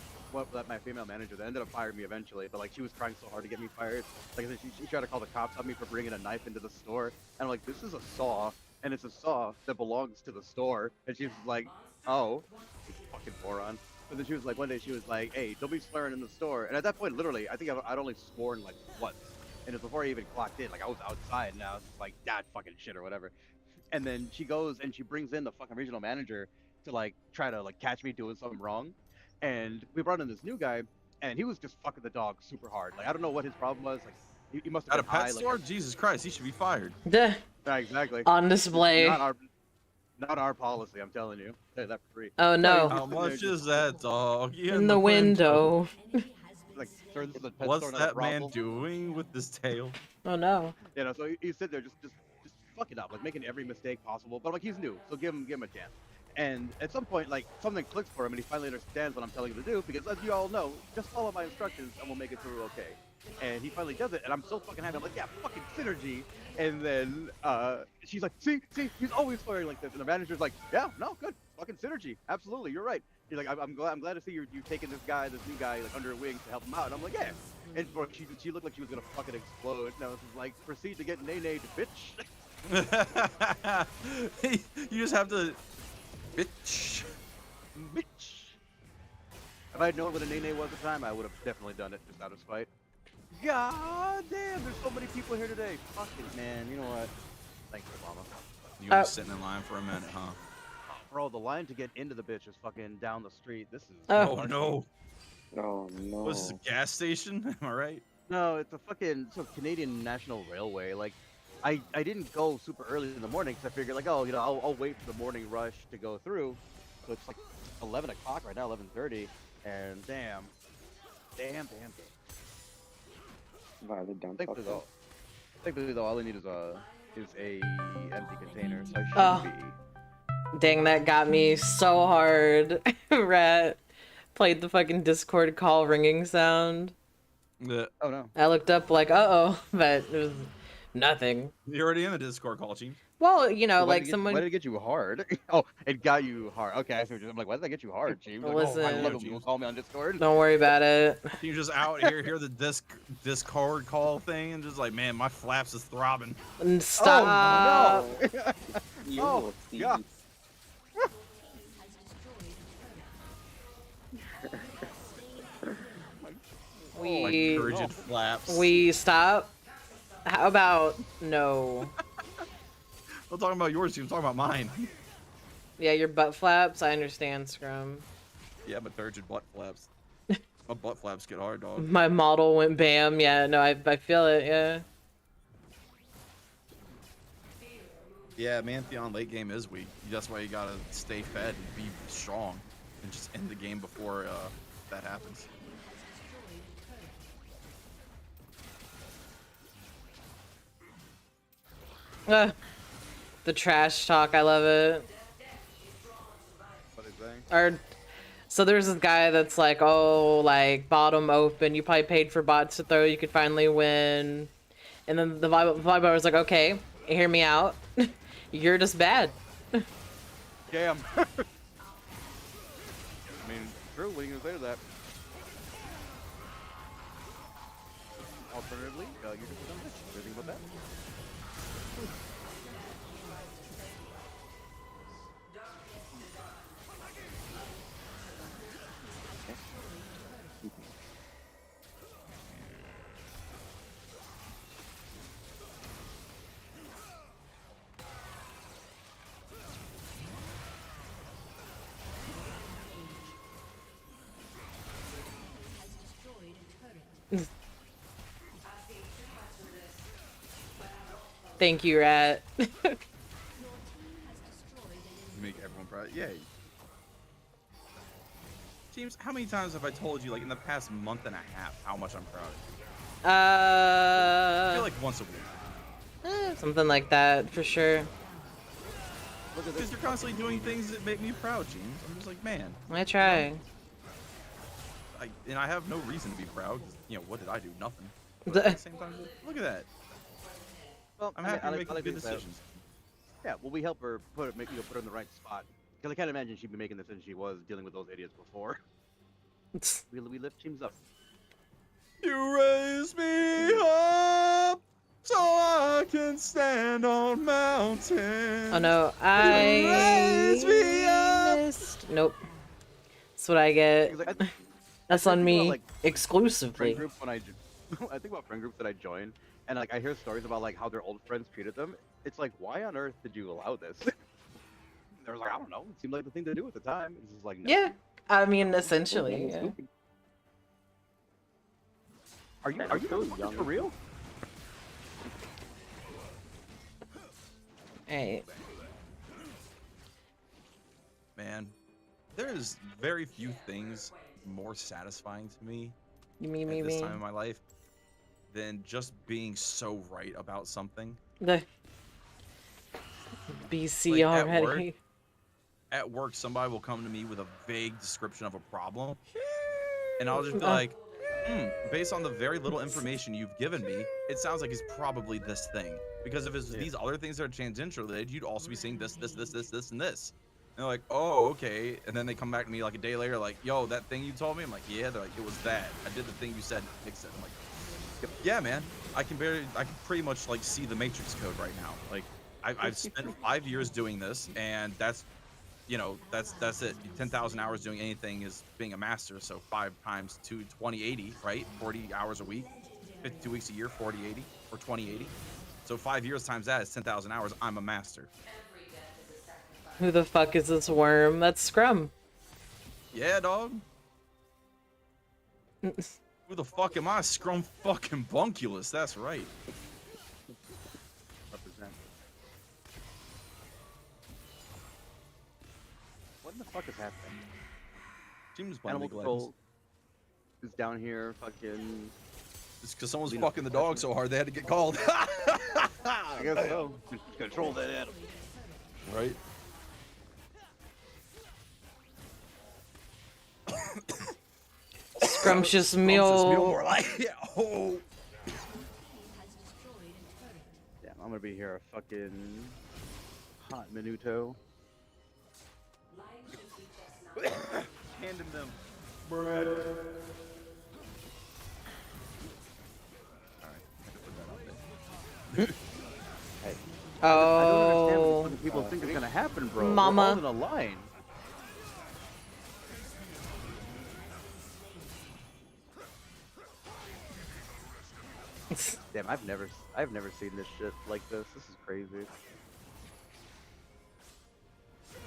my female manager that ended up firing me eventually, but like she was trying so hard to get me fired. Like I said, she tried to call the cops on me for bringing a knife into the store, and I'm like, this is a saw, and it's a saw that belongs to the store. And she was like, oh, you fucking moron. But then she was like, one day she was like, hey, don't be swearing in the store. And at that point, literally, I think I'd only sworn like once, and it was before I even clocked in. Like I was outside, and I was like, that fucking shit or whatever. And then she goes and she brings in the fucking regional manager to like try to like catch me doing something wrong. And we brought in this new guy, and he was just fucking the dog super hard. Like I don't know what his problem was. Like he must have At a been pet high. store? Jesus Christ, he should be fired. Duh. Yeah, exactly. On display. Not our policy. I'm telling you. Say that for free. Oh no. How much is that dog In the window. Like, sir, this is a pet What's store, not a that man brothel. doing with his tail? Oh no. You know, so he's sitting there just fucking up, like making every mistake possible. But like he's new, so give him a chance. And at some point, like something clicks for him, and he finally understands what I'm telling him to do. Because as you all know, just follow my instructions, and we'll make it through okay. And he finally does it, and I'm so fucking happy. I'm like, yeah, fucking synergy. And then she's like, see, he's always firing like this. And the manager's like, yeah, no, good, fucking synergy, absolutely, you're right. He's like, I'm glad to see you've taken this new guy, like under your wing to help him out. And I'm like, yeah. And bro, she looked like she was gonna fucking explode. And I was just like, proceed to get nay-nayed, bitch. You just have to, bitch. If I had known what a nay-nay was at the time, I would have definitely done it just out of spite. God damn, there's so many people here today. Fuck it, man. You know what? Thanks, Obama. You were sitting in line for a minute, huh? Bro, the line to get into the bitch is fucking down the street. This is. Oh no. Oh no. Was this a gas station? Am I right? No, it's a Canadian National Railway. Like, I didn't go super early in the morning because I figured like, oh, you know, I'll wait for the morning rush to go through. So it's like 11 o'clock right now, 11:30, and damn. Wow, the dump Thankfully though, all I need is a empty container. So I should Oh. be. Dang, that got me so hard. Rat played the fucking Discord call ringing sound. Yeah. Oh no. I looked up like, uh-oh, but it was nothing. You're already in the Discord call, Gene. Well, you know, Why like did someone. Why did it get you hard? Oh, it got you hard. Okay, I see what you're. I'm like, why did that get you hard, James? Like, Listen. I love it when people call me on Discord. Don't worry about it. You just out here, hear the Discord call thing, and just like, man, my flaps is throbbing. And stop. Oh no! You Oh, will see. yeah. Like We turgid flaps. we stop. How about no? I'm talking about yours, I'm talking about mine. Yeah, your butt flaps. I understand, Scrum. Yeah, but turgid butt flaps. My butt flaps get hard, dog. My model went bam. Yeah, no, I feel it. Yeah. Yeah, Mantheon late game is weak. That's why you gotta stay fed and be strong, and just end the game before that happens. The trash talk. I love it. What is that? Or so there's this guy that's like, oh, like bottom open. You probably paid for bots to throw. You could finally win. And then the vibe was like, okay, hear me out. You're just bad. Damn. I mean, true. What are you gonna say to that? Alternatively, you're just a dumb bitch. What do you think about that? Thank you, Rat. You make everyone proud. Yay. James, how many times have I told you, like in the past month and a half, how much I'm proud of you? I feel like once a week. Something like that for sure. Because you're constantly doing things that make me proud, James. I'm just like, man. I try. And I have no reason to be proud. 'Cause, you know, what did I do? Nothing. But at the same time, look at that. Well, I'm happy I to make like good this out. decisions. Yeah, well, we help her put her in the right spot. Because I can't imagine she'd be making the decision she was dealing with those idiots before. We lift teams up. You raise me up so I can stand on mountains. Oh no, raise me up. missed. Nope. That's what I get. Because, like, That's I on think me about, like, exclusively. friend groups when I think about friend groups that I join, and like I hear stories about like how their old friends treated them. It's like, why on earth did you allow this? They're like, I don't know. It seemed like the thing to do at the time. It's just like, no. Yeah. I mean, essentially. Yeah. Are you Man, are I'm you still guys young. for real? Hey, Man, there's very few things more satisfying to me you mean at me this time me? in my life than just being so right about something. The BC Like already. at work, somebody will come to me with a vague description of a problem, and I'll just be Uh, like, based on the very little information you've given me, it sounds like it's probably this thing. Because if it's these other things that are tangential related, you'd also be seeing this, this, this, this, this, and this. And they're like, oh, okay. And then they come back to me like a day later, like, yo, that thing you told me? I'm like, yeah. They're like, it was that. I did the thing you said, fix it. I'm like, yeah, man. I can pretty much like see the matrix code right now. Like, I've spent 5 years doing this, and that's, that's it. 10,000 hours doing anything is being a master. So 5 times 2, 20, 80, right? 40 hours a week, 52 weeks a year, 40, 80, or 20, 80. So 5 years times that is 10,000 hours. I'm a master. Who the fuck is this worm? That's Scrum. Yeah, dog. Who the fuck am I? Scrum fucking bunculus. That's right. Represent. What in the fuck is happening? Seems Animal control is down here. Fucking. It's because someone's fucking the dog so hard they had to get called. I guess so. Control that animal. Right? Scrumptious meal. More like, yeah, oh. Damn, I'm gonna be here a fucking hot minuto. Hand him them bread. Alright, I can put that out there. Hey. Oh. I don't understand what the people think is gonna happen, bro. Mama. We're all in a line. Damn, I've never seen this shit like this. This is crazy.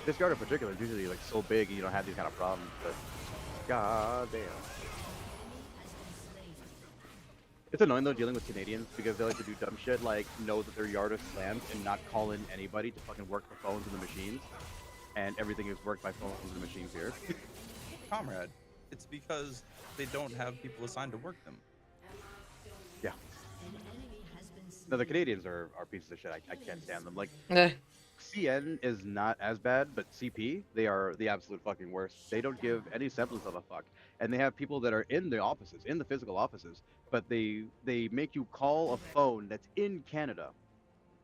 This guard in particular is usually like so big you don't have these kind of problems, but god damn. It's annoying though dealing with Canadians because they like to do dumb shit like know that their yard is slammed and not call in anybody to fucking work the phones and the machines. And everything is worked by phones and machines here. Comrade, it's because they don't have people assigned to work them. Yeah. No, the Canadians are pieces of shit. I can't stand them. Like, Eh. CN is not as bad, but CP, they are the absolute fucking worst. They don't give any semblance of a fuck. And they have people that are in the offices, in the physical offices, but they make you call a phone that's in Canada.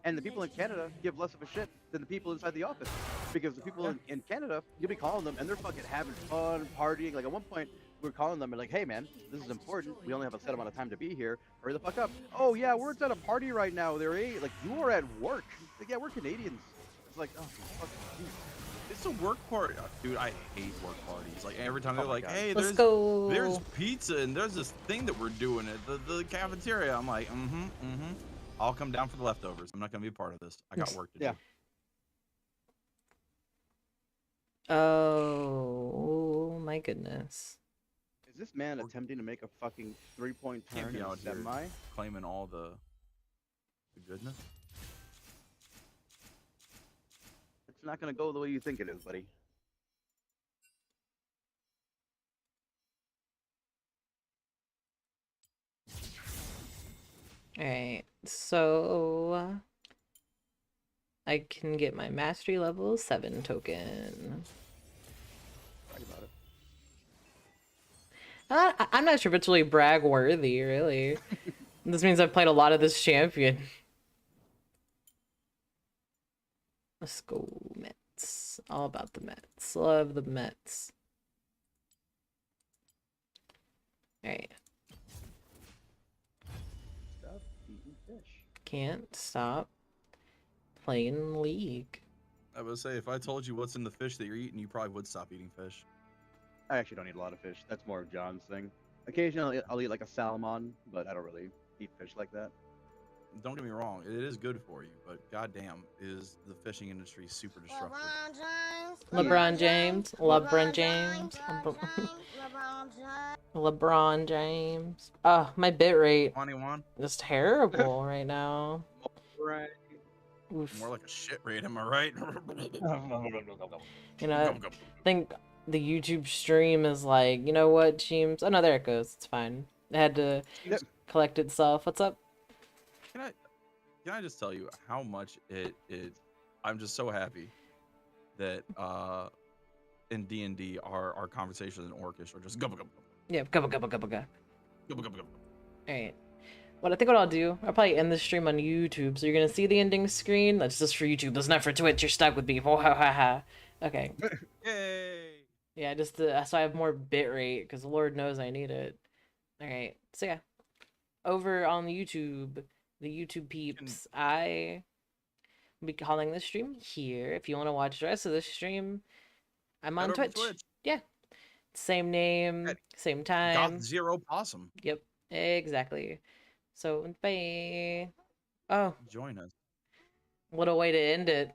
And the people in Canada give less of a shit than the people inside the office. Because the people in Canada, you'll be calling them and they're fucking having fun, partying. Like at one point, we were calling them and like, hey man, this is important. We only have a set amount of time to be here. Hurry the fuck up. Oh yeah, we're at a party right now. They're like, you are at work. Like, yeah, we're Canadians. It's like, oh, fuck you. It's a work party. Dude, I hate work parties. Like every time they're my like, God. hey, Let's go. there's pizza and there's this thing that we're doing at the cafeteria. I'm like, I'll come down for the leftovers. I'm not gonna be a part of this. I got work to do. Yeah. Oh my goodness. Is this man attempting to make a fucking 3-point Can't turn be in a out here semi? claiming all the goodness. It's not gonna go the way you think it is, buddy. Alright, so I can get my mastery level 7 token. Brag about it. I'm not sure if it's really brag worthy, really. This means I've played a lot of this champion. Let's go, Mets. All about the Mets. Love the Mets. Alright. Stop eating fish. Can't stop playing League. I would say if I told you what's in the fish that you're eating, you probably would stop eating fish. I actually don't eat a lot of fish. That's more of John's thing. Occasionally, I'll eat like a salmon, but I don't really eat fish like that. don't get me wrong, it is good for you, but goddamn, is the fishing industry super destructive? LeBron James. LeBron James. LeBron James. Oh, my bit rate 21? is terrible right now. Right. Oof. More like a shit rate, am I right? You know, I think the YouTube stream is like, you know what, Teams? Oh no, there it goes. It's fine. It had to collect itself. What's up? Can I just tell you how much I'm just so happy that in D&D our conversations in Orcish are just gubba gubba Yeah, gubba gubba gubba gubba. gubba gubba gubba. Alright. What I think what I'll do, I'll probably end the stream on YouTube, so you're gonna see the ending screen. That's just for YouTube. That's not for Twitch. You're stuck with me. Oh, ha ha ha. Okay. Yay! Yeah, just so I have more bit rate, because Lord knows I need it. Alright, so yeah. Over on the YouTube peeps, I will be calling this stream here. If you want to watch the rest of the stream, I'm on Twitch. Yeah. Same name, same time. Goth0 Possum. Yep, exactly. So, bye. Oh. Join us. What a way to end it.